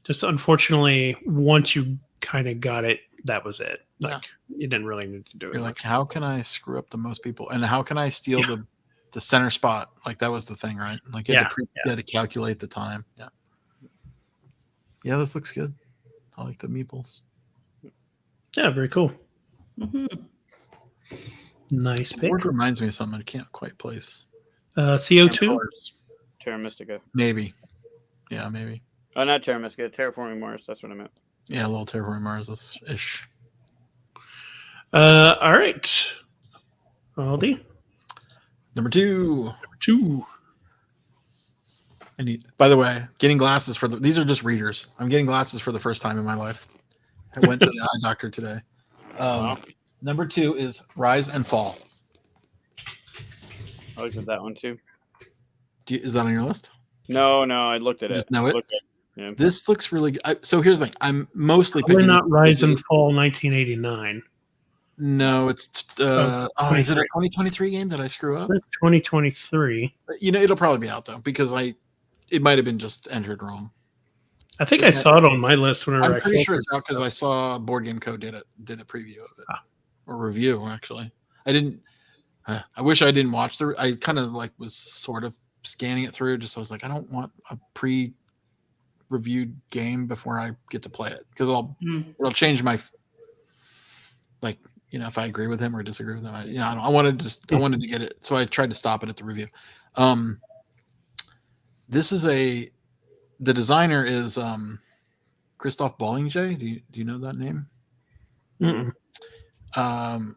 Speaker 1: Just unfortunately, once you kind of got it, that was it. Like you didn't really need to do it.
Speaker 2: You're like, how can I screw up the most people, and how can I steal the center spot? Like that was the thing, right? Like you had to calculate the time. Yeah. Yeah, this looks good. I like the meeples.
Speaker 1: Yeah, very cool.
Speaker 3: Mm-hmm.
Speaker 1: Nice pick.
Speaker 2: Word reminds me of something I can't quite place.
Speaker 1: CO2?
Speaker 4: Terra Mystica.
Speaker 2: Maybe. Yeah, maybe.
Speaker 4: Oh, not Terra Mystica. Terraforming Mars. That's what I meant.
Speaker 2: Yeah, a little Terraforming Mars-ish.
Speaker 1: All right. Aldi.
Speaker 2: Number two. By the way, getting glasses these are just readers. I'm getting glasses for the first time in my life. I went to the eye doctor today. Number 2 is Rise and Fall.
Speaker 4: I looked at that one too.
Speaker 2: Is that on your list?
Speaker 4: No, I looked at it.
Speaker 2: Just know it.
Speaker 4: Yeah.
Speaker 2: This looks really good. So here's the thing. I'm mostly
Speaker 1: picking. We're not Rise and Fall 1989.
Speaker 2: No, it's is it a 2023 game? Did I screw up?
Speaker 1: It's 2023.
Speaker 2: It'll probably be out though because it might have been just entered wrong.
Speaker 1: I think I saw it on my list whenever
Speaker 2: I'm pretty sure it's out because I saw Board Game Co. did a preview of it or review actually. I didn't. I wish I didn't watch I kind of was sort of scanning it through. I was like, I don't want a pre-reviewed game before I get to play it because it'll change my if I agree with him or disagree with him. I wanted to get it, so I tried to stop it at the review. This is the designer is Christophe Bollinger. Do you know that name?
Speaker 1: Mm-mm.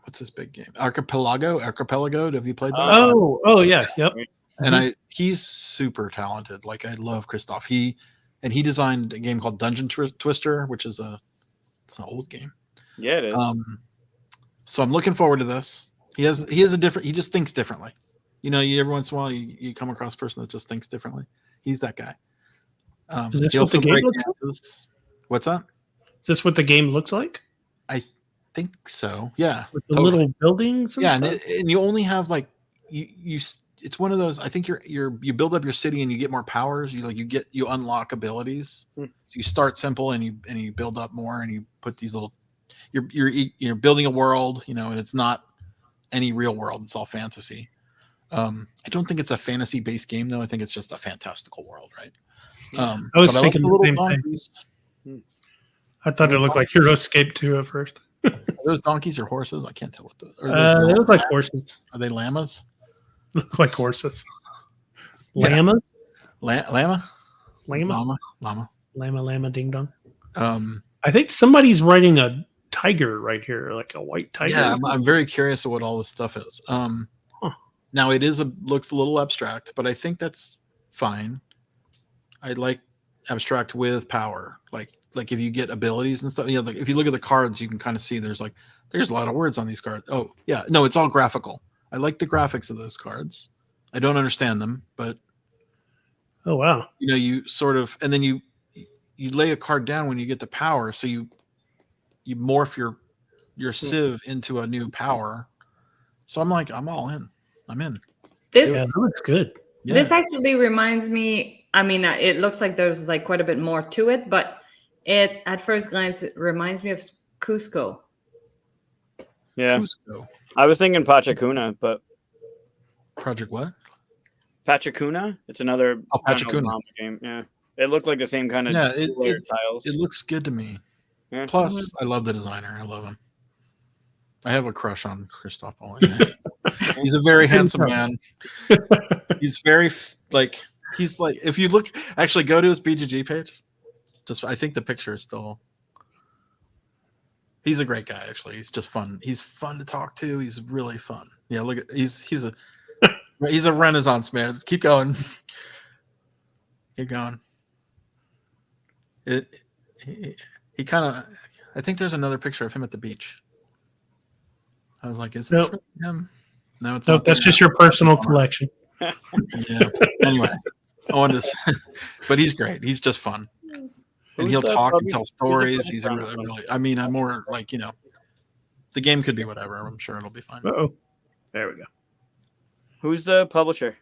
Speaker 2: What's this big game? Archipelago. Have you played that?
Speaker 1: Oh yeah, yep.
Speaker 2: And he's super talented. I love Christophe. He designed a game called Dungeon Twister, which is it's an old game.
Speaker 4: Yeah, it is.
Speaker 2: So I'm looking forward to this. He just thinks differently. Every once in a while you come across a person that just thinks differently. He's that guy.
Speaker 1: Is this what the game looks like?
Speaker 2: What's that?
Speaker 1: Is this what the game looks like?
Speaker 2: I think so. Yeah.
Speaker 1: With the little buildings.
Speaker 2: And and you only have you. It's one of those. I think you build up your city and you get more powers. You unlock abilities. So you start simple and you build up more and you put these little. You're building a world, and it's not any real world. It's all fantasy. I don't think it's a fantasy-based game, though. I think it's just a fantastical world, right?
Speaker 1: I was thinking the same thing. I thought it looked like Heroescape 2 at first.
Speaker 2: Are those donkeys or horses? I can't tell what
Speaker 1: they look like horses.
Speaker 2: Are they llamas?
Speaker 1: Look like horses. Llamas?
Speaker 2: Llama?
Speaker 1: Llama, ding dong.
Speaker 2: I
Speaker 1: think somebody's riding a tiger right here, like a white tiger.
Speaker 2: Yeah, I'm very curious of what all this stuff is. Now it looks a little abstract, but I think that's fine. I like abstract with power, like if you get abilities and stuff. If you look at the cards, you can kind of see there's a lot of words on these cards. Oh yeah, no, it's all graphical. I like the graphics of those cards. I don't understand them, but
Speaker 1: oh wow,
Speaker 2: you sort of, and then you lay a card down when you get the power, so you morph your civ into a new power. So I'm all in. I'm in.
Speaker 1: That looks good.
Speaker 3: Yeah. This actually reminds me. I mean, it looks like there's quite a bit more to it, but at first glance it reminds me of Cusco.
Speaker 4: Yeah,
Speaker 2: Cusco.
Speaker 4: I was thinking Pachacuna, but
Speaker 2: Project what?
Speaker 4: Pachacuna. It's another
Speaker 2: Pachacuna
Speaker 4: game. Yeah, it looked like the same kind of tiles.
Speaker 2: It looks good to me.
Speaker 4: Yeah.
Speaker 2: Plus, I love the designer. I love him. I have a crush on Christophe Bollinger. He's a very handsome man. He's very if you look, actually go to his BGG page. I think the picture is still. He's a great guy. Actually, he's just fun. He's fun to talk to. He's really fun. Yeah, look at he's a Renaissance man. Keep going. Keep going. He kind of. I think there's another picture of him at the beach. I was like, is this really him? No, it's not.
Speaker 1: That's just your personal collection.
Speaker 2: Yeah. Anyway, but he's great. He's just fun, and he'll talk and tell stories. He's really. I mean, I'm more the game could be whatever. I'm sure it'll be fine.
Speaker 1: Uh-oh. There we go.
Speaker 4: Who's the publisher?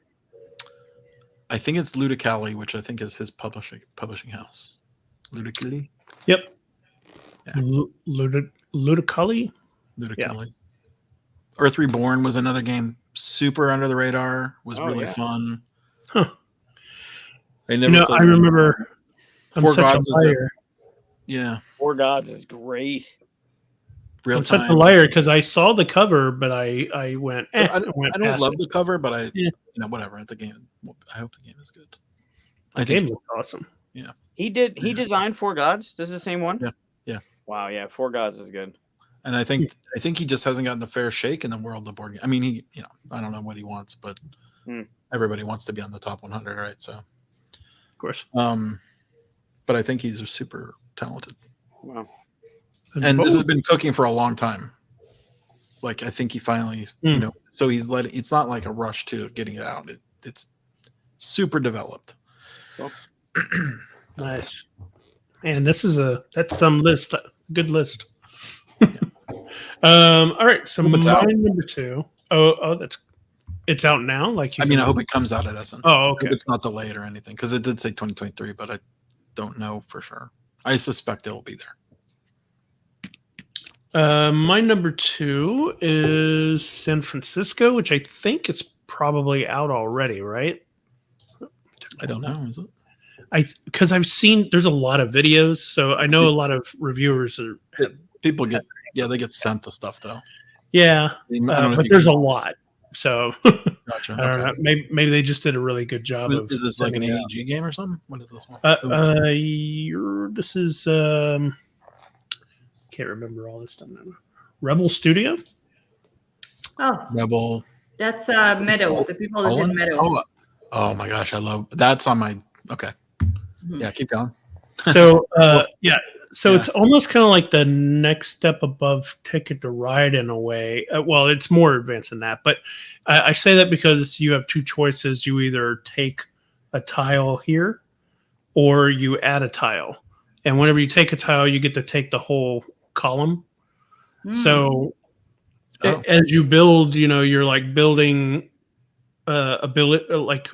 Speaker 2: I think it's Ludicali, which I think is his publishing house. Ludically.
Speaker 1: Yep.
Speaker 2: Yeah.
Speaker 1: Ludically.
Speaker 2: Yeah. Earth Reborn was another game super under the radar. Was really fun.
Speaker 1: Huh.
Speaker 2: I never.
Speaker 1: I remember.
Speaker 2: Four Gods is
Speaker 4: Four Gods is great.
Speaker 2: Real
Speaker 1: I'm
Speaker 2: time.
Speaker 1: such a liar because I saw the cover, but I went.
Speaker 2: I don't love the cover, but whatever. The game. I hope the game is good.
Speaker 1: The game looks awesome.
Speaker 2: Yeah.
Speaker 4: He designed Four Gods. This is the same one.
Speaker 2: Yeah.
Speaker 4: Wow. Yeah. Four Gods is good.
Speaker 2: And I think he just hasn't gotten the fair shake in the world of board game. I mean, I don't know what he wants, but everybody wants to be on the top 100, right? So,
Speaker 1: of course.
Speaker 2: But I think he's super talented.
Speaker 4: Wow.
Speaker 2: And this has been cooking for a long time. Like, I think he finally, so he's it's not like a rush to getting it out. It's super developed.
Speaker 4: Cool.
Speaker 1: Nice. And that's some list. Good list. All right. So mine number 2. It's out now. Like,
Speaker 2: I hope it comes out at Essen.
Speaker 1: Oh, okay.
Speaker 2: I hope it's not delayed or anything because it did say 2023, but I don't know for sure. I suspect it'll be there.
Speaker 1: My number 2 is San Francisco, which I think is probably out already, right?
Speaker 2: I don't know. Is it?
Speaker 1: Because I've seen there's a lot of videos, so I know a lot of reviewers are.
Speaker 2: People get they get sent the stuff though.
Speaker 1: Yeah, but there's a lot, so
Speaker 2: gotcha.
Speaker 1: I don't know. Maybe they just did a really good job.
Speaker 2: Is this like an AEG game or something? What is this one?
Speaker 1: This is can't remember all this stuff now. Rebel Studio.
Speaker 3: Oh,
Speaker 2: Rebel.
Speaker 3: That's Meadow. The people that did Meadow.
Speaker 2: Oh my gosh, I love that's on my. Okay, yeah, keep going.
Speaker 1: So it's almost kind of like the next step above Ticket to Ride in a way. Well, it's more advanced than that, but I say that because you have two choices. You either take a tile here or you add a tile. And whenever you take a tile, you get to take the whole column. So as you build, you're like building a billet, like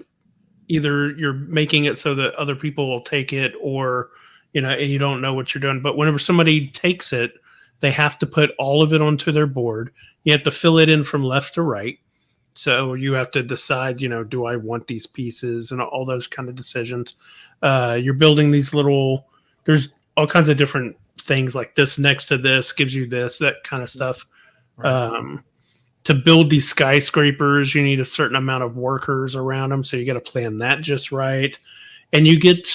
Speaker 1: either you're making it so that other people will take it or and you don't know what you're doing. But whenever somebody takes it, they have to put all of it onto their board. You have to fill it in from left to right. So you have to decide, do I want these pieces and all those kind of decisions. You're building these there's all kinds of different things like this next to this gives you this, that kind of stuff. Right. To build these skyscrapers, you need a certain amount of workers around them. So you got to plan that just right. And you get,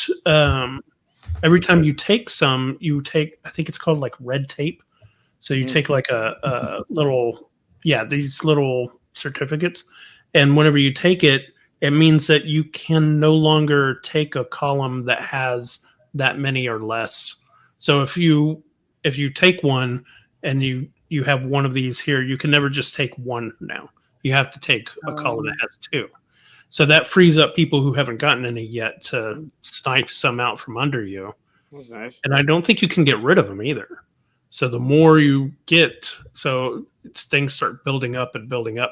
Speaker 1: every time you take some, I think it's called like red tape. So you take like a little, these little certificates. And whenever you take it, it means that you can no longer take a column that has that many or less. So if you take one and you have one of these here, you can never just take one now. You have to take a column that has two. So that frees up people who haven't gotten any yet to snipe some out from under you.
Speaker 4: That's nice.
Speaker 1: And I don't think you can get rid of them either. So the more you get, things start building up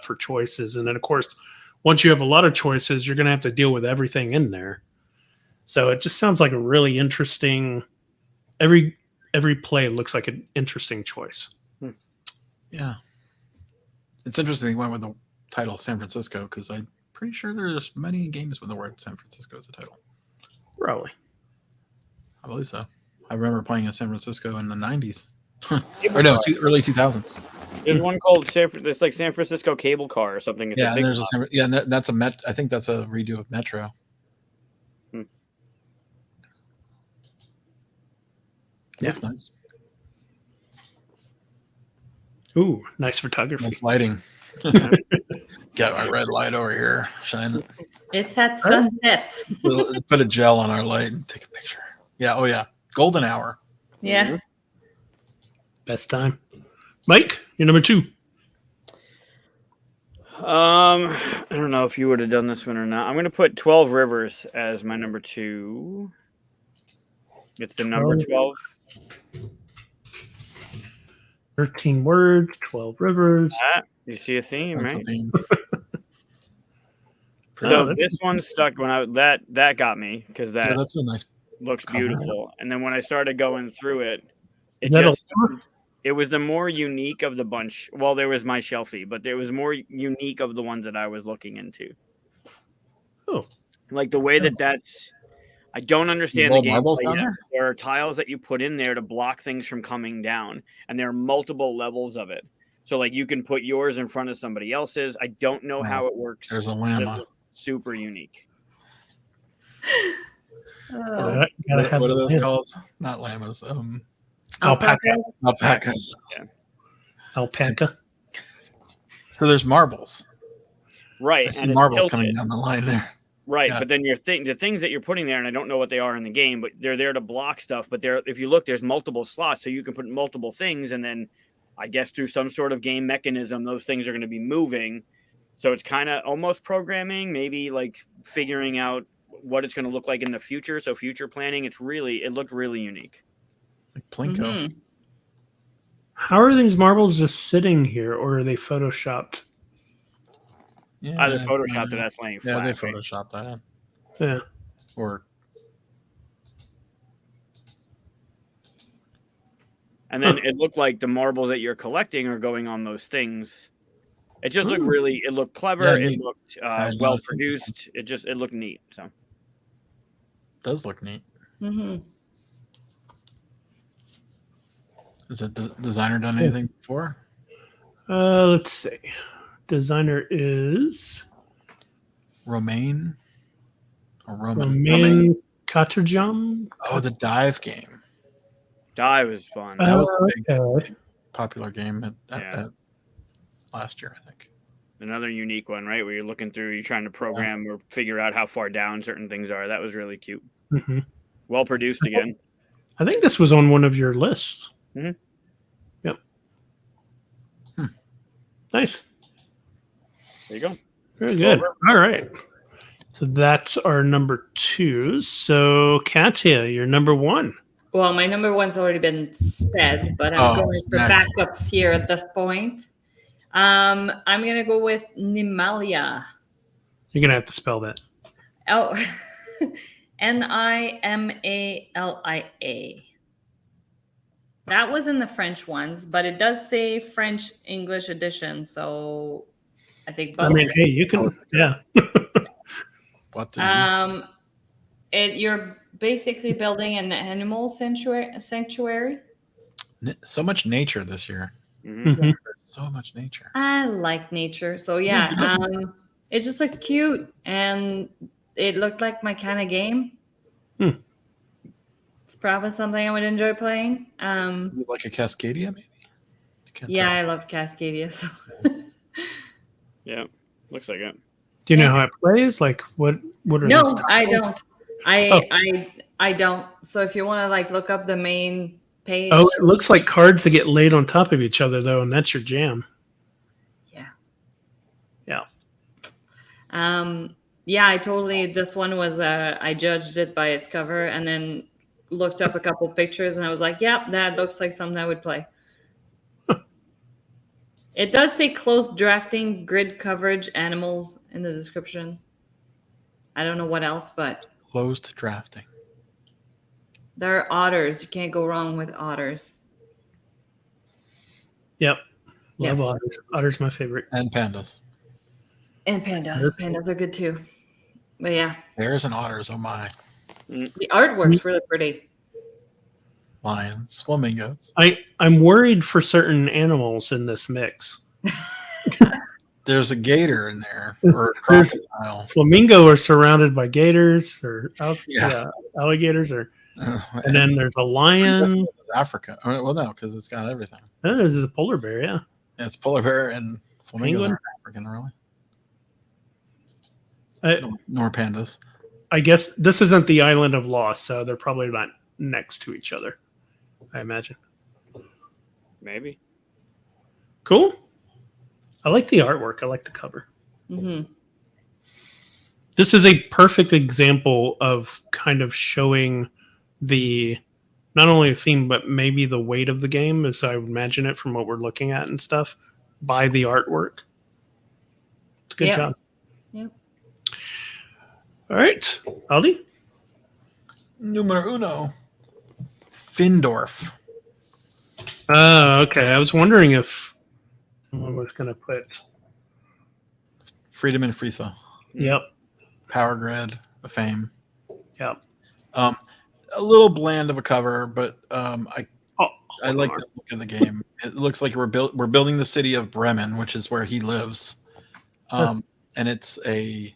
Speaker 1: for choices. And then, of course, once you have a lot of choices, you're going to have to deal with everything in there. So it just sounds like a really interesting. Every play looks like an interesting choice.
Speaker 2: Yeah, it's interesting they went with the title San Francisco because I'm pretty sure there's many games with the word San Francisco as a title.
Speaker 1: Probably.
Speaker 2: I believe so. I remember playing in San Francisco in the 90s. Or no, early 2000s.
Speaker 4: There's one called it's like San Francisco Cable Car or something.
Speaker 2: Yeah, and that's I think that's a redo of Metro.
Speaker 1: Yeah,
Speaker 2: that's nice.
Speaker 1: Ooh, nice photography.
Speaker 2: Nice lighting. Got my red light over here. Shine it.
Speaker 3: It's at sunset.
Speaker 2: Put a gel on our light and take a picture. Yeah. Oh, yeah. Golden hour.
Speaker 3: Yeah.
Speaker 1: Best time. Mike, you're number 2.
Speaker 4: I don't know if you would have done this one or not. I'm going to put 12 Rivers as my number 2. It's the number 12.
Speaker 1: 13 words, 12 rivers.
Speaker 4: You see a theme,
Speaker 2: That's
Speaker 4: right?
Speaker 2: a theme.
Speaker 4: So this one stuck when that got me because that's
Speaker 2: a nice.
Speaker 4: looks beautiful. And then when I started going through it, it was the more unique of the bunch. Well, there was my Shelfie, but there was more unique of the ones that I was looking into.
Speaker 1: Oh,
Speaker 4: like the way that's. I don't understand the gameplay yet. There are tiles that you put in there to block things from coming down, and there are multiple levels of it. So, like, you can put yours in front of somebody else's. I don't know how it works.
Speaker 2: There's a llama.
Speaker 4: Super unique.
Speaker 2: What are those called? Not llamas.
Speaker 1: Alpaca.
Speaker 2: Alpacas.
Speaker 4: Yeah.
Speaker 1: Alpaca.
Speaker 2: So there's marbles.
Speaker 4: Right.
Speaker 2: I see marbles coming down the line there.
Speaker 4: Right, yeah. But then the things that you're putting there, and I don't know what they are in the game, but they're there to block stuff. But if you look, there's multiple slots, so you can put multiple things, and then I guess through some sort of game mechanism, those things are going to be moving. So it's kind of almost programming, maybe like figuring out what it's going to look like in the future. So future planning, it looked really unique.
Speaker 2: Like Plinko.
Speaker 3: Mm-hmm.
Speaker 1: How are these marbles just sitting here, or are they photoshopped?
Speaker 2: Yeah,
Speaker 4: either photoshopped or that's laying flat.
Speaker 2: Yeah, they photoshopped that in.
Speaker 1: Yeah.
Speaker 4: And then it looked like the marbles that you're collecting are going on those things. It just looked it looked clever. Yeah, it looked well produced. It looked neat. So.
Speaker 2: It does look neat.
Speaker 3: Mm-hmm.
Speaker 2: Has the designer done anything before?
Speaker 1: Let's see. Designer is
Speaker 2: Romain
Speaker 1: Katerjam.
Speaker 2: Oh, the dive game.
Speaker 4: Dive was fun.
Speaker 2: That was a big popular game at last year, I think.
Speaker 4: Another unique one, right? Where you're looking through, you're trying to program or figure out how far down certain things are. That was really cute.
Speaker 1: Mm-hmm.
Speaker 4: Well produced again.
Speaker 1: I think this was on one of your lists.
Speaker 4: Mm-hmm.
Speaker 1: Yep. Nice.
Speaker 4: There you go.
Speaker 1: Very good. All right. So that's our number 2. So Katia, you're number 1.
Speaker 3: Well, my number 1's already been said, but I'm going for backups here at this point. I'm going to go with Nimalia.
Speaker 1: You're going to have to spell that.
Speaker 3: Oh, Nimalia. That was in the French ones, but it does say French English edition, so I think both.
Speaker 1: I mean, hey, you can, yeah.
Speaker 2: What?
Speaker 3: You're basically building an animal sanctuary.
Speaker 2: So much nature this year.
Speaker 1: Mm-hmm.
Speaker 2: So much nature.
Speaker 3: I like nature, so yeah. It just looked cute, and it looked like my kind of game. It's probably something I would enjoy playing.
Speaker 2: Like a Cascadia, maybe?
Speaker 3: Yeah, I love Cascadia. So.
Speaker 4: Yeah, looks like it.
Speaker 1: Do you know how it plays? Like, what are
Speaker 3: No,
Speaker 1: these
Speaker 3: I don't. I don't. So if you want to like look up the main page.
Speaker 1: Oh, it looks like cards that get laid on top of each other, though, and that's your jam.
Speaker 3: Yeah.
Speaker 1: Yeah.
Speaker 3: Yeah, this one was, I judged it by its cover and then looked up a couple pictures and I was like, yeah, that looks like something I would play. It does say close drafting, grid coverage, animals in the description. I don't know what else, but.
Speaker 2: Closed drafting.
Speaker 3: There are otters. You can't go wrong with otters.
Speaker 1: Yep. Love otters. Otters my favorite.
Speaker 2: And pandas.
Speaker 3: And pandas. Pandas are good too. But yeah.
Speaker 2: Bears and otters, oh my.
Speaker 3: The artwork's really pretty.
Speaker 2: Lions, flamingos.
Speaker 1: I'm worried for certain animals in this mix.
Speaker 2: There's a gator in there, or a crocodile.
Speaker 1: Flamingo are surrounded by gators or alligators, and then there's a lion.
Speaker 2: Africa. Well, no, because it's got everything.
Speaker 1: Oh, there's a polar bear, yeah.
Speaker 2: It's polar bear and flamingos aren't African, really. Nor pandas.
Speaker 1: I guess this isn't the island of Lost, so they're probably not next to each other, I imagine.
Speaker 4: Maybe.
Speaker 1: Cool. I like the artwork. I like the cover.
Speaker 3: Mm-hmm.
Speaker 1: This is a perfect example of kind of showing not only the theme, but maybe the weight of the game, as I would imagine it from what we're looking at and stuff, by the artwork. It's a good job.
Speaker 3: Yep.
Speaker 1: All right. Aldi?
Speaker 2: Numero uno. Findorf.
Speaker 1: Oh, okay. I was wondering if I was going to put.
Speaker 2: Freedom and Friesa.
Speaker 1: Yep.
Speaker 2: Power Grid, a Fame.
Speaker 1: Yep.
Speaker 2: A little bland of a cover, but I like the look of the game. It looks like we're building the city of Bremen, which is where he lives. And it's I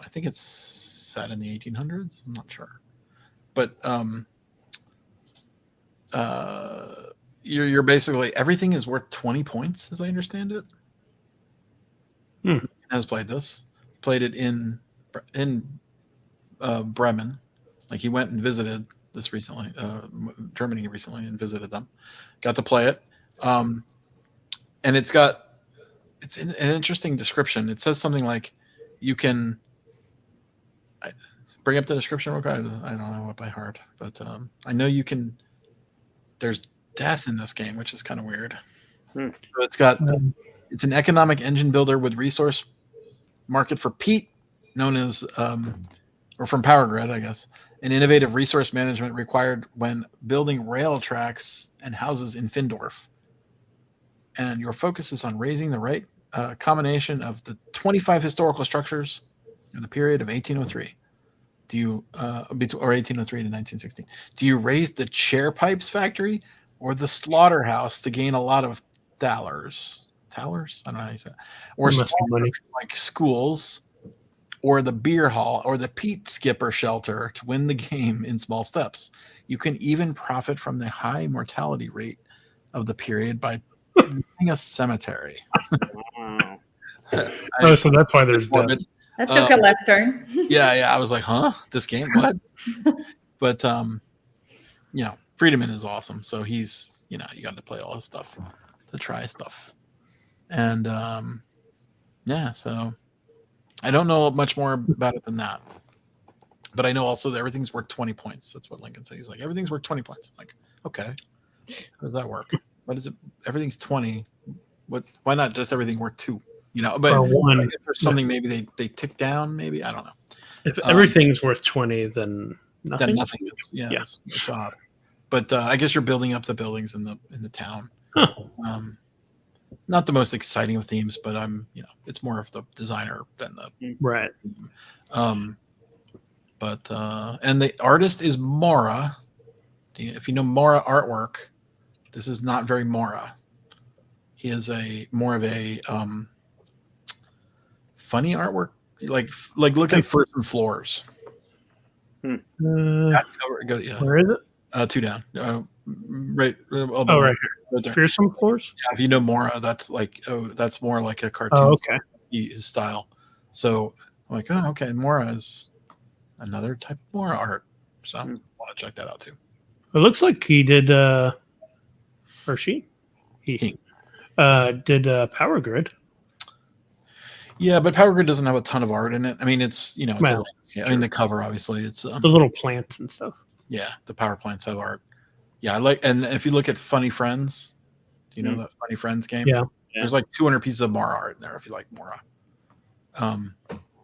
Speaker 2: think it's set in the 1800s. I'm not sure, but you're basically everything is worth 20 points, as I understand it. Has played it in Bremen. Like he went and visited this recently, Germany recently, and visited them. Got to play it, and it's an interesting description. It says something like you can bring up the description real quick. I don't know it by heart, but I know you can. There's death in this game, which is kind of weird. So it's an economic engine builder with resource market for peat, known as or from Power Grid, I guess. An innovative resource management required when building rail tracks and houses in Findorf. And your focus is on raising the right combination of the 25 historical structures in the period of 1803. Do you, or 1803 to 1916? Do you raise the chair pipes factory or the slaughterhouse to gain a lot of thalers? Thalers? I don't know how you say that. Or like schools, or the beer hall, or the peat skipper shelter to win the game in small steps. You can even profit from the high mortality rate of the period by building a cemetery.
Speaker 1: So that's why there's death.
Speaker 3: That took a left turn.
Speaker 2: Yeah. I was like, huh? This game? What? But, Friedemann is awesome. So he's, you got to play all his stuff to try stuff. And, so I don't know much more about it than that. But I know also that everything's worth 20 points. That's what Lincoln said. He's like, everything's worth 20 points. I'm like, okay. How does that work? What is it? Everything's 20. Why not just everything worth 2? But I guess there's something maybe they tick down, maybe. I don't know.
Speaker 1: If everything's worth 20, then nothing.
Speaker 2: Then nothing is. Yeah. It's odd. But I guess you're building up the buildings in the town.
Speaker 1: Huh.
Speaker 2: Not the most exciting of themes, but it's more of the designer than the
Speaker 1: right.
Speaker 2: But and the artist is Mora. If you know Mora artwork, this is not very Mora. He is more of a funny artwork, like look at First and Floors.
Speaker 1: Where is it?
Speaker 2: 2 down. Right.
Speaker 1: Right here. Right there. Fearsome Floors.
Speaker 2: Yeah, if you know Mora, that's that's more like a cartoon.
Speaker 1: Oh, okay.
Speaker 2: His style. So I'm like, oh, okay. Mora is another type of Mora art. So I want to check that out too.
Speaker 1: It looks like he did, or she, he did Power Grid.
Speaker 2: Yeah, but Power Grid doesn't have a ton of art in it. I mean, it's the cover obviously it's
Speaker 1: the little plants and stuff.
Speaker 2: Yeah, the power plants have art. Yeah, and if you look at Funny Friends, do you know that Funny Friends game?
Speaker 1: Yeah.
Speaker 2: There's like 200 pieces of Mora art in there if you like Mora.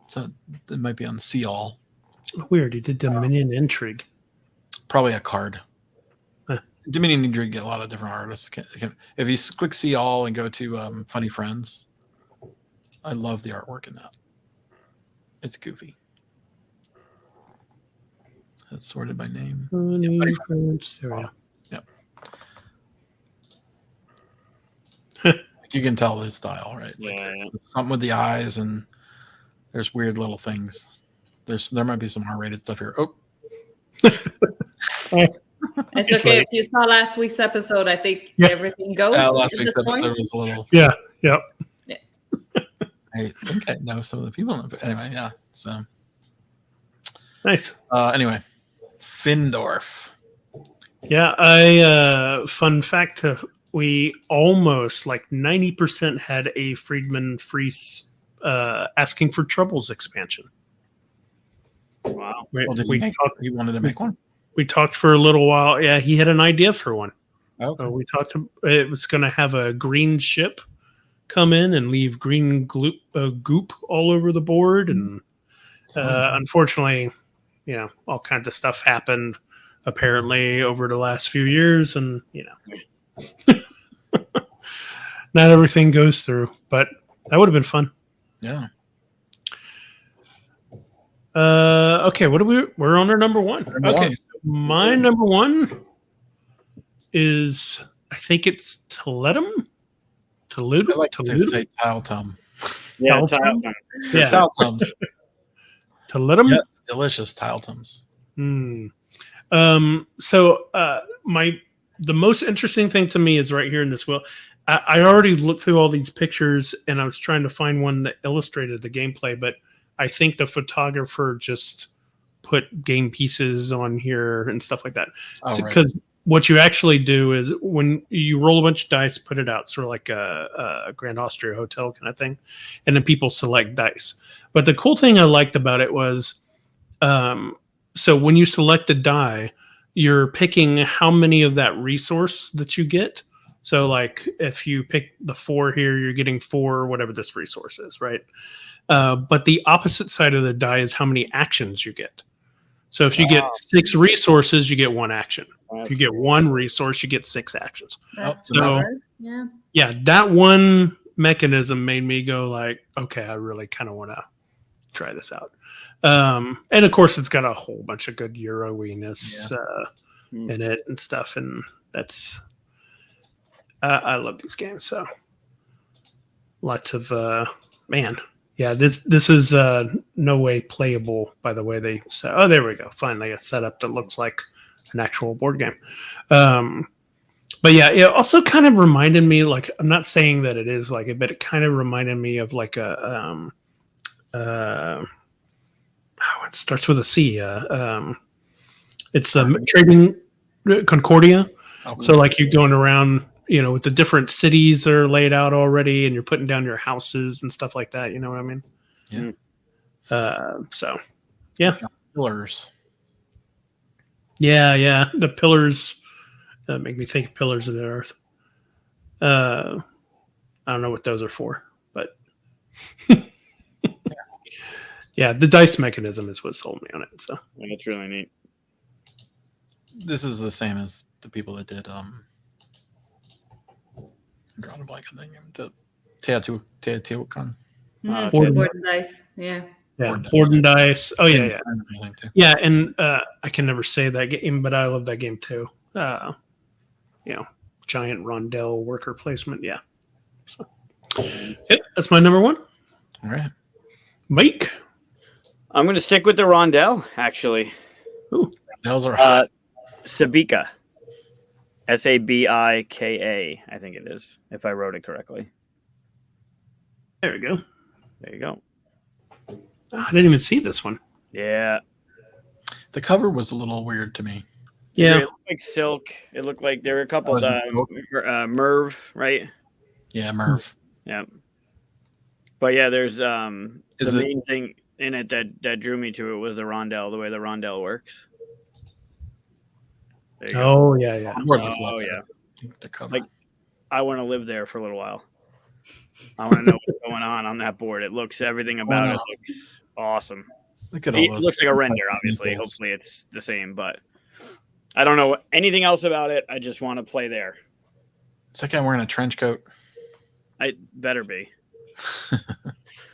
Speaker 2: So it might be on See All.
Speaker 1: Weird, he did Dominion Intrigue.
Speaker 2: Probably a card. Dominion Intrigue get a lot of different artists. If you click See All and go to Funny Friends, I love the artwork in that. It's goofy. It's sorted by name. Funny Friends. There we go. Yep. You can tell his style, right? Something with the eyes, and there's weird little things. There might be some R-rated stuff here. Oh.
Speaker 3: It's okay. If you saw last week's episode, I think everything goes.
Speaker 2: Last week's episode was a little.
Speaker 1: Yeah. Yep.
Speaker 2: Yeah. I think I know some of the people. But anyway, yeah. So.
Speaker 1: Nice.
Speaker 2: Anyway, Findorf.
Speaker 1: Yeah, fun fact: we almost 90% had a Friedman Fries asking for Troubles expansion.
Speaker 4: Wow.
Speaker 2: He wanted to make one.
Speaker 1: We talked for a little while. Yeah, he had an idea for one.
Speaker 2: Okay.
Speaker 1: We talked. It was going to have a green ship come in and leave green goop all over the board, and unfortunately, all kinds of stuff happened apparently over the last few years, and not everything goes through, but that would have been fun.
Speaker 2: Yeah.
Speaker 1: Okay, we're on our number one. Okay, so my number one is, I think it's Toledo.
Speaker 2: I like to say Taltum.
Speaker 4: Yeah,
Speaker 1: Taltum.
Speaker 2: Yeah, Taltums.
Speaker 1: Toledo.
Speaker 2: Yeah, delicious Taltums.
Speaker 1: So the most interesting thing to me is right here in this wheel. I already looked through all these pictures and I was trying to find one that illustrated the gameplay, but I think the photographer just put game pieces on here and stuff like that. Because what you actually do is when you roll a bunch of dice, put it out, sort of like a Grand Austria Hotel kind of thing, and then people select dice. But the cool thing I liked about it was, so when you select a die, you're picking how many of that resource that you get. So like if you pick the 4 here, you're getting 4, whatever this resource is, right? But the opposite side of the die is how many actions you get. So if you get 6 resources, you get 1 action. If you get 1 resource, you get 6 actions. Yeah, that one mechanism made me go like, okay, I really kind of want to try this out. And of course, it's got a whole bunch of good Euro-iness in it and stuff, and that's I love these games. So lots of man. Yeah, this is no way playable by the way they said. Oh, there we go. Finally, a setup that looks like an actual board game. But yeah, it also kind of reminded me, like, I'm not saying that it is like it, but it kind of reminded me of like a it starts with a C. It's the trading Concordia. Okay. So like you're going around, with the different cities that are laid out already, and you're putting down your houses and stuff like that. You know what I mean?
Speaker 2: Yeah.
Speaker 1: So, yeah.
Speaker 2: Pillars.
Speaker 1: Yeah. The pillars make me think of Pillars of the Earth. I don't know what those are for, but yeah, the dice mechanism is what sold me on it. So
Speaker 4: it's really neat.
Speaker 2: This is the same as the people that did I'm drawing a blank on the Teotihuacan.
Speaker 3: Board and dice. Yeah.
Speaker 1: Board and dice. Oh yeah. Yeah, and I can never say that game, but I love that game too. Giant rondel worker placement. Yeah. So, that's my number one.
Speaker 2: All right.
Speaker 1: Mike.
Speaker 4: I'm going to stick with the rondel, actually.
Speaker 1: Ooh.
Speaker 2: Rondels are hot.
Speaker 4: Sabika. Sabika, I think it is, if I wrote it correctly.
Speaker 1: There we go.
Speaker 4: There you go.
Speaker 1: Oh, I didn't even see this one.
Speaker 4: Yeah.
Speaker 2: The cover was a little weird to me.
Speaker 1: Yeah.
Speaker 4: It looked like silk. It looked like there were a couple of Merv, right?
Speaker 2: Yeah, Merv.
Speaker 4: Yeah. But yeah, there's the main thing in it that drew me to it was the rondel, the way the rondel works.
Speaker 1: Oh yeah.
Speaker 4: Oh yeah.
Speaker 2: The cover.
Speaker 4: Like, I want to live there for a little while. I want to know what's going on that board. It looks, everything about it looks awesome.
Speaker 2: Look at all those.
Speaker 4: It looks like a render, obviously. Hopefully it's the same, but I don't know anything else about it. I just want to play there.
Speaker 2: It's like I'm wearing a trench coat.
Speaker 4: I better be.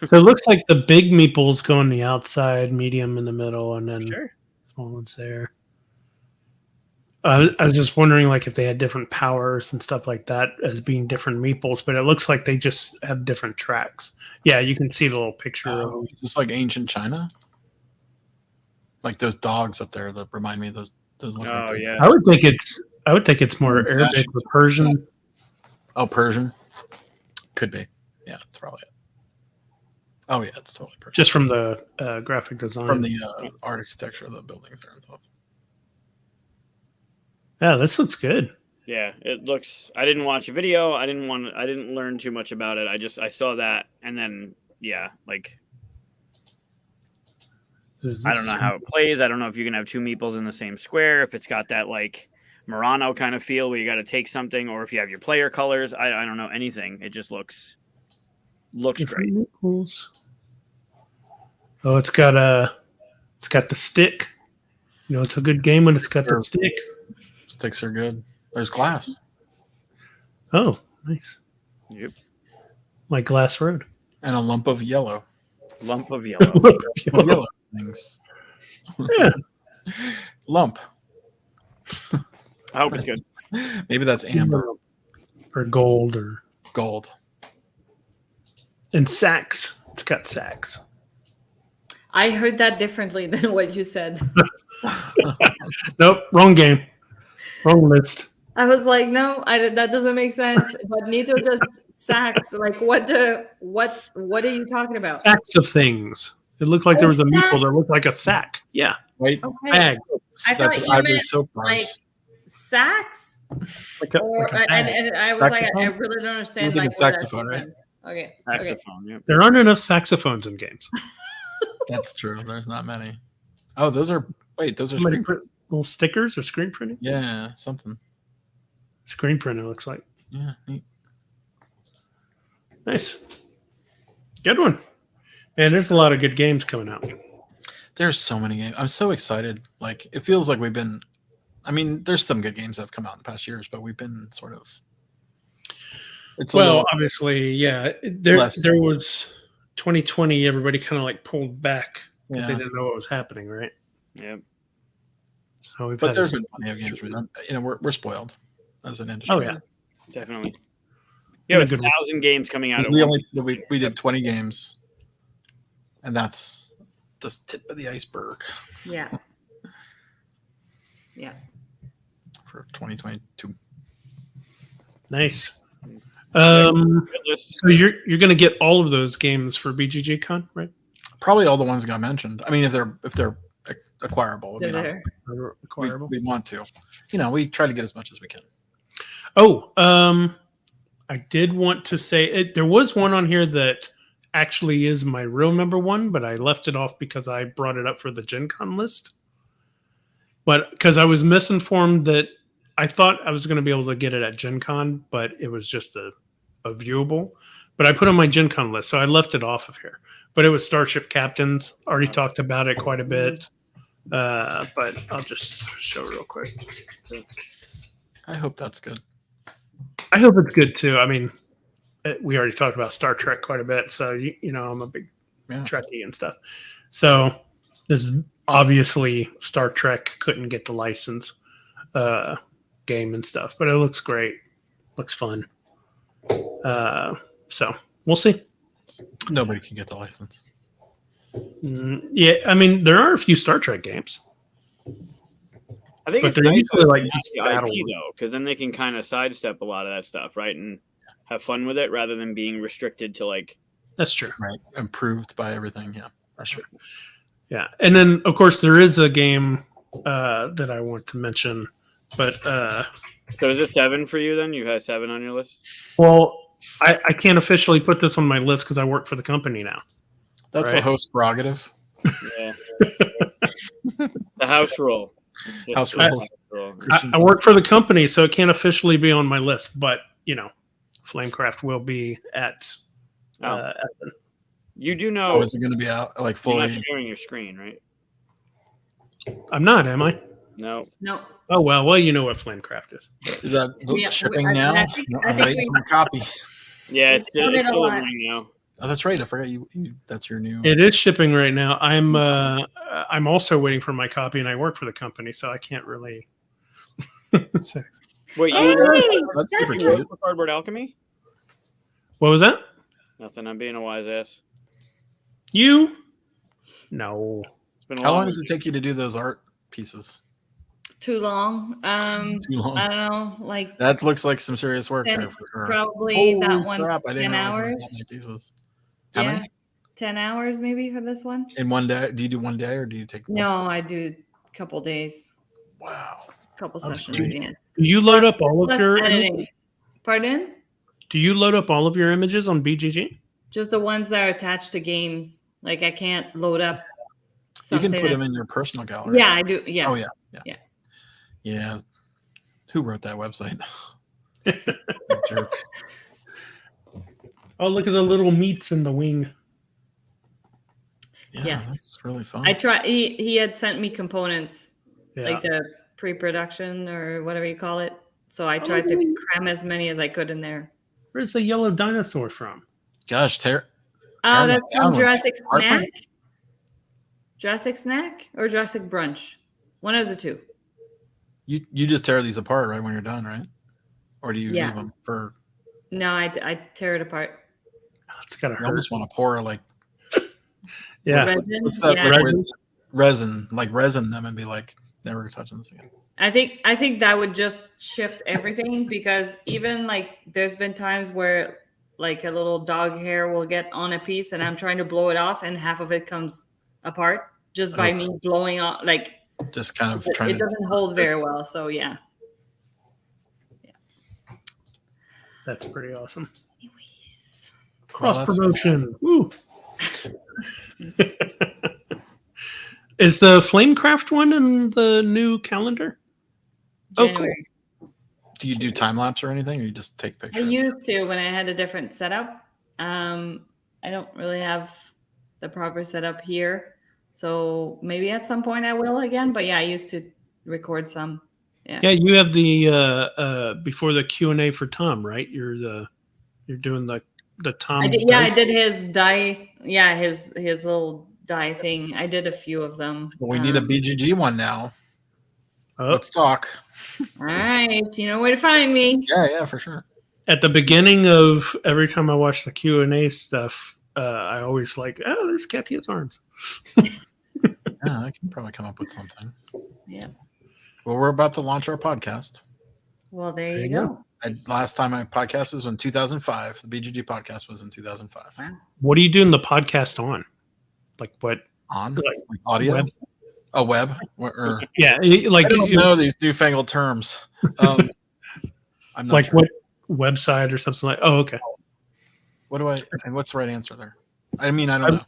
Speaker 1: So it looks like the big meeples go on the outside, medium in the middle, and then small ones there. I was just wondering, like, if they had different powers and stuff like that as being different meeples, but it looks like they just have different tracks. Yeah, you can see the little picture of them.
Speaker 2: Is this like ancient China? Like those dogs up there that remind me of those look like those.
Speaker 1: Yeah. I would think it's more Arabic or Persian.
Speaker 2: Oh, Persian. Could be. Yeah, that's probably it. Oh yeah, it's totally Persian.
Speaker 1: Just from the graphic design.
Speaker 2: From the architecture of the buildings there and stuff.
Speaker 1: Yeah, this looks good.
Speaker 4: Yeah, it looks. I didn't watch a video. I didn't learn too much about it. I saw that, and then like I don't know how it plays. I don't know if you can have 2 meeples in the same square. If it's got that like Murano kind of feel where you got to take something, or if you have your player colors. I don't know anything. It just looks great.
Speaker 1: Meeples. Oh, it's got the stick You know, it's a good game when it's got the stick.
Speaker 2: Sticks are good. There's glass.
Speaker 1: Oh, nice.
Speaker 4: Yep.
Speaker 1: Like Glass Road.
Speaker 2: And a lump of yellow.
Speaker 4: Lump of yellow.
Speaker 2: Yellow things.
Speaker 1: Yeah.
Speaker 2: Lump.
Speaker 4: I hope it's good.
Speaker 2: Maybe that's amber.
Speaker 1: Or gold or
Speaker 2: Gold.
Speaker 1: and sacks. It's got sacks.
Speaker 3: I heard that differently than what you said.
Speaker 1: Nope, wrong game. Wrong list.
Speaker 3: I was like, no, that doesn't make sense. But neither does sacks. Like, what are you talking about?
Speaker 1: Sacks of things. It looked like there was a meeple that looked like a sack. Yeah.
Speaker 2: Right?
Speaker 3: Okay.
Speaker 1: Bag.
Speaker 3: I
Speaker 2: That's
Speaker 3: thought you
Speaker 2: Ivory
Speaker 3: meant
Speaker 2: soap bars.
Speaker 3: like sacks.
Speaker 1: Like a bag.
Speaker 3: And I was like, I
Speaker 2: Saxophone?
Speaker 3: really don't understand.
Speaker 2: You're
Speaker 3: Like,
Speaker 2: thinking saxophone, right?
Speaker 3: Okay.
Speaker 4: Saxophone. Yep.
Speaker 1: There aren't enough saxophones in games.
Speaker 2: That's true. There's not many. Oh, those are
Speaker 1: Somebody
Speaker 2: screen.
Speaker 1: print little stickers or screen printing?
Speaker 2: Yeah, something.
Speaker 1: Screen printing looks like.
Speaker 2: Yeah, neat.
Speaker 1: Nice. Good one. Man, there's a lot of good games coming out.
Speaker 2: There's so many games. I'm so excited. Like, it feels like we've been. I mean, there's some good games that have come out in the past years, but we've been sort of. It's
Speaker 1: obviously, yeah. There was 2020. Everybody kind of like pulled back because they didn't know what was happening, right?
Speaker 4: Yep.
Speaker 1: So
Speaker 2: but there's been plenty of games. We're spoiled as an industry.
Speaker 1: Oh yeah,
Speaker 4: definitely. You have 1,000 games coming out.
Speaker 2: We did 20 games, and that's the tip of the iceberg.
Speaker 3: Yeah. Yeah.
Speaker 2: For 2022.
Speaker 1: Nice. So you're going to get all of those games for BGGCon, right?
Speaker 2: Probably all the ones that got mentioned. I mean, if they're acquirable,
Speaker 1: acquirable.
Speaker 2: We want to. We try to get as much as we can.
Speaker 1: Oh, I did want to say there was one on here that actually is my real number one, but I left it off because I brought it up for the Gen Con list. But because I was misinformed that I thought I was going to be able to get it at Gen Con, but it was just a viewable. But I put on my Gen Con list, so I left it off of here. But it was Starship Captains. Already talked about it quite a bit. But I'll just show real quick.
Speaker 2: I hope that's good.
Speaker 1: I hope it's good too. I mean, we already talked about Star Trek quite a bit, so I'm a big Trekkie and stuff. So this is obviously Star Trek couldn't get the license game and stuff, but it looks great, looks fun. So we'll see.
Speaker 2: Nobody can get the license.
Speaker 1: Yeah, I mean there are a few Star Trek games.
Speaker 4: I think
Speaker 1: but
Speaker 4: it's
Speaker 1: they're
Speaker 4: nice
Speaker 1: usually like just
Speaker 4: the
Speaker 1: battle
Speaker 4: IP though, because then they can kind of sidestep a lot of that stuff, right, and have fun with it rather than being restricted to like.
Speaker 1: That's true.
Speaker 2: Right, improved by everything. Yeah, that's true.
Speaker 1: Yeah, and then of course there is a game that I want to mention, but
Speaker 4: so is it 7 for you then? You have 7 on your list?
Speaker 1: Well, I can't officially put this on my list because I work for the company now.
Speaker 2: That's a host prerogative.
Speaker 4: Yeah. The house rule.
Speaker 2: House rule.
Speaker 1: I work for the company, so it can't officially be on my list, but Flamecraft will be at Essen.
Speaker 4: You do know.
Speaker 2: Oh, is it going to be out like fully?
Speaker 4: You're not sharing your screen, right?
Speaker 1: I'm not, am I?
Speaker 3: No.
Speaker 1: Oh well, you know what Flamecraft is.
Speaker 2: Is that shipping now? I'm waiting for my copy.
Speaker 4: Yeah, it's delivering now.
Speaker 2: Oh, that's right. I forgot you. That's your new.
Speaker 1: It is shipping right now. I'm also waiting for my copy, and I work for the company, so I can't really.
Speaker 4: Wait,
Speaker 2: that's super cute.
Speaker 4: Cardboard Alchemy?
Speaker 1: What was that?
Speaker 4: Nothing. I'm being a wise ass.
Speaker 1: You? No.
Speaker 4: It's been
Speaker 2: How long does it take you to do those art pieces?
Speaker 3: Too long.
Speaker 2: Too long.
Speaker 3: I don't know. Like
Speaker 2: that looks like some serious work there for sure.
Speaker 3: Probably
Speaker 2: Holy
Speaker 3: that one.
Speaker 2: Crap, I didn't
Speaker 3: 10 hours.
Speaker 2: That many pieces. How many?
Speaker 3: 10 hours maybe for this one.
Speaker 2: In one day? Do you do one day or do you take?
Speaker 3: No, I do a couple days.
Speaker 2: Wow.
Speaker 3: Couple
Speaker 2: That's
Speaker 3: sessions.
Speaker 2: great.
Speaker 3: Yeah.
Speaker 1: Do you load up all of your
Speaker 3: editing? Pardon?
Speaker 1: Do you load up all of your images on BGG?
Speaker 3: Just the ones that are attached to games. Like I can't load up.
Speaker 2: You can put them in your personal gallery.
Speaker 3: Yeah, I do. Yeah.
Speaker 2: Oh yeah. Who wrote that website? Jerk.
Speaker 1: Oh, look at the little meats in the wing.
Speaker 2: Yeah,
Speaker 3: yes,
Speaker 2: that's really fun.
Speaker 3: I try. He had sent me components like the pre-production or whatever you call it. So I tried to cram as many as I could in there.
Speaker 1: Where's the yellow dinosaur from?
Speaker 2: Gosh,
Speaker 3: that's from Jurassic Snack. Jurassic Snack or Jurassic Brunch? One of the two.
Speaker 2: You just tear these apart right when you're done, right? Or do you leave them for?
Speaker 3: No, I tear it apart.
Speaker 1: It's gotta hurt.
Speaker 2: I almost want to pour like
Speaker 3: resin.
Speaker 2: What's that resin? Like resin them and be like, never touching this again.
Speaker 3: I think that would just shift everything, because even like there's been times where like a little dog hair will get on a piece and I'm trying to blow it off and half of it comes apart just by me blowing off, like
Speaker 2: just kind of trying.
Speaker 3: It doesn't hold very well, so yeah.
Speaker 1: That's pretty awesome.
Speaker 3: Anyways.
Speaker 1: Cross promotion. Woo. Is the Flamecraft one in the new calendar?
Speaker 3: January.
Speaker 2: Oh, cool. Do you do time lapse or anything, or you just take pictures?
Speaker 3: I used to when I had a different setup. I don't really have the proper setup here, so maybe at some point I will again. But yeah, I used to record some. Yeah,
Speaker 1: you have the before the Q&A for Tom, right? You're doing the Tom.
Speaker 3: I did his dice. Yeah, his little die thing. I did a few of them.
Speaker 2: Well, we need a BGG one now. Let's talk.
Speaker 3: All right, you know where to find me.
Speaker 2: Yeah, for sure.
Speaker 1: At the beginning of every time I watch the Q&A stuff, I always like, there's Katia's arms.
Speaker 2: Yeah, I can probably come up with something.
Speaker 3: Yeah.
Speaker 2: Well, we're about to launch our podcast.
Speaker 3: Well, there you go.
Speaker 2: Last time I podcast was in 2005. The BGG podcast was in 2005.
Speaker 3: Wow.
Speaker 1: What are you doing the podcast on? Like what?
Speaker 2: On? Like audio?
Speaker 1: Web?
Speaker 2: A web? Or,
Speaker 1: yeah, like
Speaker 2: I don't know these newfangled terms. I'm not
Speaker 1: like
Speaker 2: sure.
Speaker 1: What website or something like? Oh, okay.
Speaker 2: What's the right answer there? I mean, I don't know.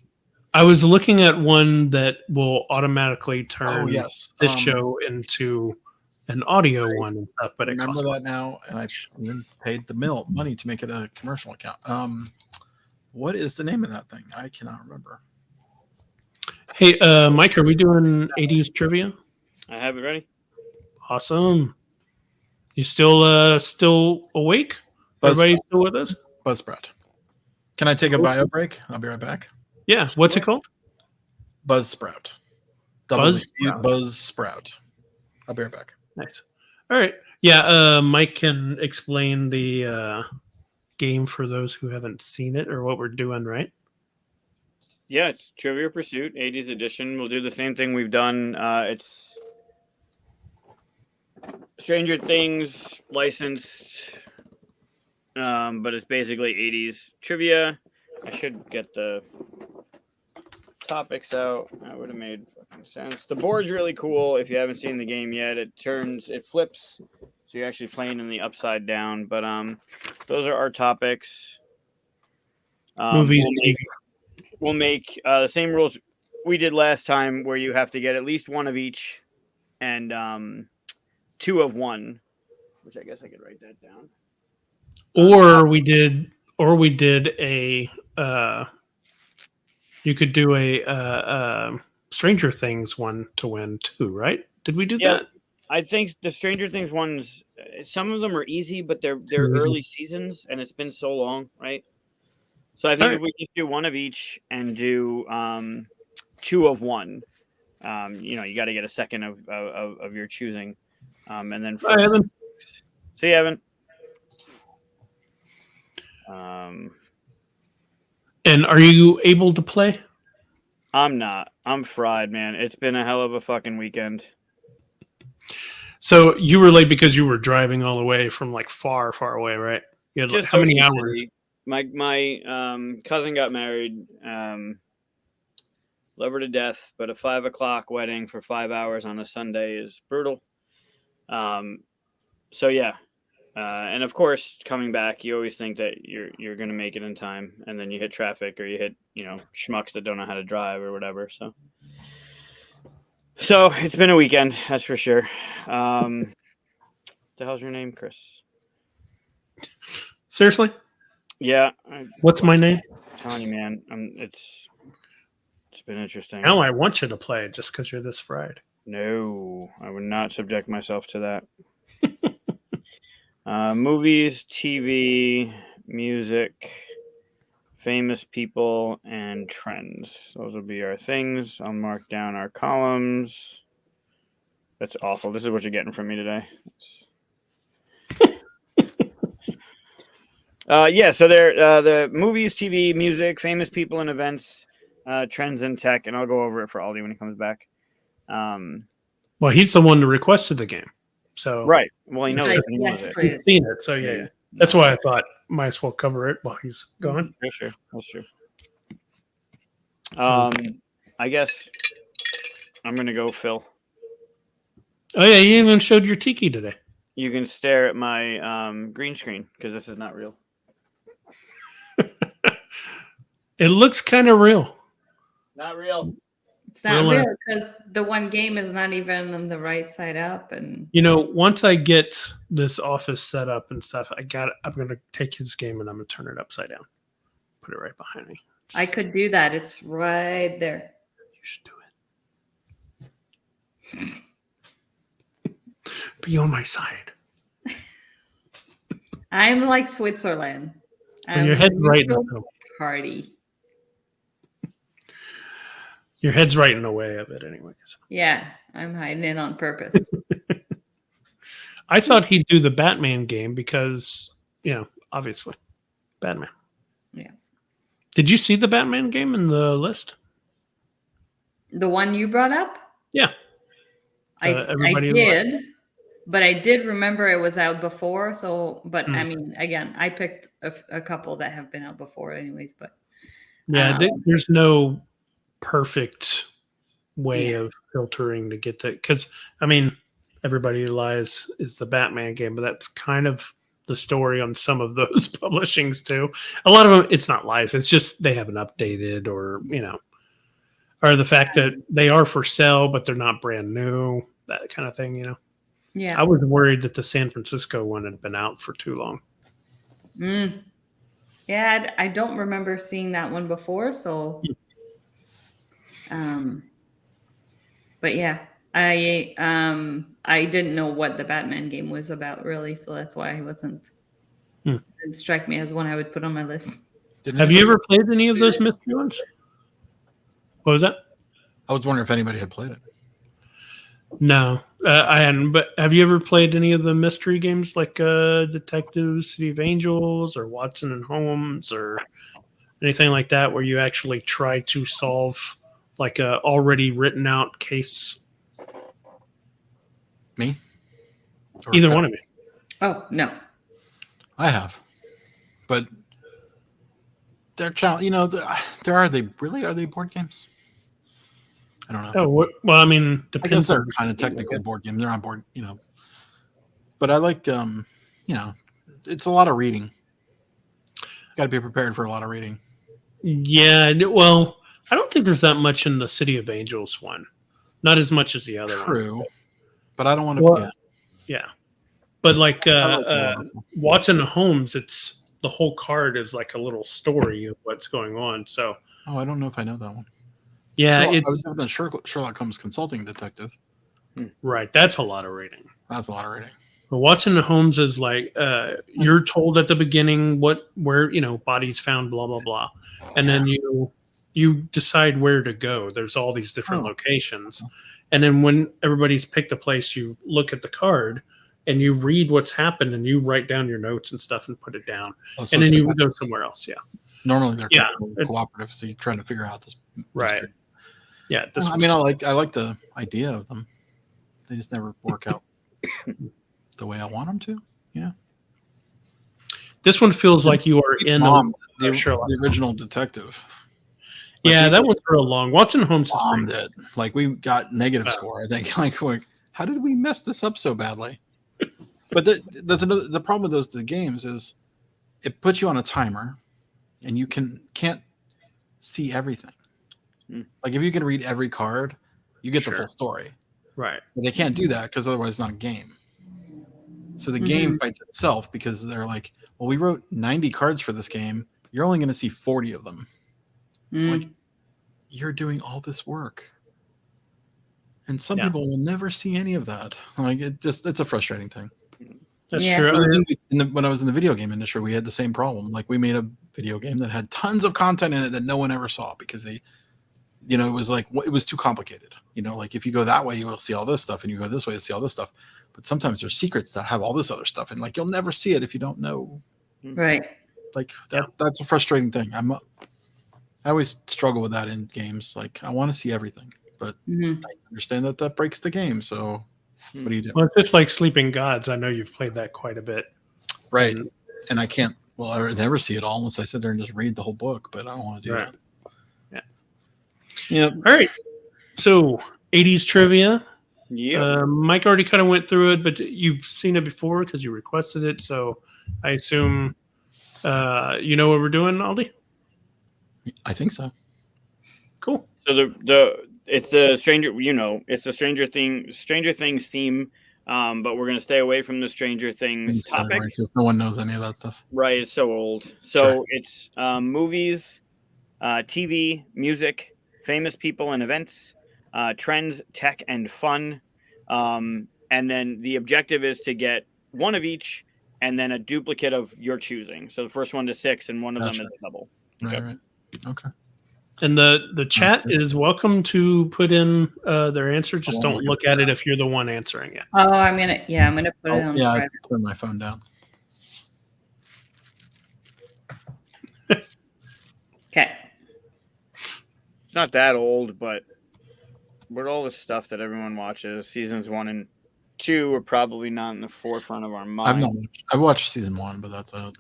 Speaker 1: I was looking at one that will automatically turn
Speaker 2: this
Speaker 1: show into an audio one and stuff, but
Speaker 2: remember that now, and I've paid the money to make it a commercial account. What is the name of that thing? I cannot remember.
Speaker 1: Hey, Mike, are we doing 80s trivia?
Speaker 4: I have it ready.
Speaker 1: Awesome. You still awake? Everybody still with us?
Speaker 2: Buzzsprout. Can I take a bio break? I'll be right back.
Speaker 1: Yeah. What's it called?
Speaker 2: Buzzsprout. Buzzsprout. I'll be right back.
Speaker 1: Nice. All right. Yeah. Mike can explain the game for those who haven't seen it or what we're doing, right?
Speaker 4: Yeah, it's Trivia Pursuit, 80s edition. We'll do the same thing we've done. It's Stranger Things licensed, but it's basically 80s trivia. I should get the topics out. That would have made fucking sense. The board's really cool. If you haven't seen the game yet, it flips, so you're actually playing in the upside down. But those are our topics.
Speaker 1: Movies.
Speaker 4: We'll make the same rules we did last time, where you have to get at least one of each and 2 of one, which I guess I could write that down.
Speaker 1: Or we did a you could do a Stranger Things one to win too, right? Did we do that?
Speaker 4: I think the Stranger Things ones, some of them are easy, but they're early seasons and it's been so long, right? So I think if we just do one of each and do 2 of one, you got to get a second of your choosing, and then
Speaker 1: I haven't.
Speaker 4: See, Evan.
Speaker 1: And are you able to play?
Speaker 4: I'm not. I'm fried, man. It's been a hell of a fucking weekend.
Speaker 1: So you were late because you were driving all the way from like far, far away, right? You had how many hours?
Speaker 4: City. My cousin got married. Love her to death, but a 5 o'clock wedding for 5 hours on a Sunday is brutal. So yeah. And of course, coming back, you always think that you're going to make it in time, and then you hit traffic or you hit, schmucks that don't know how to drive or whatever. So it's been a weekend, that's for sure. The hell's your name, Chris?
Speaker 1: Seriously?
Speaker 4: Yeah.
Speaker 1: What's my name?
Speaker 4: I'm telling you, man. It's been interesting.
Speaker 1: Now I want you to play just because you're this fried.
Speaker 4: No, I would not subject myself to that. Movies, TV, music, famous people, and trends. Those will be our things. I'll mark down our columns. That's awful. This is what you're getting from me today. So they're the movies, TV, music, famous people and events, trends and tech, and I'll go over it for Aldi when he comes back.
Speaker 1: Well, he's the one that requested the game, so
Speaker 4: right. Well, he knows
Speaker 3: Like,
Speaker 4: he knows it.
Speaker 1: he's seen it, so yeah. That's why I thought might as well cover it while he's gone.
Speaker 4: That's true. That's true. I guess I'm gonna go, Phil.
Speaker 1: Oh yeah, you even showed your tiki today.
Speaker 4: You can stare at my green screen because this is not real.
Speaker 1: It looks kind of real.
Speaker 4: Not real.
Speaker 3: It's not real because the one game is not even on the right side up. And
Speaker 1: once I get this office set up and stuff, I'm gonna take his game and I'm gonna turn it upside down, put it right behind me.
Speaker 3: I could do that. It's right there.
Speaker 1: You should do it. Be on my side.
Speaker 3: I'm like Switzerland.
Speaker 1: Your head's right in the
Speaker 3: party.
Speaker 1: Your head's right in the way of it, anyways.
Speaker 3: Yeah, I'm hiding it on purpose.
Speaker 1: I thought he'd do the Batman game because, obviously, Batman.
Speaker 3: Yeah.
Speaker 1: Did you see the Batman game in the list?
Speaker 3: The one you brought up?
Speaker 1: Yeah.
Speaker 3: I did, but I did remember it was out before. So, but I mean, again, I picked a couple that have been out before anyways, but.
Speaker 1: Yeah, there's no perfect way of filtering to get that. Because, I mean, Everybody Lies is the Batman game, but that's kind of the story on some of those publishings too. A lot of them, it's not lies. It's just they haven't updated or the fact that they are for sale, but they're not brand new, that kind of thing, Yeah. I was worried that the San Francisco one had been out for too long.
Speaker 3: Yeah, I don't remember seeing that one before, so but yeah, I didn't know what the Batman game was about really, so that's why I wasn't it didn't strike me as one I would put on my list.
Speaker 1: Have you ever played any of those mystery ones? What was that?
Speaker 2: I was wondering if anybody had played it.
Speaker 1: No, I hadn't. But have you ever played any of the mystery games like Detective City of Angels or Watson and Holmes or anything like that, where you actually try to solve like a already written out case?
Speaker 2: Me?
Speaker 1: Or either one of me.
Speaker 3: Oh no,
Speaker 2: I have, but they're are they board games? I don't know.
Speaker 1: Oh, well, I mean,
Speaker 2: depends. I guess they're kind of technically board games. They're on board, But I like, it's a lot of reading. Got to be prepared for a lot of reading.
Speaker 1: Yeah, well, I don't think there's that much in the City of Angels one. Not as much as the other one.
Speaker 2: True. But I don't want to.
Speaker 1: Yeah. But like Watson and Holmes, it's the whole card is like a little story of what's going on. So.
Speaker 2: Oh, I don't know if I know that one.
Speaker 1: Yeah,
Speaker 2: I was than Sherlock Holmes Consulting Detective.
Speaker 1: Right, that's a lot of reading.
Speaker 2: That's a lot of reading.
Speaker 1: But Watson and Holmes is like you're told at the beginning where bodies found, blah blah blah, and then you decide where to go. There's all these different locations, and then when everybody's picked a place, you look at the card and you read what's happened and you write down your notes and stuff and put it down, and then you go somewhere else. Yeah.
Speaker 2: Normally they're cooperative, so you're trying to figure out this.
Speaker 1: Right. Yeah.
Speaker 2: I mean, I like the idea of them. They just never work out the way I want them to.
Speaker 1: This one feels like you are in
Speaker 2: the original detective.
Speaker 1: Yeah, that one's real long. Watson Holmes
Speaker 2: bombed it. Like we got negative score. I think. Like, how did we mess this up so badly? But that's the problem with those games is it puts you on a timer, and you can't see everything. Like if you can read every card, you get the full story.
Speaker 1: Right.
Speaker 2: But they can't do that because otherwise it's not a game. So the game fights itself because they're like, well, we wrote 90 cards for this game. You're only going to see 40 of them. Like, you're doing all this work. And some people will never see any of that. Like it's a frustrating thing.
Speaker 1: That's true.
Speaker 2: When I was in the video game industry, we had the same problem. Like we made a video game that had tons of content in it that no one ever saw because it was like it was too complicated. Like if you go that way, you will see all this stuff, and you go this way, you'll see all this stuff. But sometimes there's secrets that have all this other stuff, and like you'll never see it if you don't know.
Speaker 3: Right.
Speaker 2: Like that's a frustrating thing. I always struggle with that in games. Like I want to see everything, but I understand that breaks the game. So what do you do?
Speaker 1: Well, it's just like Sleeping Gods. I know you've played that quite a bit.
Speaker 2: Right. And I can't, I never see it all unless I sit there and just read the whole book, but I don't want to do that. Yeah.
Speaker 1: All right. So 80s trivia.
Speaker 4: Yeah.
Speaker 1: Mike already kind of went through it, but you've seen it before because you requested it. So I assume you know what we're doing, Aldi?
Speaker 2: I think so.
Speaker 1: Cool.
Speaker 4: So it's the Stranger Things theme, but we're gonna stay away from the Stranger Things topic
Speaker 2: because no one knows any of that stuff.
Speaker 4: Right, it's so old. So it's movies, TV, music, famous people and events, trends, tech, and fun, and then the objective is to get one of each, and then a duplicate of your choosing. So the first one to 6, and one of them is a double.
Speaker 2: Right. Okay.
Speaker 1: And the chat is welcome to put in their answer. Just don't look at it if you're the one answering it.
Speaker 3: Oh, I'm gonna put it on.
Speaker 2: Yeah, I put my phone down.
Speaker 3: Okay.
Speaker 4: It's not that old, but with all the stuff that everyone watches, seasons 1 and 2 are probably not in the forefront of our mind.
Speaker 2: I've watched season 1, but that's it.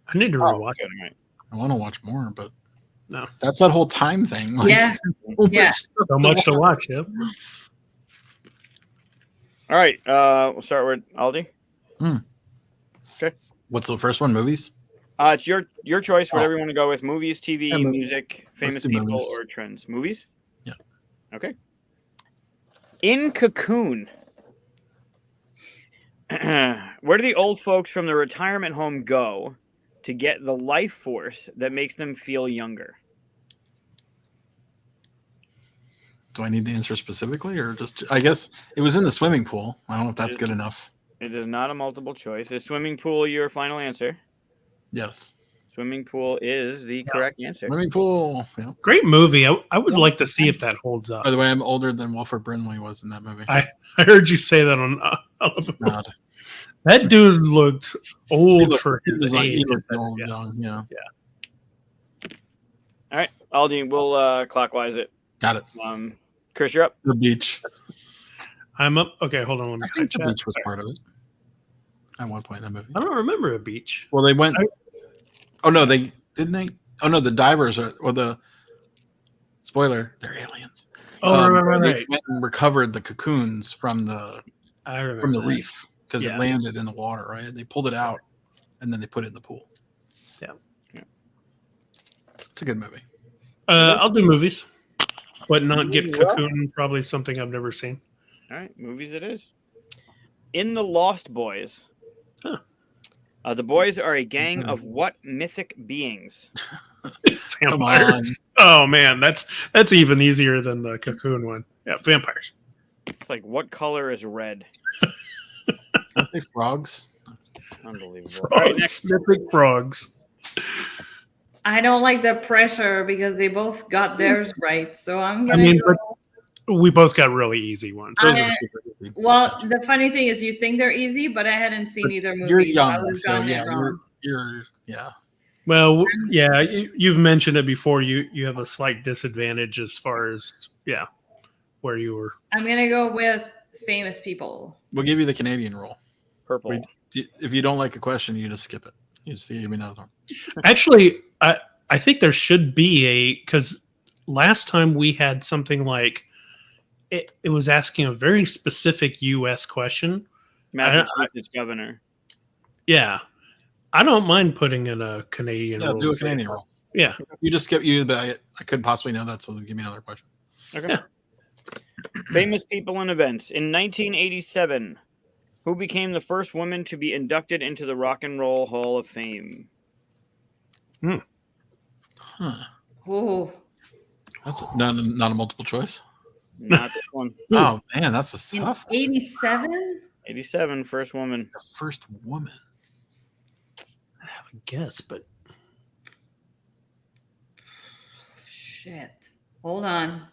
Speaker 1: I need to rewatch it.
Speaker 4: Right.
Speaker 2: I want to watch more, but
Speaker 1: no,
Speaker 2: that's that whole time thing. Like,
Speaker 1: so much to watch. Yep.
Speaker 4: All right, we'll start with Aldi. Okay.
Speaker 2: What's the first one? Movies.
Speaker 4: It's your choice. Whatever you want to go with: movies, TV, music, famous people,
Speaker 2: movies.
Speaker 4: or trends. Movies.
Speaker 2: Yeah.
Speaker 4: Okay. In Cocoon, where do the old folks from the retirement home go to get the life force that makes them feel younger?
Speaker 2: Do I need to answer specifically, or just? I guess it was in the swimming pool. I don't know if that's good enough.
Speaker 4: It is not a multiple choice. Is swimming pool your final answer?
Speaker 2: Yes.
Speaker 4: Swimming pool is the correct answer.
Speaker 2: Swimming pool. Yeah.
Speaker 1: Great movie. I would like to see if that holds up.
Speaker 2: By the way, I'm older than Wilford Brimley was in that movie.
Speaker 1: I heard you say that on.
Speaker 2: Not.
Speaker 1: That dude looked old for his age.
Speaker 2: He looked old, young. Yeah.
Speaker 4: All right, Aldi, we'll clockwise it.
Speaker 2: Got it.
Speaker 4: Chris, you're up.
Speaker 2: The beach.
Speaker 1: I'm up. Okay, hold on. Let me
Speaker 2: I think the beach was part of it. At one point in the movie.
Speaker 1: I don't remember a beach.
Speaker 2: Well, they went. Oh no, they didn't. They. Oh no, the divers are. Or the. Spoiler: they're aliens.
Speaker 1: Oh right.
Speaker 2: They went and recovered the cocoons from the reef because it landed in the water. Right, they pulled it out, and then they put it in the pool.
Speaker 1: Yeah.
Speaker 2: It's a good movie.
Speaker 1: I'll do movies, but not get Cocoon. Probably something I've never seen.
Speaker 4: All right, movies it is. In The Lost Boys. The boys are a gang of what mythic beings?
Speaker 1: Vampires. Oh man, that's even easier than the Cocoon one. Yeah, vampires.
Speaker 4: It's like, what color is red?
Speaker 2: Aren't they frogs?
Speaker 4: Unbelievable.
Speaker 1: Frogs.
Speaker 4: All right, next.
Speaker 1: Mythic frogs.
Speaker 3: I don't like the pressure because they both got theirs right. So I'm gonna
Speaker 1: but we both got really easy ones.
Speaker 2: Those are super easy.
Speaker 3: Well, the funny thing is you think they're easy, but I hadn't seen either movie.
Speaker 2: You're young,
Speaker 3: so
Speaker 2: you're
Speaker 1: Well, yeah, you've mentioned it before. You have a slight disadvantage as far as where you were.
Speaker 3: I'm gonna go with famous people.
Speaker 2: We'll give you the Canadian rule.
Speaker 4: Purple.
Speaker 2: If you don't like a question, you just skip it. You just give me another one.
Speaker 1: Actually, I think there should be because last time we had something like it was asking a very specific U.S. question.
Speaker 4: Massachusetts governor.
Speaker 1: Yeah. I don't mind putting in a Canadian rule.
Speaker 2: Do a Canadian rule.
Speaker 1: Yeah.
Speaker 2: You just skip I could possibly know that, so give me another question.
Speaker 4: Okay. Yeah. Famous people and events. In 1987, who became the first woman to be inducted into the Rock and Roll Hall of Fame?
Speaker 3: Oh.
Speaker 2: That's not a multiple choice.
Speaker 4: Not this one.
Speaker 2: Oh man, that's a tough.
Speaker 3: 87.
Speaker 4: 87, first woman.
Speaker 2: The first woman.
Speaker 1: I have a guess, but
Speaker 3: Shit. Hold on.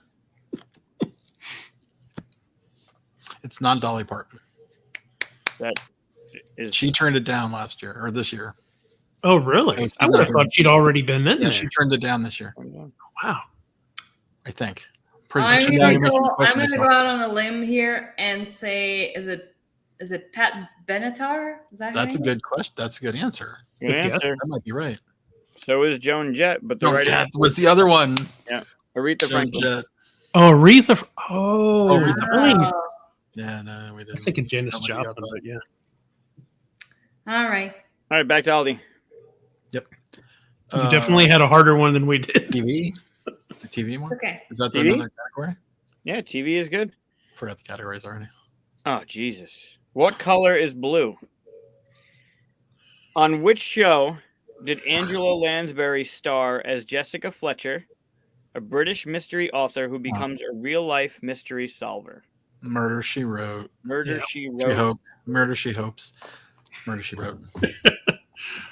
Speaker 2: It's not Dolly Parton.
Speaker 4: That is.
Speaker 2: She turned it down last year or this year.
Speaker 1: oh really?
Speaker 2: she's
Speaker 1: I would have
Speaker 2: not
Speaker 1: thought she'd already been in
Speaker 2: Yeah,
Speaker 1: there.
Speaker 2: she turned it down this year.
Speaker 1: Wow.
Speaker 2: I think.
Speaker 3: I'm
Speaker 2: sure.
Speaker 3: gonna
Speaker 2: You're making me
Speaker 3: go
Speaker 2: question myself.
Speaker 3: out on a limb here and say, is it Pat Benatar? Is that her
Speaker 2: That's a
Speaker 3: name?
Speaker 2: good question. That's a good answer.
Speaker 4: Good answer.
Speaker 2: That might be right.
Speaker 4: So is Joan Jett, but the
Speaker 2: Joan
Speaker 4: right
Speaker 2: Jett
Speaker 4: answer
Speaker 2: was the other one.
Speaker 4: Aretha
Speaker 2: Joan
Speaker 4: Franklin.
Speaker 2: Jett.
Speaker 1: Oh, Aretha. Oh,
Speaker 2: Aretha
Speaker 1: nice.
Speaker 2: Yeah, no, we
Speaker 1: I
Speaker 2: didn't.
Speaker 1: was thinking Janis
Speaker 2: Nobody got
Speaker 1: Joplin,
Speaker 2: that.
Speaker 1: but yeah.
Speaker 3: All right.
Speaker 4: All right, back to Aldi.
Speaker 2: Yep.
Speaker 1: You definitely had a harder one than we did.
Speaker 2: TV. The TV one.
Speaker 3: Okay.
Speaker 2: Is that
Speaker 4: TV?
Speaker 2: another category?
Speaker 4: Yeah, TV is good.
Speaker 2: Forgot the categories already.
Speaker 4: Oh, Jesus. What color is blue? On which show did Angela Lansbury star as Jessica Fletcher, a British mystery author who becomes a real-life mystery solver?
Speaker 2: Murder, She Wrote.
Speaker 4: Murder,
Speaker 1: Yeah.
Speaker 4: She
Speaker 2: She
Speaker 4: Wrote.
Speaker 2: Hoped. Murder, She Hopes. Murder, She Wrote.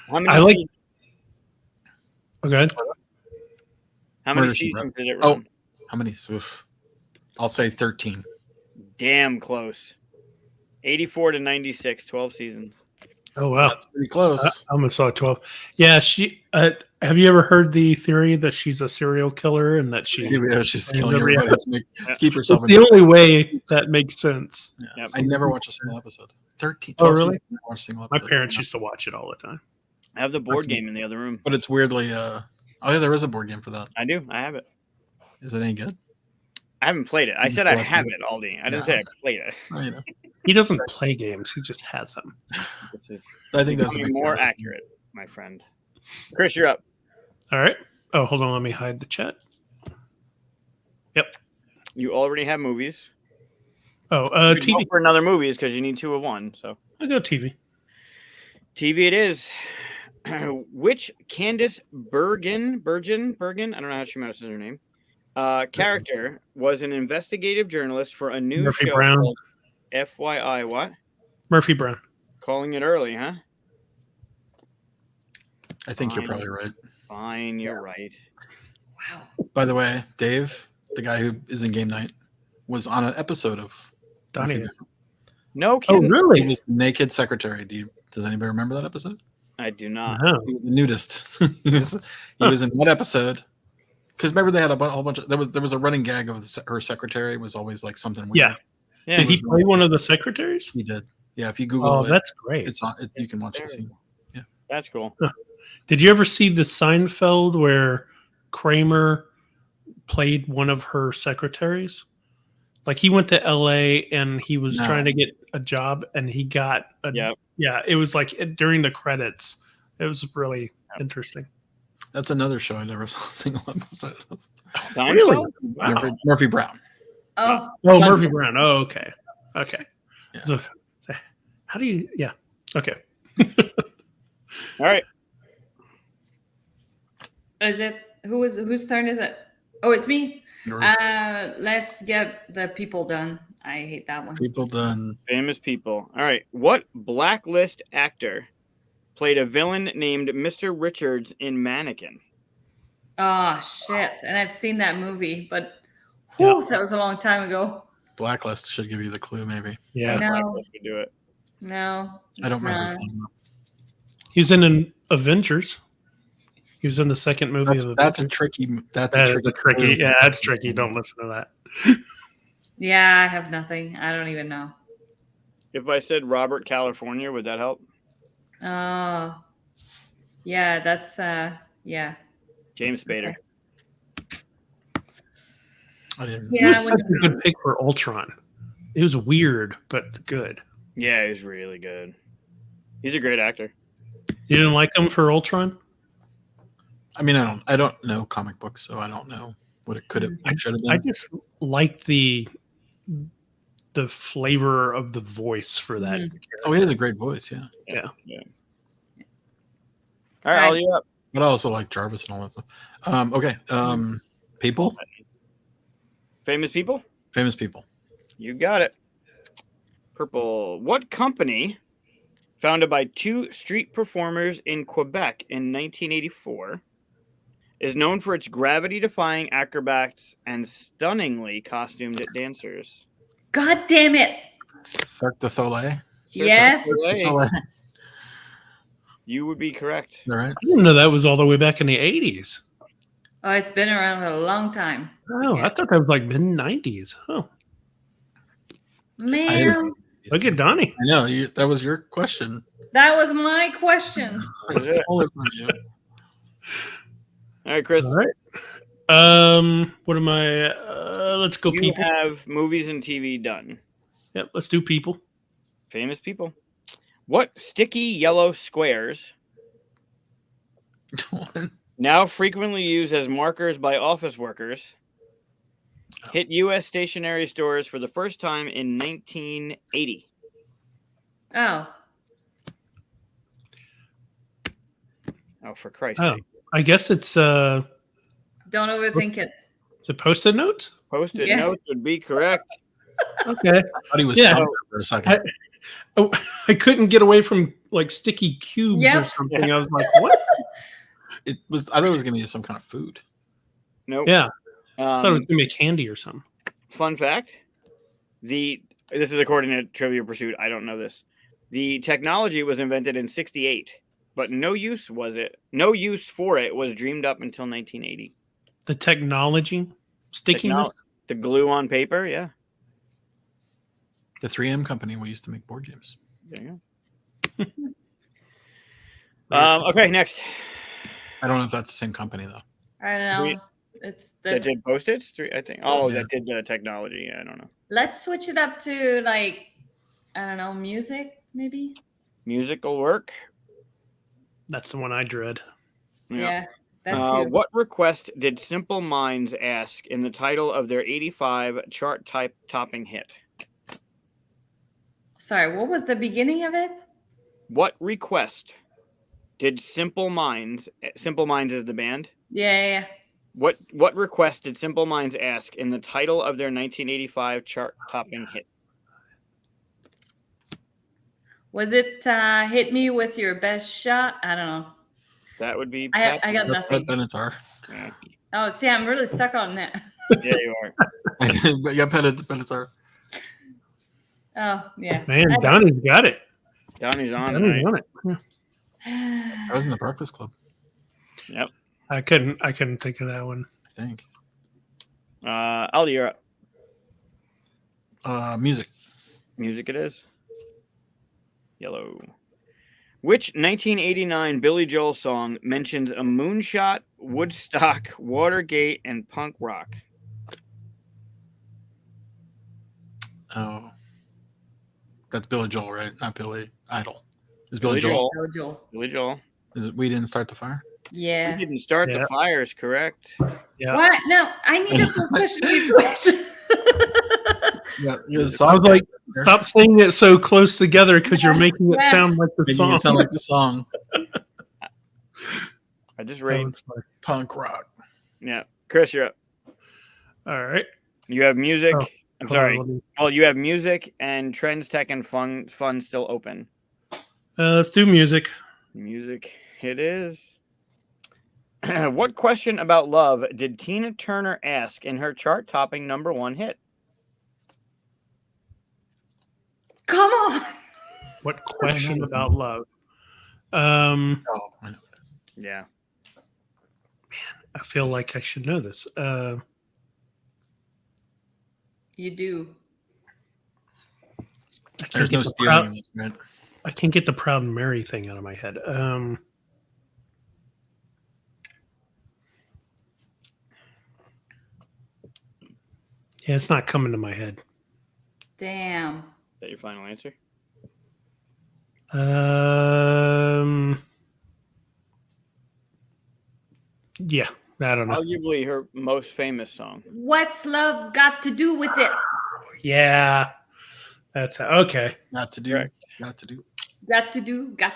Speaker 4: How many
Speaker 1: I like-
Speaker 4: seasons,
Speaker 1: Okay.
Speaker 4: how many
Speaker 2: Murder, She
Speaker 4: seasons
Speaker 2: Wrote.
Speaker 4: did it
Speaker 2: Oh.
Speaker 4: run?
Speaker 2: How many? Oof. I'll say 13.
Speaker 4: Damn close. 84 to 96, 12 seasons.
Speaker 1: Oh wow.
Speaker 2: That's pretty close.
Speaker 1: I almost saw 12. Yeah, she. Have you ever heard the theory that she's a serial killer and that she?
Speaker 2: Yeah, she's
Speaker 1: Yeah.
Speaker 2: killing everybody to keep herself
Speaker 1: It's
Speaker 2: in.
Speaker 1: the only way that makes sense.
Speaker 4: Yep.
Speaker 2: I never watched a single episode. 13.
Speaker 1: Oh,
Speaker 2: 12
Speaker 1: really?
Speaker 2: seasons, I never watched a single
Speaker 1: My
Speaker 2: episode.
Speaker 1: parents
Speaker 2: No.
Speaker 1: used to watch it all the time.
Speaker 4: I have the board
Speaker 2: Okay.
Speaker 4: game in the other room.
Speaker 2: But it's weirdly. Oh yeah, there is a board game for that.
Speaker 4: I do. I have it.
Speaker 2: Is it any good?
Speaker 4: I haven't played it. I
Speaker 2: You
Speaker 4: said I
Speaker 2: collect
Speaker 4: have
Speaker 2: it.
Speaker 4: it, Aldi. I didn't
Speaker 2: Yeah.
Speaker 4: say I played it.
Speaker 2: Oh, you know.
Speaker 1: He doesn't play games; he just has them.
Speaker 4: This is
Speaker 2: I think that's a
Speaker 4: becoming
Speaker 2: big
Speaker 4: more
Speaker 2: part of it.
Speaker 4: accurate, my friend. Chris, you're up.
Speaker 1: All right. Oh, hold on. Let me hide the chat. Yep.
Speaker 4: You already have movies.
Speaker 1: Oh,
Speaker 4: You can go
Speaker 1: TV.
Speaker 4: for another movies because you need 2 of 1. So
Speaker 1: I go TV.
Speaker 4: TV it is. Which Candice Bergen, I don't know how she pronounces her name, character was an investigative journalist for a new
Speaker 1: Murphy
Speaker 4: show
Speaker 1: Brown.
Speaker 4: called FYI what?
Speaker 1: Murphy Brown.
Speaker 4: Calling it early, huh?
Speaker 2: I think you're
Speaker 4: Fine.
Speaker 2: probably right.
Speaker 4: Fine, you're right.
Speaker 3: Wow.
Speaker 2: By the way, Dave, the guy who is in Game Night, was on an episode of
Speaker 1: Donnie.
Speaker 2: Murphy Brown.
Speaker 4: No
Speaker 1: Oh,
Speaker 4: kidding.
Speaker 2: He
Speaker 1: really?
Speaker 2: was the naked secretary. Does anybody remember that episode?
Speaker 4: I do not.
Speaker 1: No.
Speaker 2: He was a nudist. he was in one episode. Because remember they had a whole bunch of there was a running gag of her secretary was always like something weird.
Speaker 1: Yeah.
Speaker 4: Yeah,
Speaker 1: Did he play one of the secretaries?
Speaker 2: He did. Yeah, if you Google
Speaker 1: Oh,
Speaker 2: it,
Speaker 1: that's great.
Speaker 2: it's on. You can watch the scene.
Speaker 4: that's cool.
Speaker 1: Did you ever see the Seinfeld where Kramer played one of her secretaries? Like he went to LA and he was
Speaker 2: No.
Speaker 1: trying to get a job and he got a
Speaker 4: Yep.
Speaker 1: yeah, it was like during the credits. It was really interesting.
Speaker 2: That's another show I never saw a single episode of.
Speaker 1: Really?
Speaker 4: Seinfeld?
Speaker 1: Wow.
Speaker 2: Murphy Brown.
Speaker 3: Oh,
Speaker 1: Oh, Murphy Brown. Oh, okay. Okay.
Speaker 2: Yeah.
Speaker 1: So how do you yeah. Okay.
Speaker 4: All right.
Speaker 3: is it whose turn is it? Oh, it's me.
Speaker 2: Your
Speaker 3: Let's get the people done. I hate that one.
Speaker 2: people done.
Speaker 4: Famous people. All right. What blacklist actor played a villain named Mr. Richards in Mannequin?
Speaker 3: Oh shit! And I've seen that movie, but whew, that was a long time ago.
Speaker 2: Blacklist should give you the clue, maybe.
Speaker 3: I
Speaker 1: Yeah.
Speaker 3: know.
Speaker 4: Blacklist would do it.
Speaker 3: No,
Speaker 2: I don't
Speaker 3: it's
Speaker 2: remember his
Speaker 3: not.
Speaker 2: name.
Speaker 1: He was in an Avengers. He was in the second movie
Speaker 2: That's,
Speaker 1: of
Speaker 2: that's a
Speaker 1: Avengers.
Speaker 2: tricky. That's
Speaker 1: That
Speaker 2: a
Speaker 1: is
Speaker 2: tricky.
Speaker 1: a tricky.
Speaker 2: clue.
Speaker 1: Yeah, that's tricky. Don't listen to that.
Speaker 3: Yeah, I have nothing. I don't even know.
Speaker 4: If I said Robert California, would that help?
Speaker 3: Oh, yeah, that's yeah.
Speaker 4: James Spader.
Speaker 3: Okay.
Speaker 2: I didn't.
Speaker 1: He
Speaker 3: Yeah,
Speaker 1: was
Speaker 3: I
Speaker 1: such
Speaker 3: wouldn't
Speaker 1: a
Speaker 3: know.
Speaker 1: good pick for Ultron. It was weird, but good.
Speaker 4: Yeah, he's really good. He's a great actor.
Speaker 1: You didn't like him for Ultron?
Speaker 2: I mean, I don't know comic books, so I don't know what it could have, should have
Speaker 1: I
Speaker 2: been.
Speaker 1: just liked the flavor of the voice for that.
Speaker 3: Mhm.
Speaker 1: character.
Speaker 2: Oh, he has a great voice, yeah.
Speaker 4: All right,
Speaker 3: Right.
Speaker 4: I'll you up.
Speaker 2: But I also like Jarvis and all that stuff. Okay. People.
Speaker 4: Famous people?
Speaker 2: Famous people.
Speaker 4: You got it. Purple. What company, founded by 2 street performers in Quebec in 1984, is known for its gravity-defying acrobats and stunningly costumed dancers?
Speaker 3: God damn it!
Speaker 2: Cirque du Soleil.
Speaker 3: Yes.
Speaker 2: Soleil.
Speaker 4: You would be correct.
Speaker 2: All right.
Speaker 1: I didn't know that was all the way back in the 80s.
Speaker 3: Oh, it's been around for a long time.
Speaker 1: Oh, I thought that was like mid-90s. Oh,
Speaker 3: Man,
Speaker 1: look at Donnie.
Speaker 2: I know that was your question.
Speaker 3: that was my question.
Speaker 2: I stole it from you.
Speaker 4: All right, Chris.
Speaker 1: All right. What am I? Let's go.
Speaker 4: You
Speaker 1: People.
Speaker 4: have movies and TV done.
Speaker 1: Yep. Let's do people.
Speaker 4: Famous people. What sticky yellow squares, now frequently used as markers by office workers, hit U.S. stationery stores for the first time in 1980?
Speaker 3: Oh,
Speaker 4: Oh, for Christ's
Speaker 1: Oh,
Speaker 4: sake.
Speaker 1: I guess it's
Speaker 3: don't overthink it.
Speaker 1: the Post-it notes.
Speaker 4: Post-it
Speaker 3: Yeah.
Speaker 4: notes would be correct.
Speaker 1: Okay.
Speaker 2: I thought he was
Speaker 1: Yeah.
Speaker 2: stumped for a second.
Speaker 1: I couldn't get away from like sticky cubes or
Speaker 3: Yep.
Speaker 1: something. I was like, what?
Speaker 2: I thought it was gonna be some kind of food.
Speaker 4: Nope.
Speaker 1: Yeah. I thought it was
Speaker 4: Um,
Speaker 1: gonna be a candy or something.
Speaker 4: fun fact. This is according to Trivia Pursuit. I don't know this. The technology was invented in 1968, but no use for it was dreamed up until 1980.
Speaker 1: The technology, stickiness.
Speaker 4: The glue on paper, yeah.
Speaker 2: The 3M company we used to make board games.
Speaker 4: There you go. Okay, next.
Speaker 2: I don't know if that's the same company though.
Speaker 3: I don't know.
Speaker 4: Wait. That did Post-its, I think. Oh,
Speaker 2: Yeah.
Speaker 4: that did the technology. I don't know.
Speaker 3: Let's switch it up to like, I don't know, music maybe.
Speaker 4: Musical work.
Speaker 1: That's the one I dread.
Speaker 3: Yeah, that too.
Speaker 4: What request did Simple Minds ask in the title of their 85 chart topping hit?
Speaker 3: Sorry, what was the beginning of it?
Speaker 4: What request did Simple Minds is the band?
Speaker 3: Yeah.
Speaker 4: What request did Simple Minds ask in the title of their 1985 chart topping hit?
Speaker 3: Was it "Hit Me with Your Best Shot"? I don't know.
Speaker 4: That would be.
Speaker 3: I got
Speaker 2: That's
Speaker 3: nothing.
Speaker 2: what Bennett's are.
Speaker 4: Yeah.
Speaker 3: Oh, see, I'm really stuck on that.
Speaker 4: Yeah, you are.
Speaker 2: But yeah, Bennett's are.
Speaker 3: Oh, yeah.
Speaker 1: Man, Donnie's got it.
Speaker 4: Donnie's on.
Speaker 1: Donnie's
Speaker 4: Right?
Speaker 1: on it. Yeah.
Speaker 2: I was in the Breakfast Club,
Speaker 4: Yep.
Speaker 1: I couldn't think of that one.
Speaker 2: I think.
Speaker 4: Alden, you're up.
Speaker 2: Music.
Speaker 4: Music it is. Yellow. Which 1989 Billy Joel song mentions a moonshot, Woodstock, Watergate, and punk rock?
Speaker 2: Oh, that's Billy Joel, right? Not Billy Idol. Is
Speaker 4: Billy Joel.
Speaker 3: Billy Joel.
Speaker 2: Is it We Didn't Start the Fire?
Speaker 3: Yeah.
Speaker 4: We didn't start the fires, correct?
Speaker 1: Yeah.
Speaker 3: What? No, I need a professionally switch.
Speaker 2: Yeah,
Speaker 1: I was like, stop saying it so close together because you're making it sound like the
Speaker 2: making
Speaker 1: song.
Speaker 2: it sound like the song.
Speaker 4: I just
Speaker 1: That
Speaker 4: read.
Speaker 1: one's fun.
Speaker 2: Punk rock.
Speaker 4: Yeah. Chris, you're up.
Speaker 1: All right.
Speaker 4: You have music.
Speaker 1: Oh,
Speaker 4: I'm
Speaker 1: hold on,
Speaker 4: sorry.
Speaker 1: let me-
Speaker 4: Well, you have music and Trends, Tech, and Fun still open.
Speaker 1: let's do music.
Speaker 4: Music it is. What question about love did Tina Turner ask in her chart-topping #1 hit?
Speaker 3: Come on.
Speaker 1: What question about love?
Speaker 2: Oh, I know what it is.
Speaker 4: Yeah.
Speaker 1: I feel like I should know this.
Speaker 3: You do.
Speaker 2: There's no stealing this, right?
Speaker 1: I can't get the Proud Mary thing out of my head. Yeah, it's not coming to my head.
Speaker 3: Damn.
Speaker 4: Is that your final answer?
Speaker 1: Yeah, I don't know.
Speaker 4: Arguably her most famous song.
Speaker 3: What's love got to do with it?
Speaker 1: Yeah, that's okay.
Speaker 2: Not to do.
Speaker 4: Correct.
Speaker 2: Not to do.
Speaker 3: Got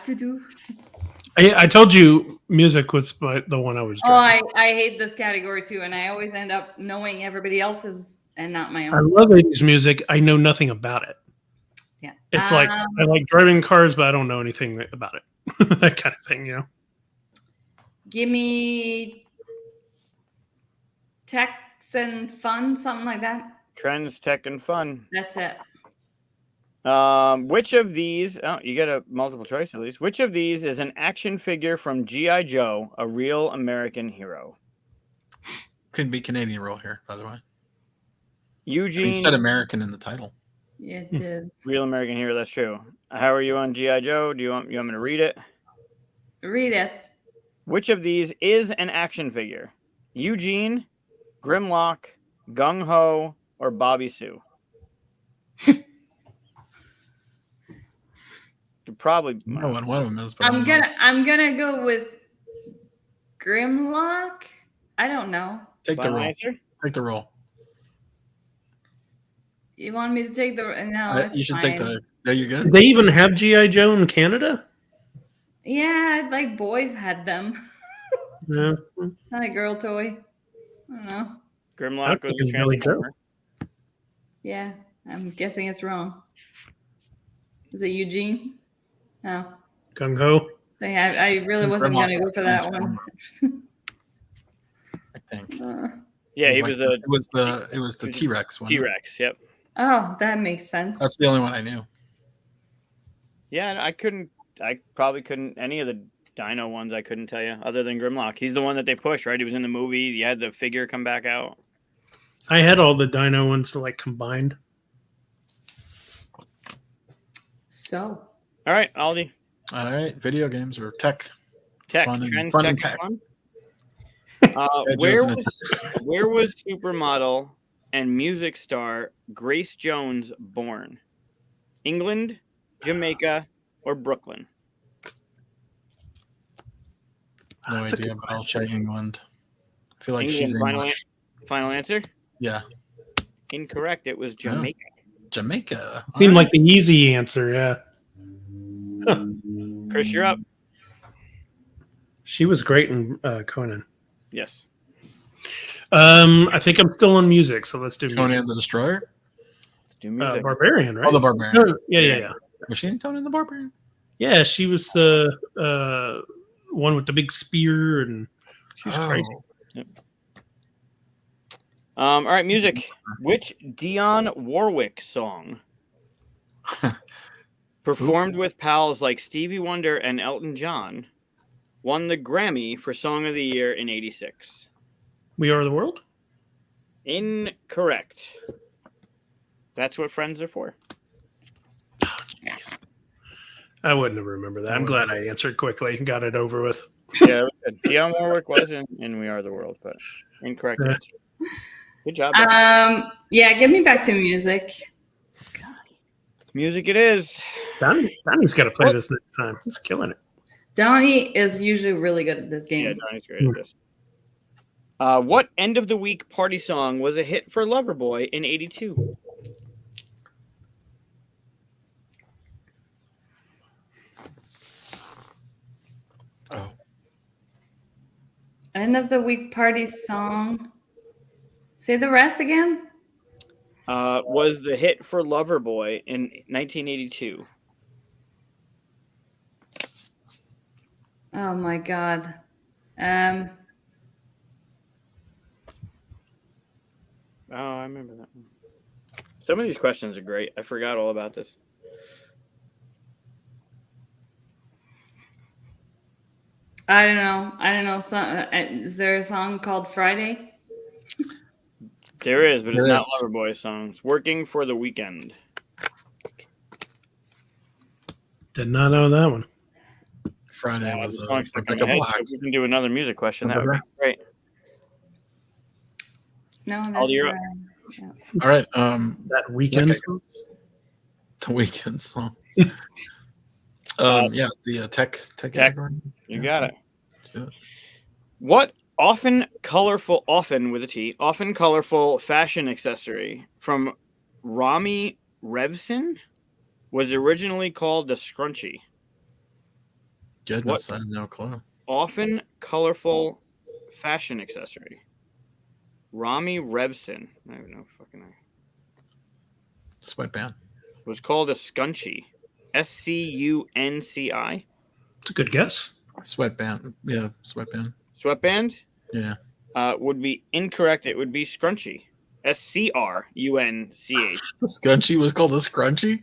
Speaker 3: to do.
Speaker 1: I told you music was the one I was.
Speaker 3: Oh,
Speaker 1: Drawing.
Speaker 3: I hate this category too, and I always end up knowing everybody else's and not my
Speaker 1: I
Speaker 3: own.
Speaker 1: love 80s music. I know nothing about it.
Speaker 3: Yeah.
Speaker 1: It's like I like driving cars, but I don't know anything about it. That kind of thing, you know.
Speaker 3: Give me techs and fun, something like that.
Speaker 4: Trends, tech, and fun.
Speaker 3: That's it.
Speaker 4: Which of these? Oh, you get a multiple choice at least. Which of these is an action figure from G.I. Joe, a real American hero?
Speaker 2: Could be Canadian role here, by the way.
Speaker 4: Eugene.
Speaker 2: He said American in the title.
Speaker 3: Yeah, it did.
Speaker 4: Real American hero. That's true. How are you on G.I. Joe? Do you want me to read it?
Speaker 3: Read it.
Speaker 4: Which of these is an action figure? Eugene, Grimlock, Gung Ho, or Bobby Sue? Probably.
Speaker 2: No one of them is. But
Speaker 3: I'm gonna go with Grimlock. I don't know.
Speaker 2: Take the roll. Take the roll.
Speaker 3: You want me to take the? No,
Speaker 2: you should take the. There you go.
Speaker 1: Did they even have G.I. Joe in Canada?
Speaker 3: Yeah, like boys had them.
Speaker 1: Yeah.
Speaker 3: It's not a girl toy. I don't know.
Speaker 4: Grimlock was a Transformer.
Speaker 3: Yeah, I'm guessing it's wrong. Was it Eugene? No.
Speaker 1: Gung Ho.
Speaker 3: So yeah, I really wasn't going to go for that one.
Speaker 2: I think.
Speaker 4: Yeah,
Speaker 2: it was the T-Rex one.
Speaker 4: T-Rex, yep.
Speaker 3: Oh, that makes sense.
Speaker 2: That's the only one I knew.
Speaker 4: Yeah, I probably couldn't, any of the Dino ones I couldn't tell you, other than Grimlock. He's the one that they pushed, right? He was in the movie. You had the figure come back out.
Speaker 1: I had all the Dino ones like combined.
Speaker 3: So.
Speaker 4: All right, Aldi.
Speaker 2: All right, video games or tech.
Speaker 4: Fun and tech. Where was supermodel and music star Grace Jones born? England, Jamaica, or Brooklyn?
Speaker 2: No idea, but I'll say England. I feel like she's English.
Speaker 4: Final answer?
Speaker 2: Yeah.
Speaker 4: Incorrect. It was Jamaica.
Speaker 2: Jamaica.
Speaker 1: Seemed like the easy answer, yeah.
Speaker 4: Huh. Chris, you're up.
Speaker 1: She was great in Conan.
Speaker 4: Yes.
Speaker 1: I think I'm still on music, so let's do
Speaker 2: Conan the Destroyer.
Speaker 4: Let's do music.
Speaker 1: Barbarian, right?
Speaker 2: Oh, the Barbarian.
Speaker 1: No, yeah.
Speaker 2: Was she in Conan the Barbarian?
Speaker 1: Yeah, she was the one with the big spear, and she's crazy.
Speaker 4: Yep. All right, music. Which Dionne Warwick song performed with pals like Stevie Wonder and Elton John won the Grammy for Song of the Year in '86?
Speaker 1: We Are the World?
Speaker 4: Incorrect. That's what friends are for.
Speaker 1: Oh, jeez. I wouldn't have remembered that. I'm glad I answered quickly and got it over with.
Speaker 4: Yeah, Dionne Warwick was in We Are the World, but incorrect answer. Good job.
Speaker 3: Yeah, get me back to music.
Speaker 4: God. Music it is.
Speaker 1: Donnie's got to play this next time. He's killing it.
Speaker 3: Donnie is usually really good at this game.
Speaker 4: Yeah, Donnie's great at this. What end of the week party song was a hit for Loverboy in '82?
Speaker 2: Oh.
Speaker 3: End of the week party song. Say the rest again.
Speaker 4: Was the hit for Loverboy in 1982?
Speaker 3: Oh my God.
Speaker 4: Oh, I remember that one. Some of these questions are great. I forgot all about this.
Speaker 3: I don't know. Is there a song called Friday?
Speaker 4: There is, but it's not Loverboy songs. Working for the Weekend.
Speaker 1: Did not know that one.
Speaker 2: Friday was
Speaker 4: Rebecca Black. So we can do another music question. That would be great.
Speaker 3: No, that's
Speaker 2: yeah. All right.
Speaker 1: That Weekend song?
Speaker 2: The Weekend song. Yeah, the tech category.
Speaker 4: You got it.
Speaker 2: Let's do it.
Speaker 4: What often colorful fashion accessory from Rami Revson was originally called the scrunchie?
Speaker 2: Goodness, I have no clue.
Speaker 4: Often colorful fashion accessory. Rami Revson. I don't know. Fucking.
Speaker 2: Sweatband.
Speaker 4: Was called a scunchie. SCUNCI.
Speaker 1: It's a good guess.
Speaker 2: Sweatband. Yeah, sweatband.
Speaker 4: Sweatband?
Speaker 2: Yeah.
Speaker 4: Would be incorrect. It would be scrunchie. SCRUNCH.
Speaker 2: The scrunchie was called a scrunchie?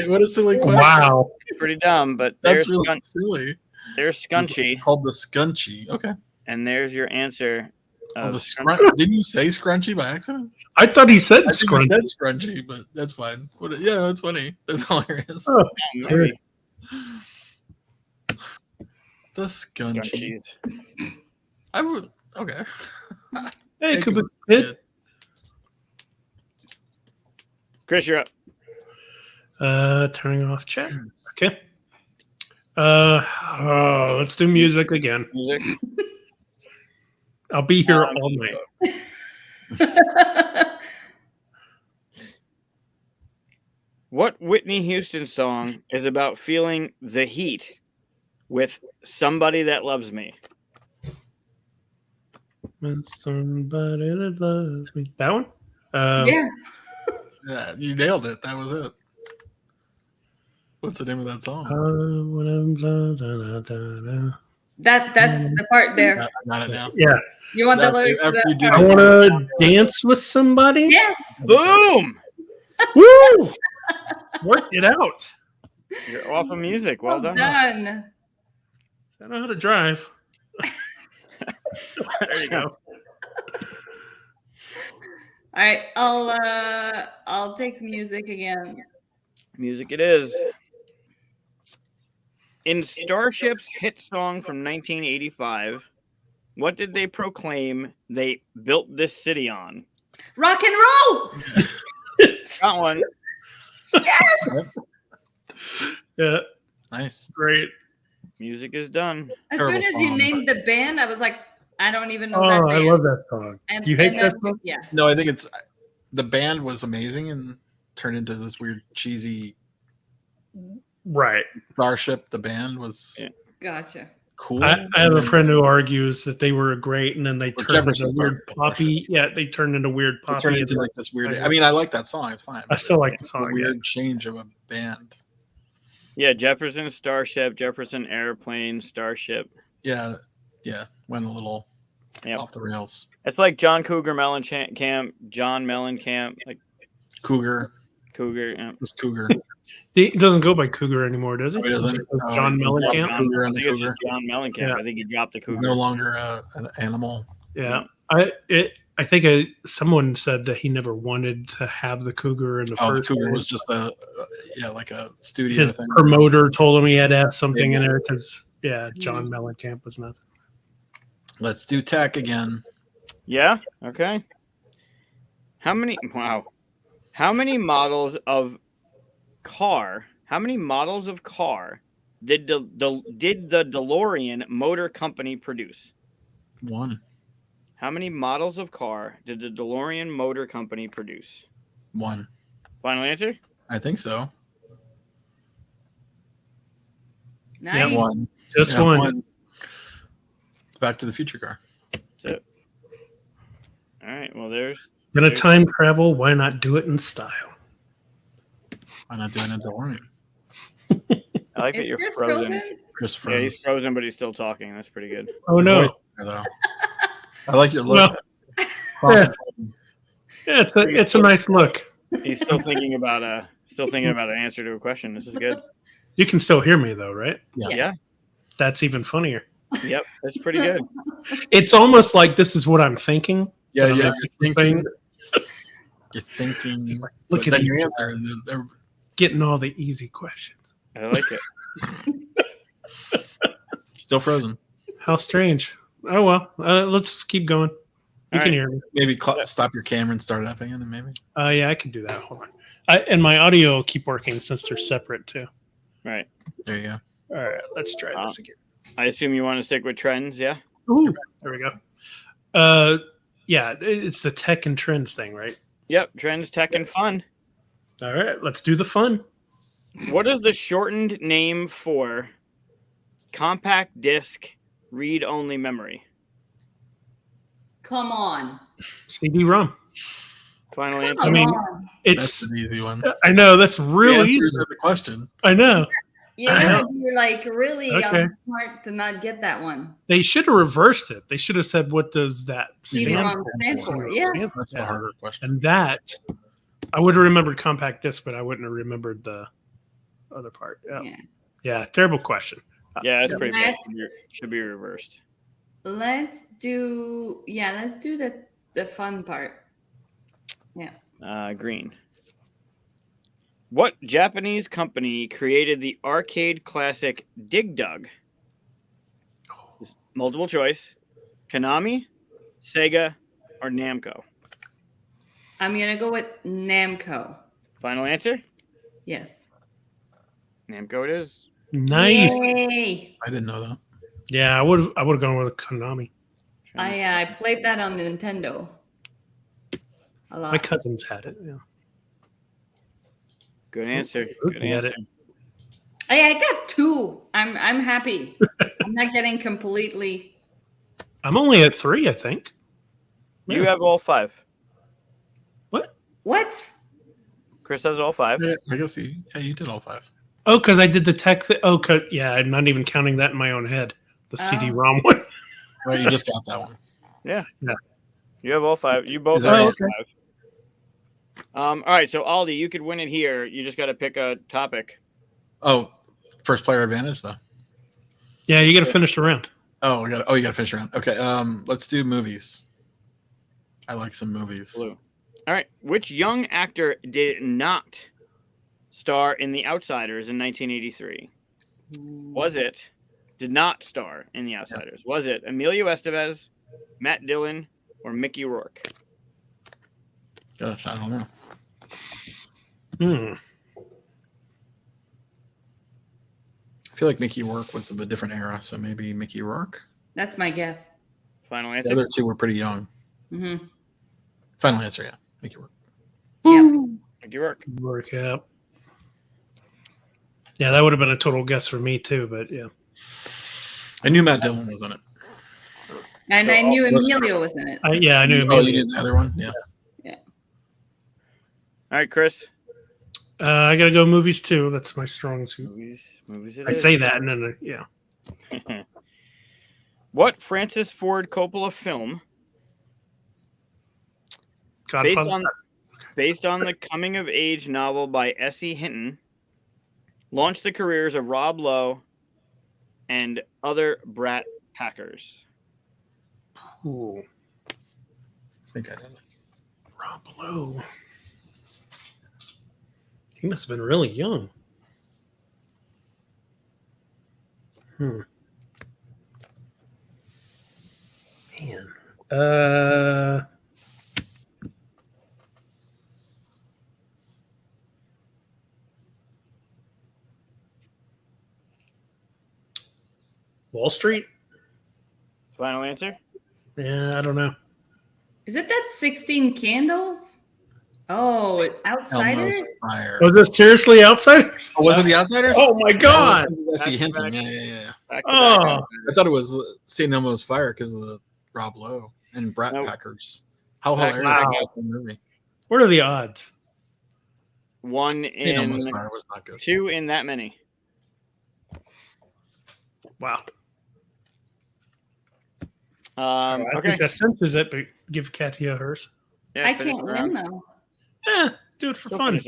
Speaker 2: What a silly question.
Speaker 1: Wow.
Speaker 4: Pretty dumb, but
Speaker 2: that's really silly.
Speaker 4: There's scunchie.
Speaker 2: Called the scunchie. Okay.
Speaker 4: And there's your answer.
Speaker 2: Didn't you say scrunchie by accident?
Speaker 1: I thought he said scrunchie.
Speaker 2: He said scrunchie, but that's fine. Yeah, that's funny. That's hilarious.
Speaker 1: Oh,
Speaker 4: maybe.
Speaker 2: The scunchie. I would. Okay.
Speaker 1: Hey, could be good.
Speaker 4: Chris, you're up.
Speaker 1: Turning off chat. Okay. Let's do music again.
Speaker 4: Music.
Speaker 1: I'll be here all night.
Speaker 4: What Whitney Houston song is about feeling the heat with somebody that loves me?
Speaker 1: Somebody that loves me. That one?
Speaker 3: Yeah.
Speaker 2: Yeah, you nailed it. That was it. What's the name of that song?
Speaker 3: That's the part there.
Speaker 2: I got it now.
Speaker 1: Yeah.
Speaker 3: You want the lyrics?
Speaker 2: I
Speaker 1: want to dance with somebody?
Speaker 3: Yes.
Speaker 4: Boom!
Speaker 1: Woo! Worked it out.
Speaker 4: You're off of music. Well done.
Speaker 3: Done.
Speaker 1: I know how to drive.
Speaker 4: There you go.
Speaker 3: All right, I'll take music again.
Speaker 4: Music it is. In Starship's hit song from 1985, what did they proclaim they built this city on?
Speaker 3: Rock and roll.
Speaker 4: Got one.
Speaker 3: Yes.
Speaker 1: Yeah.
Speaker 2: Nice.
Speaker 1: Great.
Speaker 4: Music is done.
Speaker 3: As
Speaker 2: Terrible
Speaker 3: soon as you
Speaker 2: song,
Speaker 3: named the band, I was like, I don't even know that
Speaker 1: Oh,
Speaker 3: band.
Speaker 1: I love that song. You hate that song?
Speaker 3: Yeah.
Speaker 2: No, I think it's the band was amazing and turned into this weird cheesy
Speaker 1: Right.
Speaker 2: Starship. The band was
Speaker 3: Gotcha.
Speaker 2: cool.
Speaker 1: I have a friend who argues that they were great and then they turned into
Speaker 2: Jefferson
Speaker 1: weird
Speaker 2: Starship.
Speaker 1: poppy. Yeah, they turned into weird poppy.
Speaker 2: It turned into like this weird. I mean, I like that song. It's fine.
Speaker 1: I still like the
Speaker 2: It's
Speaker 1: song.
Speaker 2: a weird change of a band.
Speaker 4: Yeah, Jefferson Starship, Jefferson Airplane, Starship.
Speaker 2: Yeah, went a little off the rails.
Speaker 4: It's like John Cougar Mellencamp, John Mellencamp, like
Speaker 2: Cougar.
Speaker 4: Yeah.
Speaker 2: It was Cougar.
Speaker 1: He doesn't go by Cougar anymore, does he?
Speaker 2: Oh, he doesn't.
Speaker 1: John Mellencamp.
Speaker 2: Cougar and
Speaker 4: I
Speaker 2: the
Speaker 4: think it's
Speaker 2: Cougar.
Speaker 4: just John Mellencamp.
Speaker 1: Yeah.
Speaker 4: I think he dropped the
Speaker 2: He's
Speaker 4: Cougar.
Speaker 2: no longer an animal.
Speaker 1: Yeah. I think someone said that he never wanted to have the Cougar in the
Speaker 2: Oh, the
Speaker 1: first.
Speaker 2: Cougar
Speaker 1: band.
Speaker 2: was just like a studio
Speaker 1: His
Speaker 2: thing.
Speaker 1: promoter told him he had to have something in there because John Mellencamp was nothing.
Speaker 2: Let's do tech again.
Speaker 4: Yeah. Okay. How many models of car? How many models of car did the DeLorean Motor Company produce?
Speaker 2: One.
Speaker 4: How many models of car did the DeLorean Motor Company produce?
Speaker 2: One.
Speaker 4: Final answer?
Speaker 2: I think so.
Speaker 3: Nice.
Speaker 1: Yeah,
Speaker 2: One.
Speaker 1: Just
Speaker 2: Yeah,
Speaker 1: one.
Speaker 2: Back to the Future car.
Speaker 4: That's it. All right. Well, there's.
Speaker 1: Gonna time travel. Why not do it in style?
Speaker 2: Why not doing a DeLorean?
Speaker 4: I like that
Speaker 3: Is
Speaker 4: you're
Speaker 3: Chris
Speaker 4: frozen.
Speaker 2: Chris
Speaker 4: Yeah,
Speaker 2: froze.
Speaker 4: he's frozen, but he's still talking. That's pretty good.
Speaker 1: Oh no!
Speaker 2: Voice there, though. I like your look.
Speaker 1: Yeah, it's a nice look.
Speaker 4: He's still thinking about an answer to a question. This is good.
Speaker 1: You can still hear me though, right?
Speaker 2: Yeah.
Speaker 4: Yeah.
Speaker 1: That's even funnier.
Speaker 4: Yep. That's pretty good.
Speaker 1: It's almost like this is what I'm thinking.
Speaker 2: Yeah,
Speaker 1: I'm
Speaker 2: yeah.
Speaker 1: actually
Speaker 2: You're thinking.
Speaker 1: Look
Speaker 2: but
Speaker 1: at
Speaker 2: then
Speaker 1: these
Speaker 2: you answer. And then
Speaker 1: getting all the easy questions.
Speaker 4: I like it.
Speaker 2: still frozen.
Speaker 1: How strange. Oh well, let's keep going. You
Speaker 4: All
Speaker 1: can
Speaker 4: right.
Speaker 1: hear me.
Speaker 2: Maybe stop your camera and start it up again, and maybe.
Speaker 1: Yeah, I can do that. Hold on. And my audio will keep working since they're separate too.
Speaker 4: Right.
Speaker 2: There you go.
Speaker 1: All right, let's try this again.
Speaker 4: I assume you want to stick with trends, yeah?
Speaker 1: Ooh, there we go. Yeah, it's the tech and trends thing, right?
Speaker 4: Yep. Trends, tech, and fun.
Speaker 1: All right, let's do the fun.
Speaker 4: What is the shortened name for compact disc read-only memory?
Speaker 3: Come on.
Speaker 1: CD-ROM.
Speaker 4: Final answer.
Speaker 1: I mean,
Speaker 2: that's an easy one.
Speaker 1: I know that's really
Speaker 2: the answers to the question.
Speaker 1: I know.
Speaker 3: Yeah, you're like really smart to not get that one.
Speaker 1: They should have reversed it. They should have said, "What does that stand for?"
Speaker 3: Yes,
Speaker 2: that's the harder question.
Speaker 1: And that I would have remembered compact disc, but I wouldn't have remembered the other part. Yeah. Terrible question.
Speaker 4: Yeah, that's pretty bad. Should be reversed.
Speaker 3: Let's do the fun part. Yeah.
Speaker 4: Green. What Japanese company created the arcade classic Dig Dug? Multiple choice. Konami, Sega, or Namco?
Speaker 3: I'm going to go with Namco.
Speaker 4: Final answer?
Speaker 3: Yes.
Speaker 4: Namco it is.
Speaker 1: Nice.
Speaker 3: Yay.
Speaker 2: I didn't know that.
Speaker 1: Yeah, I would have gone with Konami.
Speaker 3: I played that on the Nintendo. A lot.
Speaker 1: My cousins had it. Yeah.
Speaker 4: Good answer. Good answer.
Speaker 3: I got 2. I'm happy. I'm not getting completely.
Speaker 1: I'm only at 3, I think.
Speaker 4: You have all 5.
Speaker 3: What?
Speaker 4: Chris has all 5.
Speaker 2: Yeah, I guess you did all 5.
Speaker 1: Oh, because I did the tech thing. Oh, yeah, I'm not even counting that in my own head. The CD-ROM one.
Speaker 2: Right, you just got that one.
Speaker 4: Yeah. You have all 5. You both have all 5. All right, so Aldi, you could win it here. You just got to pick a topic.
Speaker 2: Oh, first player advantage though.
Speaker 1: Yeah, you got to finish the round.
Speaker 2: Oh, you got to finish the round. Okay, let's do movies. I like some movies.
Speaker 4: Blue. All right, which young actor did not star in The Outsiders in 1983? Did not star in The Outsiders? Yeah. Was it Emilio Estevez, Matt Dillon, or Mickey Rourke?
Speaker 2: Gosh, I don't know.
Speaker 1: I
Speaker 2: feel like Mickey Rourke was of a different era, so maybe Mickey Rourke.
Speaker 3: That's my guess.
Speaker 4: Final answer.
Speaker 2: The other 2 were pretty young.
Speaker 3: Mm-hmm.
Speaker 2: Final answer, yeah, Mickey Rourke.
Speaker 3: Yep.
Speaker 4: Mickey Rourke.
Speaker 1: Yeah. Yeah, that would have been a total guess for me too, but yeah.
Speaker 2: I knew Matt Dillon was in it.
Speaker 3: And I knew Emilio was in it.
Speaker 1: I knew Emilio.
Speaker 2: Oh, you did the other one? Yeah.
Speaker 4: All right, Chris.
Speaker 1: I got to go movies too. That's my strong suit.
Speaker 4: Movies
Speaker 1: I say that and then, yeah.
Speaker 4: What Francis Ford Coppola film based on the coming-of-age novel by S.E. Hinton launched the careers of Rob Lowe and other brat packers?
Speaker 1: Ooh.
Speaker 2: I think I know that.
Speaker 1: Rob Lowe. He must have been really young. Man. Wall Street?
Speaker 4: Final answer?
Speaker 1: Yeah, I don't know.
Speaker 3: Is it that 16 Candles? Oh, Outsiders?
Speaker 1: Was this seriously Outsiders?
Speaker 2: Oh, was it The Outsiders?
Speaker 1: Oh my God!
Speaker 2: Hinton. Yeah.
Speaker 1: Oh,
Speaker 2: I thought it was St. Elmo's Fire because of the Rob Lowe and Brat Packers. How hilarious is that movie?
Speaker 1: What are the odds?
Speaker 4: 1 in
Speaker 2: Elmo's Fire was not good.
Speaker 4: 2 in that many.
Speaker 1: Wow.
Speaker 4: I
Speaker 1: think that cinches it, but give Katia hers.
Speaker 3: Yeah, I can't win though.
Speaker 1: Do it for fun.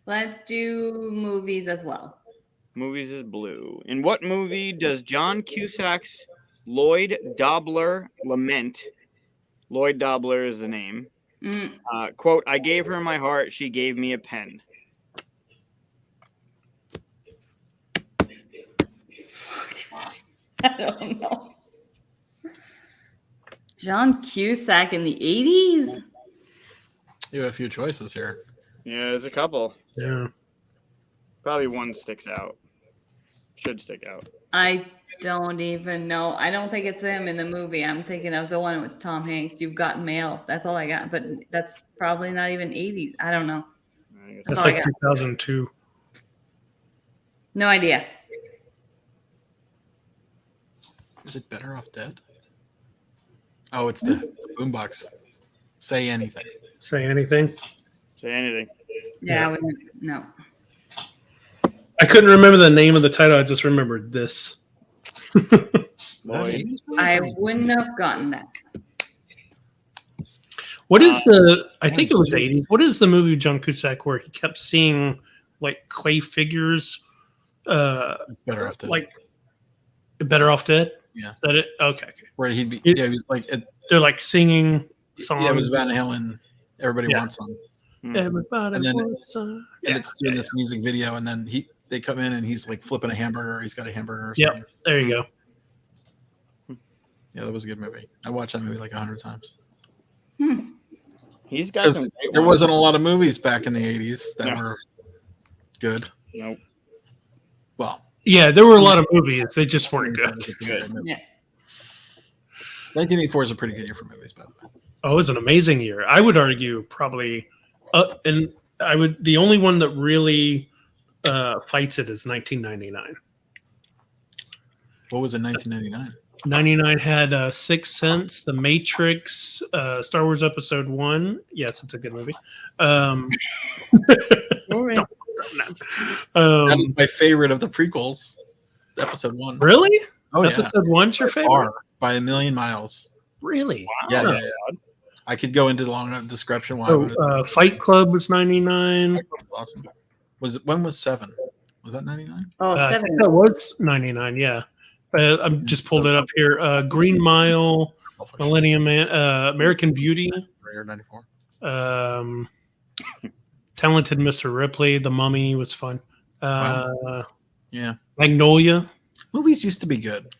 Speaker 3: Let's do movies as well.
Speaker 4: Movies is blue. In what movie does John Cusack's Lloyd Dobler lament? Lloyd Dobler is the name. Quote, I gave her my heart. She gave me a pen.
Speaker 3: I don't know. John Cusack in the 80s?
Speaker 2: You have a few choices here.
Speaker 4: Yeah, there's a couple.
Speaker 1: Yeah.
Speaker 4: Probably one sticks out. Should stick out.
Speaker 3: I don't even know. I don't think it's him in the movie. I'm thinking of the one with Tom Hanks. You've Got Mail. That's all I got. But that's probably not even 80s. I don't know.
Speaker 1: That's like 2002.
Speaker 3: No idea.
Speaker 2: Is it Better Off Dead? Oh, it's the boombox. Say anything.
Speaker 1: Say anything.
Speaker 4: Say anything.
Speaker 3: Yeah. No.
Speaker 1: I couldn't remember the name of the title. I just remembered this.
Speaker 4: Boy.
Speaker 3: I wouldn't have gotten that.
Speaker 1: What is the? I think it was 80s. What is the movie with John Cusack where he kept seeing like clay figures?
Speaker 2: Better Off Dead.
Speaker 1: Like Better Off Dead.
Speaker 2: Yeah.
Speaker 1: Is that it? Okay.
Speaker 2: Where he'd be. Yeah, he was like.
Speaker 1: They're like singing songs.
Speaker 2: Yeah, it was Van Halen. Everybody wants some.
Speaker 1: Everybody
Speaker 2: and then
Speaker 1: wants some.
Speaker 2: And it's doing this music video, and then they come in and he's like flipping a hamburger. He's got a hamburger. Or
Speaker 1: Yep.
Speaker 2: something.
Speaker 1: There you go.
Speaker 2: Yeah, that was a good movie. I watched that movie like 100 times.
Speaker 4: He's got some great
Speaker 2: there
Speaker 4: ones.
Speaker 2: wasn't a lot of movies back in the 80s that were good.
Speaker 4: Nope.
Speaker 2: Well,
Speaker 1: yeah, there were a lot of movies. They just weren't good.
Speaker 3: Yeah.
Speaker 2: 1984 is a pretty good year for movies, by the way.
Speaker 1: Oh, it was an amazing year. I would argue probably, and I would. The only one that really fights it is 1999.
Speaker 2: What was in 1999?
Speaker 1: 99 had Sixth Sense, The Matrix, Star Wars Episode 1. Yes, it's a good movie.
Speaker 2: That is my favorite of the prequels. Episode 1.
Speaker 1: Really?
Speaker 2: Oh, yeah.
Speaker 1: Episode 1's your favorite?
Speaker 2: By a million miles.
Speaker 1: Really?
Speaker 2: Wow. Yeah. I could go into long description why.
Speaker 1: Fight Club was 99.
Speaker 2: Awesome. When was 7? Was that 99?
Speaker 3: Oh, 7.
Speaker 1: That was 99, yeah. I'm just pulled it up here. Green Mile, Millennium Man, American Beauty.
Speaker 2: 94.
Speaker 1: Talented Mr. Ripley, The Mummy was fun.
Speaker 2: Yeah.
Speaker 1: Magnolia.
Speaker 2: Movies used to be good.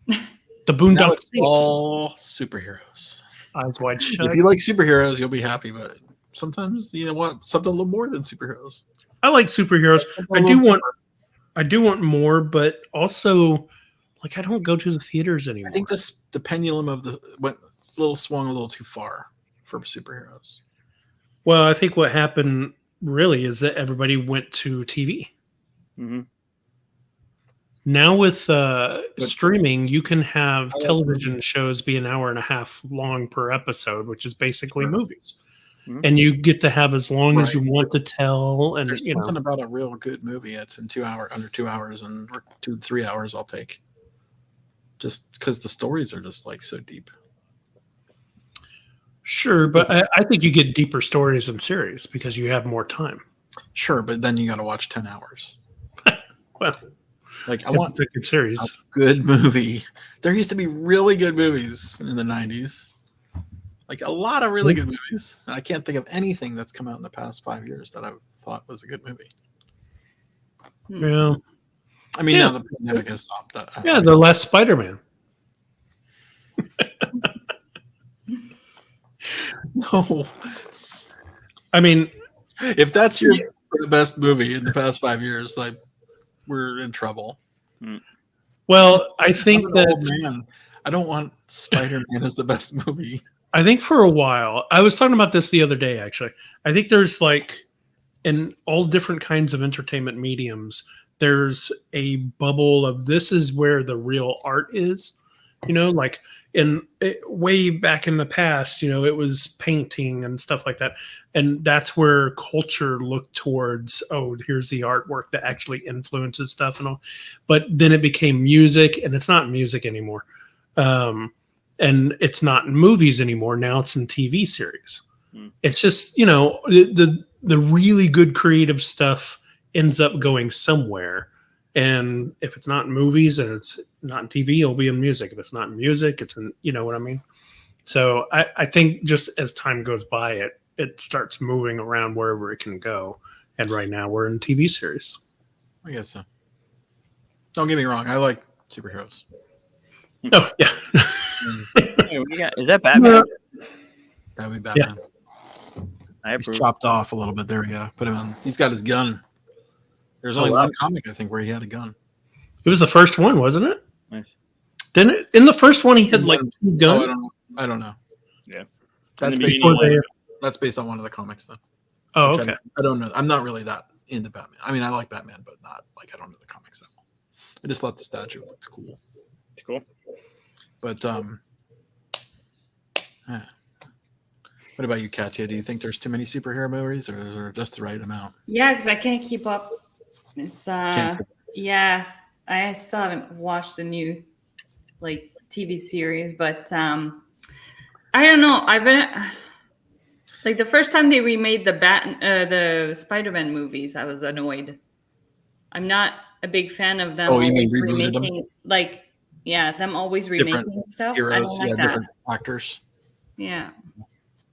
Speaker 1: The Boondock
Speaker 2: Now it's
Speaker 1: Saints.
Speaker 2: all superheroes.
Speaker 1: Eyes Wide Shut.
Speaker 2: If you like superheroes, you'll be happy, but sometimes you know what? Something a little more than superheroes.
Speaker 1: I like superheroes. I do want more, but also like I don't go to the theaters anymore.
Speaker 2: I think the pendulum of swung a little too far for superheroes.
Speaker 1: Well, I think what happened really is that everybody went to TV.
Speaker 4: Mm-hmm.
Speaker 1: Now with streaming, you can have television shows be an hour and a half long per episode, which is basically movies. Mm-hmm. And you get to have as long as you want to tell. And
Speaker 2: there's something about a real good movie. It's in under 2 hours or 2-3 hours. I'll take just because the stories are just like so deep.
Speaker 1: Sure, but I think you get deeper stories in series because you have more time.
Speaker 2: Sure, but then you got to watch 10 hours.
Speaker 1: Well,
Speaker 2: like I want
Speaker 1: a good series,
Speaker 2: a good movie. There used to be really good movies in the 90s, like a lot of really good movies. And I can't think of anything that's come out in the past 5 years that I thought was a good movie.
Speaker 1: Yeah,
Speaker 2: I mean, now the pandemic has stopped that.
Speaker 1: Yeah, the last Spider-Man.
Speaker 2: No,
Speaker 1: I mean,
Speaker 2: if that's your the best movie in the past 5 years, like we're in trouble.
Speaker 1: Well, I think that
Speaker 2: I don't want Spider-Man as the best movie.
Speaker 1: I think for a while, I was talking about this the other day, actually. I think there's like in all different kinds of entertainment mediums, there's a bubble of this is where the real art is, like way back in the past, it was painting and stuff like that. And that's where culture looked towards, here's the artwork that actually influences stuff and all. But then it became music, and it's not music anymore. And it's not in movies anymore. Now it's in TV series. It's just, the really good creative stuff ends up going somewhere. And if it's not in movies and it's not in TV, it'll be in music. If it's not in music, it's in, you know what I mean? So I think just as time goes by, it starts moving around wherever it can go. And right now we're in TV series.
Speaker 2: I guess so. Don't get me wrong. I like superheroes.
Speaker 1: Oh, yeah.
Speaker 4: Is that Batman?
Speaker 2: That would be Batman.
Speaker 4: Yeah.
Speaker 2: He's chopped off a little bit. There we go. Put him on. He's got his gun. There's only one comic, I think, where he had a gun.
Speaker 1: It was the first one, wasn't it?
Speaker 4: Nice.
Speaker 1: Then in the first one, he had like 2 guns.
Speaker 2: Oh, I don't know.
Speaker 4: Yeah.
Speaker 2: That's based on one of the comics, though.
Speaker 1: Oh, okay.
Speaker 2: I don't know. I'm not really that into Batman. I mean, I like Batman, but not like I don't know the comics that well. I just thought the statue looked cool.
Speaker 4: It's cool.
Speaker 2: But Yeah. What about you, Katia? Do you think there's too many superhero movies, or is there just the right amount?
Speaker 3: Yeah, because I can't keep up. It's yeah, I still haven't watched the new like TV series, but I don't know. I've been like the first time they remade the Spider-Man movies, I was annoyed. I'm not a big fan of them.
Speaker 2: Oh, you mean
Speaker 3: always
Speaker 2: rebooted them?
Speaker 3: remaking, like them always remaking
Speaker 2: Different
Speaker 3: stuff. I
Speaker 2: heroes,
Speaker 3: don't like
Speaker 2: yeah,
Speaker 3: that.
Speaker 2: different actors.
Speaker 3: Yeah.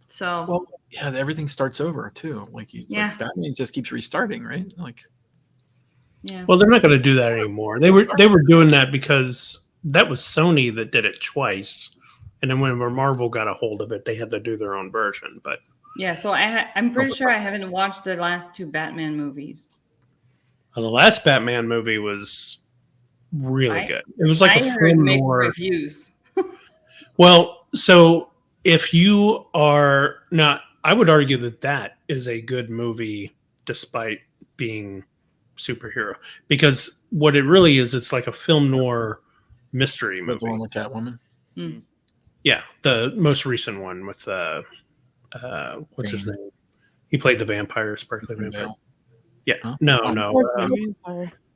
Speaker 3: So
Speaker 2: Well, yeah, everything starts over too. Like like Batman just keeps restarting, right? Like,
Speaker 3: yeah.
Speaker 1: Well, they're not going to do that anymore. They were doing that because that was Sony that did it twice, and then when Marvel got a hold of it, they had to do their own version. But
Speaker 3: Yeah, so I'm pretty sure I haven't watched the last two Batman movies.
Speaker 1: the last Batman movie was really good. It was like
Speaker 3: I
Speaker 1: a
Speaker 3: heard
Speaker 1: film
Speaker 3: mixed
Speaker 1: noir.
Speaker 3: reviews.
Speaker 1: Well, so if you are not, I would argue that is a good movie despite being superhero, because what it really is, it's like a film noir mystery movie.
Speaker 2: the one with Catwoman.
Speaker 1: Yeah, the most recent one with what's his name? He played the vampire, Sparkly Vampire. Yeah,
Speaker 2: huh?
Speaker 1: no.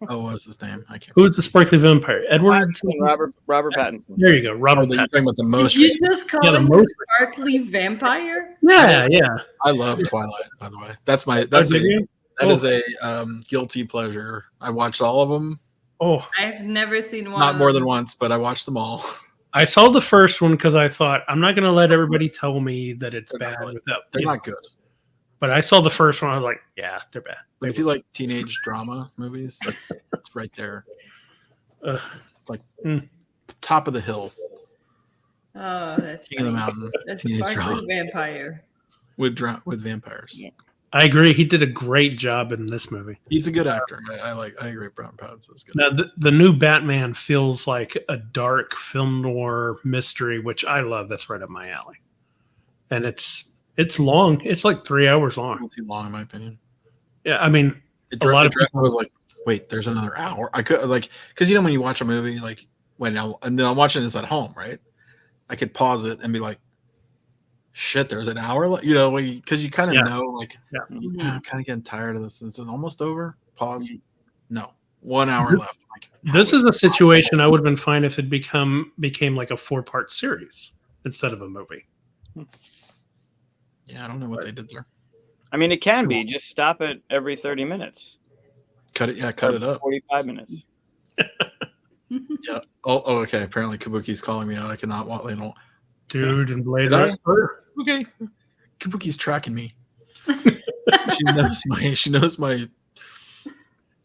Speaker 2: Oh, what's his name? I can't.
Speaker 1: Who's the Sparkly Vampire? Edward.
Speaker 4: Robert Pattinson.
Speaker 1: There you go, Robert.
Speaker 2: You're talking about the most.
Speaker 3: Did you just call
Speaker 1: the
Speaker 3: him
Speaker 1: most.
Speaker 3: Sparkly Vampire?
Speaker 1: Yeah, yeah.
Speaker 2: I love Twilight, by the way. That's a guilty pleasure. I watched all of them.
Speaker 1: Oh,
Speaker 3: I've never seen one.
Speaker 2: Not more than once, but I watched them all.
Speaker 1: I saw the first one because I thought I'm not going to let everybody tell me that it's bad without.
Speaker 2: They're not good.
Speaker 1: But I saw the first one. I was like, yeah, they're bad.
Speaker 2: But if you like teenage drama movies, that's right there. It's like top of the hill.
Speaker 3: Oh, that's
Speaker 2: King of the Mountain.
Speaker 3: That's
Speaker 2: Teenage
Speaker 3: Sparkly
Speaker 2: drama
Speaker 3: Vampire.
Speaker 2: with vampires.
Speaker 3: Yeah.
Speaker 1: I agree. He did a great job in this movie.
Speaker 2: He's a good actor. I agree. Brown Pattinson is good.
Speaker 1: Now, the new Batman feels like a dark film noir mystery, which I love. That's right up my alley. And it's long. It's like 3 hours long.
Speaker 2: Not too long, in my opinion.
Speaker 1: Yeah, I mean,
Speaker 2: a lot of people was like, "Wait, there's another hour." I could because when you watch a movie, like and then I'm watching this at home, right? I could pause it and be like, "Shit, there's an hour." Because you kind of know, like, I'm kind of getting tired of this. Is it almost over? Pause. No, 1 hour left. Like,
Speaker 1: this is a situation I would have been fine if it became like a 4-part series instead of a movie.
Speaker 2: Yeah, I don't know what they did there.
Speaker 4: I mean, it can be. Just stop it every 30 minutes.
Speaker 2: Cut it. Yeah, cut it up.
Speaker 4: 45 minutes.
Speaker 2: Yeah. Oh, okay. Apparently, Kabuki's calling me out. I cannot walk. They don't.
Speaker 1: Dude, and Blade Runner.
Speaker 2: Okay. Kabuki's tracking me. She knows my.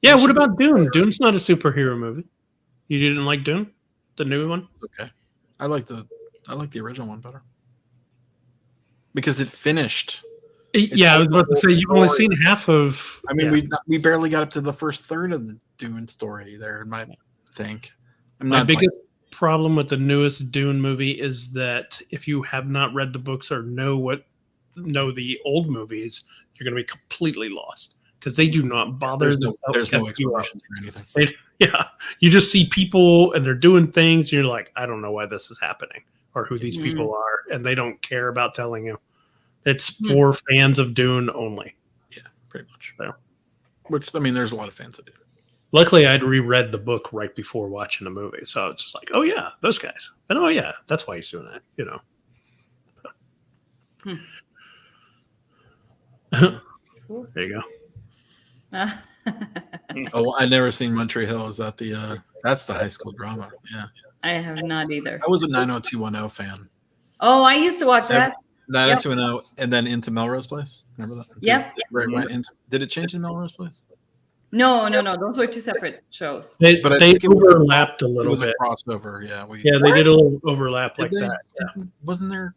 Speaker 1: Yeah. What about Dune? Dune's not a superhero movie. You didn't like Dune, the new one?
Speaker 2: Okay. I like the original one better because it finished.
Speaker 1: I was about to say you've only seen half of.
Speaker 2: I mean, we barely got up to the first third of the Dune story there. My biggest problem with the newest Dune movie is that if you have not read the books or know the old movies, you're going to be completely lost because they do not bother. There's no explanations for anything.
Speaker 1: You just see people and they're doing things. And you're like, I don't know why this is happening or who these people are, and they don't care about telling you. It's for fans of Dune only.
Speaker 2: Yeah, pretty much.
Speaker 1: So.
Speaker 2: Which, I mean, there's a lot of fans that do.
Speaker 1: Luckily, I'd reread the book right before watching the movie. So I was just like, oh, yeah, those guys. And oh, yeah, that's why he's doing that, There you go.
Speaker 2: Oh, I never seen Montreal. Is that that's the high school drama? Yeah.
Speaker 3: I have not either.
Speaker 2: I was a 90210 fan.
Speaker 3: Oh, I used to watch that.
Speaker 2: 90210 and then into Melrose Place. Remember that?
Speaker 3: Yep.
Speaker 2: Did it change in Melrose Place?
Speaker 3: No. Those were two separate shows.
Speaker 1: They overlapped a little bit.
Speaker 2: A crossover, yeah.
Speaker 1: They did a little overlap like that. Yeah.
Speaker 2: Wasn't there?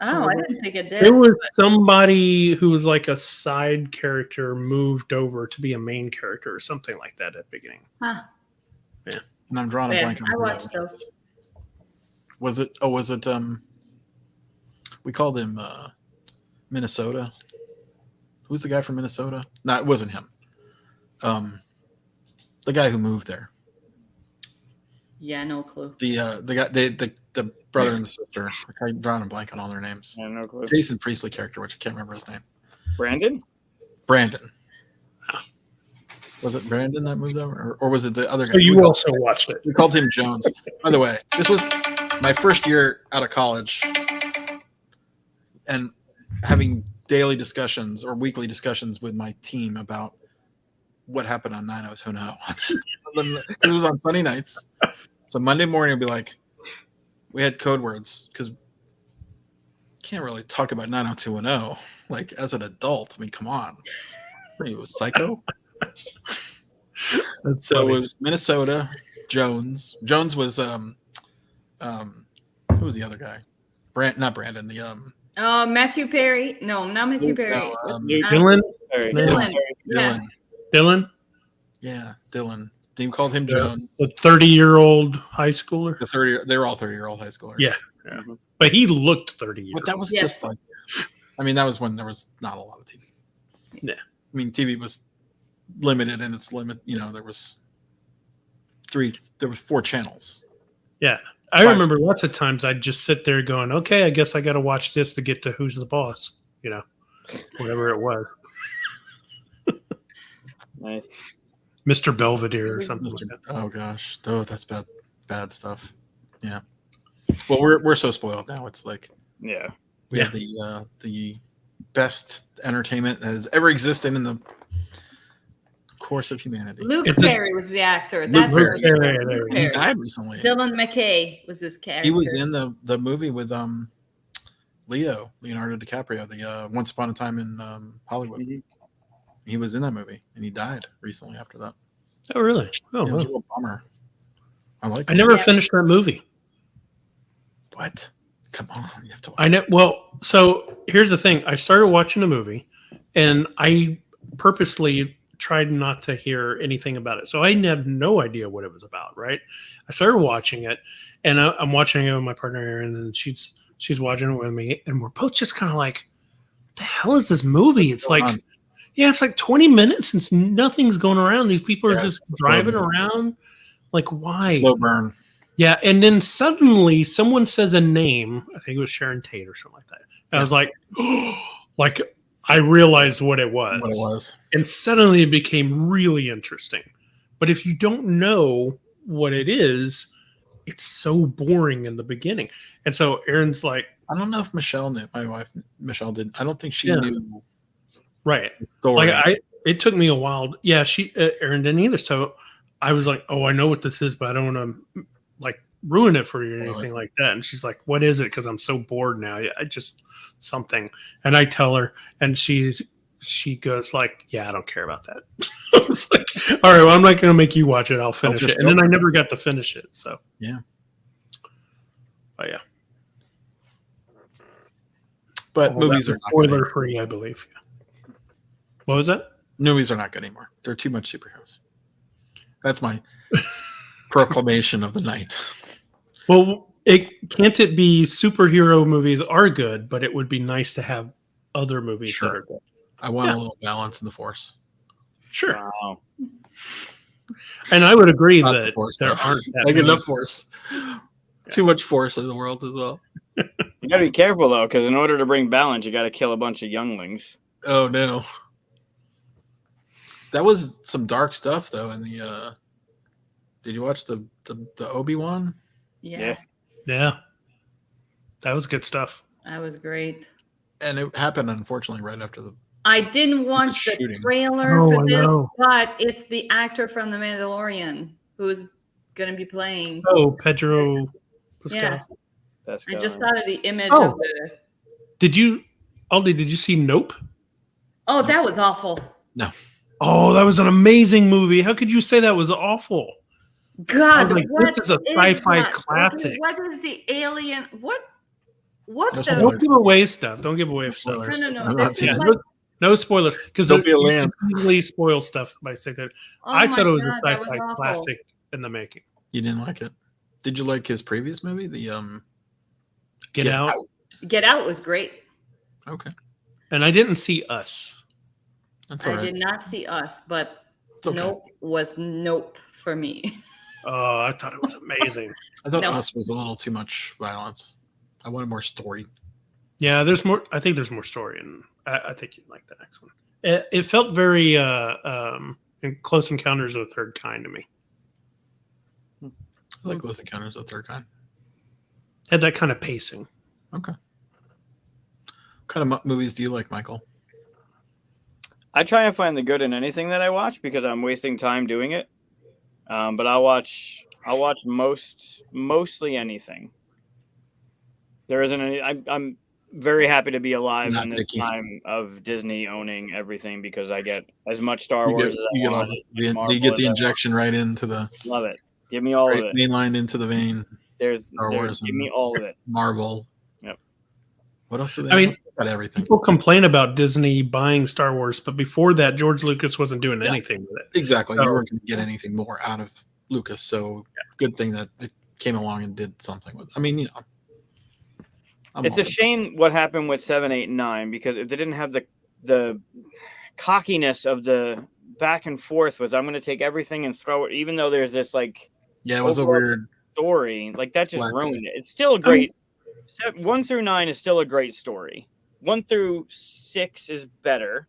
Speaker 3: Oh, I didn't think it did.
Speaker 1: There was somebody who was like a side character moved over to be a main character or something like that at the beginning.
Speaker 3: Huh.
Speaker 2: Yeah. And I'm drawing a blank on
Speaker 3: I watched those.
Speaker 2: Was it we called him Minnesota. Who's the guy from Minnesota? No, it wasn't him. The guy who moved there.
Speaker 3: Yeah, no clue.
Speaker 2: The guy, the brother and the sister. I'm drawing a blank on all their names.
Speaker 4: Yeah, no clue.
Speaker 2: Jason Priestley character, which I can't remember his name.
Speaker 4: Brandon.
Speaker 2: Was it Brandon that moved over, or was it the other guy?
Speaker 1: So you also watched it.
Speaker 2: We called him Jones. By the way, this was my first year out of college, and having daily discussions or weekly discussions with my team about what happened on 90210. Because it was on Sunday nights. So Monday morning would be like, we had code words because can't really talk about 90210 like as an adult. I mean, come on. It was Psycho. So funny. It was Minnesota. Jones was who was the other guy? Not Brandon.
Speaker 3: Matthew Perry. No, not Matthew Perry.
Speaker 1: Dylan.
Speaker 3: Dylan.
Speaker 2: Yeah, Dylan. They called him Jones.
Speaker 1: The 30-year-old high schooler.
Speaker 2: They were all 30-year-old high schoolers.
Speaker 1: Yeah. But he looked 30 years.
Speaker 2: But that was just like, I mean, that was when there was not a lot of TV.
Speaker 1: Yeah.
Speaker 2: I mean, TV was limited in its limit. You know, there was 4 channels.
Speaker 1: Yeah. I remember lots of times I'd just sit there going, okay, I guess I got to watch this to get to Who's the Boss, you know, whatever it was.
Speaker 4: Nice.
Speaker 1: Mr. Belvedere or something like that.
Speaker 2: Oh gosh. Oh, that's bad stuff. Yeah. Well, we're so spoiled now. It's like,
Speaker 4: yeah,
Speaker 2: we have the best entertainment that has ever existed in the course of humanity.
Speaker 3: Luke Perry was the actor. That's
Speaker 2: Luke Perry. He died recently.
Speaker 3: Dylan McKay was his character.
Speaker 2: He was in the movie with Leonardo DiCaprio, the Once Upon a Time in Hollywood. Mm-hmm. He was in that movie, and he died recently after that.
Speaker 1: Oh, really? Oh,
Speaker 2: it was a real bummer. I
Speaker 1: never finished that movie.
Speaker 2: What? Come on, you have to watch.
Speaker 1: I know. Well, so here's the thing. I started watching the movie, and I purposely tried not to hear anything about it. So I had no idea what it was about, right? I started watching it, and I'm watching it with my partner Erin, and she's watching it with me, and we're both just kind of like, what the hell is this movie? It's like, it's like 20 minutes since nothing's going around. These people are just driving around. Like, why?
Speaker 2: It's a slow burn.
Speaker 1: Yeah, and then suddenly someone says a name. I think it was Sharon Tate or something like that. And I was like, oh, like I realized what it was. And suddenly it became really interesting. But if you don't know what it is, it's so boring in the beginning. And so Erin's like,
Speaker 2: I don't know if Michelle knew. My wife Michelle didn't. I don't think she knew.
Speaker 1: Right.
Speaker 2: The story.
Speaker 1: Like it took me a while. Yeah, Erin didn't either. So I was like, oh, I know what this is, but I don't want to like ruin it for you or anything like that. And she's like, what is it? Because I'm so bored now. I just something. And I tell her, and she goes like, yeah, I don't care about that. I was like, all right, well, I'm not going to make you watch it. I'll finish it. And then I never got to finish it. So
Speaker 2: yeah.
Speaker 1: But yeah.
Speaker 2: But movies are
Speaker 1: spoiler free, I believe. Yeah. What was that?
Speaker 2: Movies are not good anymore. They're too much superheroes. That's my proclamation of the night.
Speaker 1: Well, can't it be superhero movies are good, but it would be nice to have other movies that are good.
Speaker 2: I want a little balance in the force.
Speaker 1: Sure.
Speaker 4: Wow.
Speaker 1: And I would agree that there aren't
Speaker 2: like enough force. Yeah. Too much force in the world as well.
Speaker 4: You got to be careful though, because in order to bring balance, you got to kill a bunch of younglings.
Speaker 2: Oh no. That was some dark stuff though in the did you watch the Obi-Wan?
Speaker 3: Yes.
Speaker 1: Yeah. That was good stuff.
Speaker 3: That was great.
Speaker 2: And it happened unfortunately right after the
Speaker 3: I didn't watch the trailer for this, but it's the actor from The Mandalorian who's going to be playing.
Speaker 1: Oh, Pedro Pascal.
Speaker 3: Yeah. I just saw the image of the.
Speaker 1: Aldi, did you see Nope?
Speaker 3: Oh, that was awful.
Speaker 2: No.
Speaker 1: Oh, that was an amazing movie. How could you say that was awful?
Speaker 3: God,
Speaker 1: this is a sci-fi classic.
Speaker 3: What is the alien? What
Speaker 1: Don't give away stuff. Don't give away stuff.
Speaker 3: No.
Speaker 1: No spoilers, because
Speaker 2: don't be a land.
Speaker 1: Easily spoil stuff by saying that. I thought it was a sci-fi classic in the making.
Speaker 2: You didn't like it? Did you like his previous movie, the
Speaker 1: Get Out?
Speaker 3: Get Out was great.
Speaker 2: Okay.
Speaker 1: And I didn't see Us.
Speaker 2: That's all right.
Speaker 3: I did not see Us, but Nope was Nope for me.
Speaker 1: Oh, I thought it was amazing.
Speaker 2: I thought Us was a little too much violence. I wanted more story.
Speaker 1: Yeah, there's more. I think there's more story, and I think you'd like the next one. It felt very Close Encounters of the Third Kind to me.
Speaker 2: I like Close Encounters of the Third Kind.
Speaker 1: Had that kind of pacing.
Speaker 2: Okay. What kind of movies do you like, Michael?
Speaker 4: I try and find the good in anything that I watch because I'm wasting time doing it. But I'll watch mostly anything. There isn't any. I'm very happy to be alive in this time of Disney owning everything because I get as much Star Wars as I want.
Speaker 2: Do you get the injection right into the?
Speaker 4: Love it. Give me all of it.
Speaker 2: Mainline into the vein.
Speaker 4: There's Star Wars. Give me all of it.
Speaker 2: Marvel.
Speaker 4: Yep.
Speaker 2: What else do they?
Speaker 1: I mean,
Speaker 2: got everything.
Speaker 1: People complain about Disney buying Star Wars, but before that, George Lucas wasn't doing anything with it.
Speaker 2: Exactly. You weren't going to get anything more out of Lucas, so good thing that it came along and did something with it. I mean, you know.
Speaker 4: It's a shame what happened with 7, 8, and 9 because if they didn't have the cockiness of the back and forth was I'm going to take everything and throw it, even though there's this like
Speaker 2: it was a weird
Speaker 4: story like that just ruined it. It's still a great 1 through 9 is still a great story. 1 through 6 is better.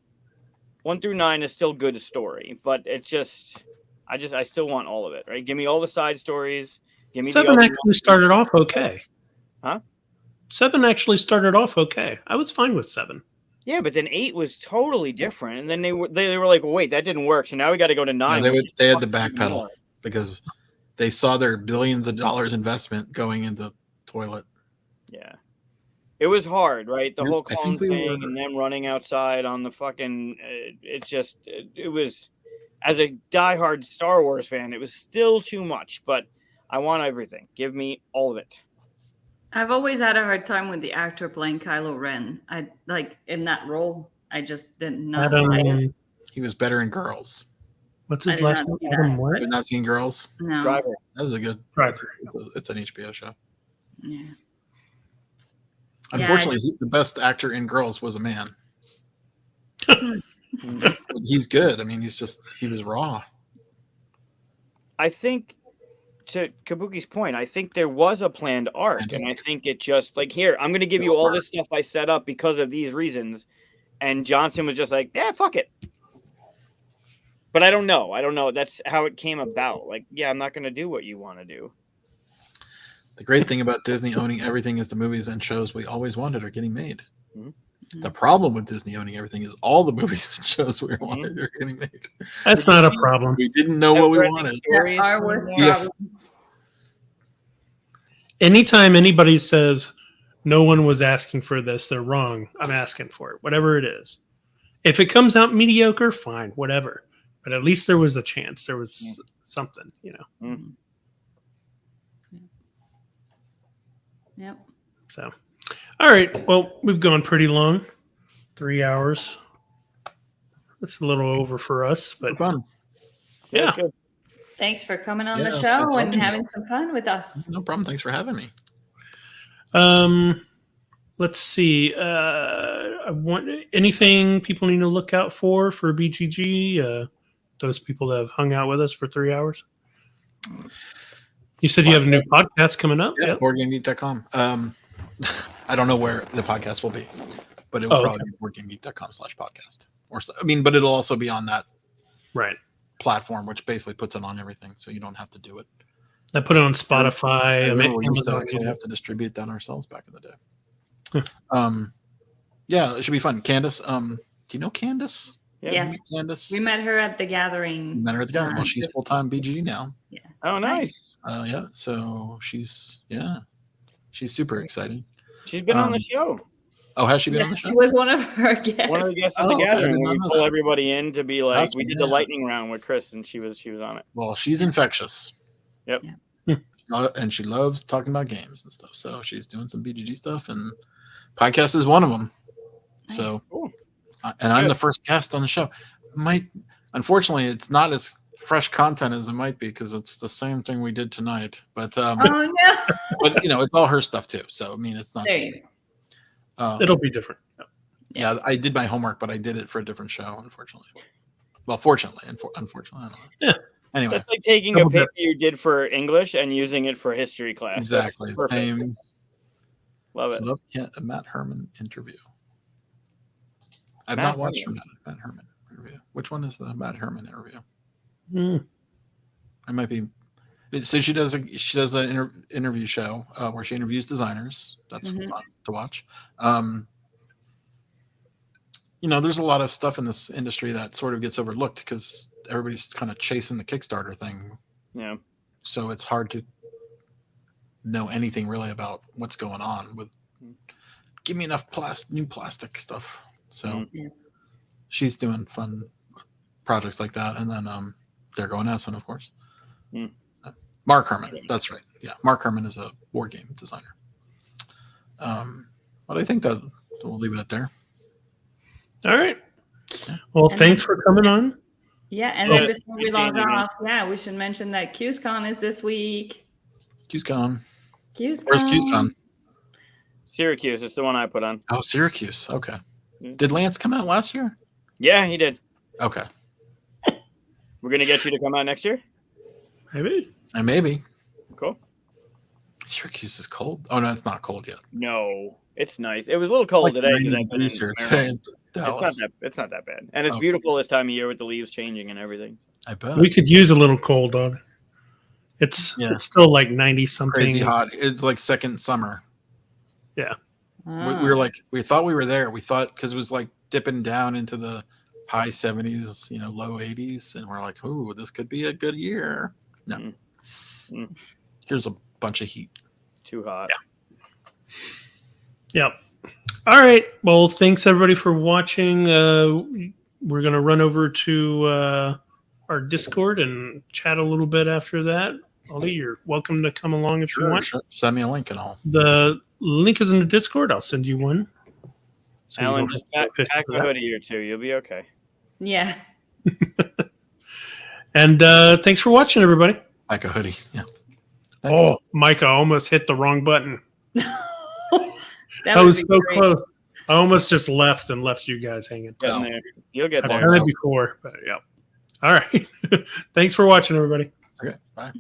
Speaker 4: 1 through 9 is still good story, but it's just I still want all of it. Right? Give me all the side stories. Give me
Speaker 1: 7 actually started off okay.
Speaker 4: Huh?
Speaker 1: 7 actually started off okay. I was fine with 7.
Speaker 4: Yeah, but then 8 was totally different, and then they were like, well, "Wait, that didn't work." So now we got to go to 9.
Speaker 2: No, they had to backpedal because they saw their billions of dollars investment going into toilet.
Speaker 4: Yeah, it was hard, right? The whole clone thing and them running outside on the fucking. It was, as a diehard Star Wars fan, it was still too much. But I want everything. Give me all of it.
Speaker 3: I've always had a hard time with the actor playing Kylo Ren. I like in that role. I just did not like it.
Speaker 2: He was better in Girls.
Speaker 1: What's his last name? Adam what?
Speaker 2: You've not seen Girls?
Speaker 3: No.
Speaker 4: Driver.
Speaker 2: That was a good.
Speaker 1: Driver.
Speaker 2: It's an HBO show.
Speaker 3: Yeah.
Speaker 2: Unfortunately, the best actor in Girls was a man. He's good. I mean, he was raw.
Speaker 4: I think. To Kabuki's point, I think there was a planned arc, and I think it just like here, I'm going to give you all this stuff I set up because of these reasons, and Johnson was just like, yeah, fuck it. But I don't know. That's how it came about. Like, yeah, I'm not going to do what you want to do.
Speaker 2: The great thing about Disney owning everything is the movies and shows we always wanted are getting made. Mm-hmm. The problem with Disney owning everything is all the movies and shows we wanted are getting made.
Speaker 1: That's not a problem.
Speaker 2: We didn't know what we wanted.
Speaker 1: Anytime anybody says no one was asking for this, they're wrong. I'm asking for it, whatever it is. If it comes out mediocre, fine, whatever. But at least there was a chance. There was something, you know.
Speaker 4: Mm-hmm.
Speaker 3: Yep.
Speaker 1: So, all right. Well, we've gone pretty long, 3 hours. That's a little over for us, but
Speaker 2: fun.
Speaker 1: Yeah.
Speaker 3: Thanks for coming on the show and having some fun with us.
Speaker 2: No problem. Thanks for having me.
Speaker 1: Let's see. Anything people need to look out for BGG? Those people that have hung out with us for 3 hours. You said you have a new podcast coming up.
Speaker 2: Yeah, BoardGameGeek.com. I don't know where the podcast will be, but it will probably be BoardGameGeek.com/podcast. But it'll also be on that platform, which basically puts it on everything, so you don't have to do it.
Speaker 1: I put it on Spotify.
Speaker 2: We used to actually have to distribute that ourselves back in the day. Yeah, it should be fun. Candace, do you know Candace?
Speaker 3: Yes.
Speaker 2: Candace.
Speaker 3: We met her at the gathering.
Speaker 2: Well, she's full-time BG now.
Speaker 3: Yeah.
Speaker 4: Oh, nice.
Speaker 2: Yeah. So she's super exciting.
Speaker 4: She's been on the show.
Speaker 2: Oh, has she been on the show?
Speaker 3: She was one of her guests.
Speaker 4: One of the guests at the gathering. We pull everybody in to be like, we did the lightning round with Chris, and she was on it.
Speaker 2: Well, she's infectious.
Speaker 4: Yep.
Speaker 2: And she loves talking about games and stuff. So she's doing some BGG stuff, and podcast is one of them. Nice. So, cool. And I'm the first guest on the show. Unfortunately, it's not as fresh content as it might be because it's the same thing we did tonight. But oh no! But it's all her stuff too. So I mean, it's not.
Speaker 1: It'll be different.
Speaker 2: Yeah, I did my homework, but I did it for a different show. Unfortunately, well, fortunately, unfortunately, I don't know. Anyway,
Speaker 4: that's like taking a paper you did for English and using it for history class.
Speaker 2: Exactly. Same.
Speaker 4: Love it.
Speaker 2: Love a Matt Herman interview. I've not watched Matt Herman interview. Which one is the Matt Herman interview? I might be. So she does an interview show where she interviews designers. That's fun to watch. There's a lot of stuff in this industry that sort of gets overlooked because everybody's kind of chasing the Kickstarter thing.
Speaker 4: Yeah.
Speaker 2: So it's hard to know anything really about what's going on with. Give me enough new plastic stuff. So she's doing fun projects like that, and then they're going Essen, of course. Mark Herman, that's right. Yeah, Mark Herman is a board game designer. But I think that we'll leave it there.
Speaker 1: All right. Well, thanks for coming on.
Speaker 3: Yeah, and then before we log off, we should mention that QsCon is this week.
Speaker 2: QsCon. Where's QsCon?
Speaker 4: Syracuse. It's the one I put on.
Speaker 2: Oh, Syracuse. Okay. Did Lance come out last year?
Speaker 4: Yeah, he did.
Speaker 2: Okay.
Speaker 4: We're going to get you to come out next year?
Speaker 2: Maybe.
Speaker 4: Cool.
Speaker 2: Syracuse is cold. Oh, no, it's not cold yet.
Speaker 4: No, it's nice. It was a little cold today. It's not that bad. And it's beautiful this time of year with the leaves changing and everything.
Speaker 2: I bet.
Speaker 1: We could use a little cold, dog. It's still like 90-something.
Speaker 2: Crazy hot. It's like second summer.
Speaker 1: Yeah.
Speaker 2: We thought we were there. We thought because it was like dipping down into the high 70s, low 80s. And we're like, ooh, this could be a good year. No. Here's a bunch of heat.
Speaker 4: Too hot.
Speaker 1: Yeah. Yep. All right. Well, thanks everybody for watching. We're going to run over to our Discord and chat a little bit after that. Ollie, you're welcome to come along if you want.
Speaker 2: Sure. Send me a link and all.
Speaker 1: The link is in the Discord. I'll send you one.
Speaker 4: So Alan, just pack a hoodie or two. You'll be okay.
Speaker 3: Yeah.
Speaker 1: And thanks for watching, everybody.
Speaker 2: Pack a hoodie. Yeah.
Speaker 1: Thanks. Oh, Micah almost hit the wrong button. that was so great. Close. I almost just left you guys hanging.
Speaker 4: You'll get there.
Speaker 1: I've done it before, but yeah. All right. Thanks for watching, everybody.
Speaker 2: Okay. Bye.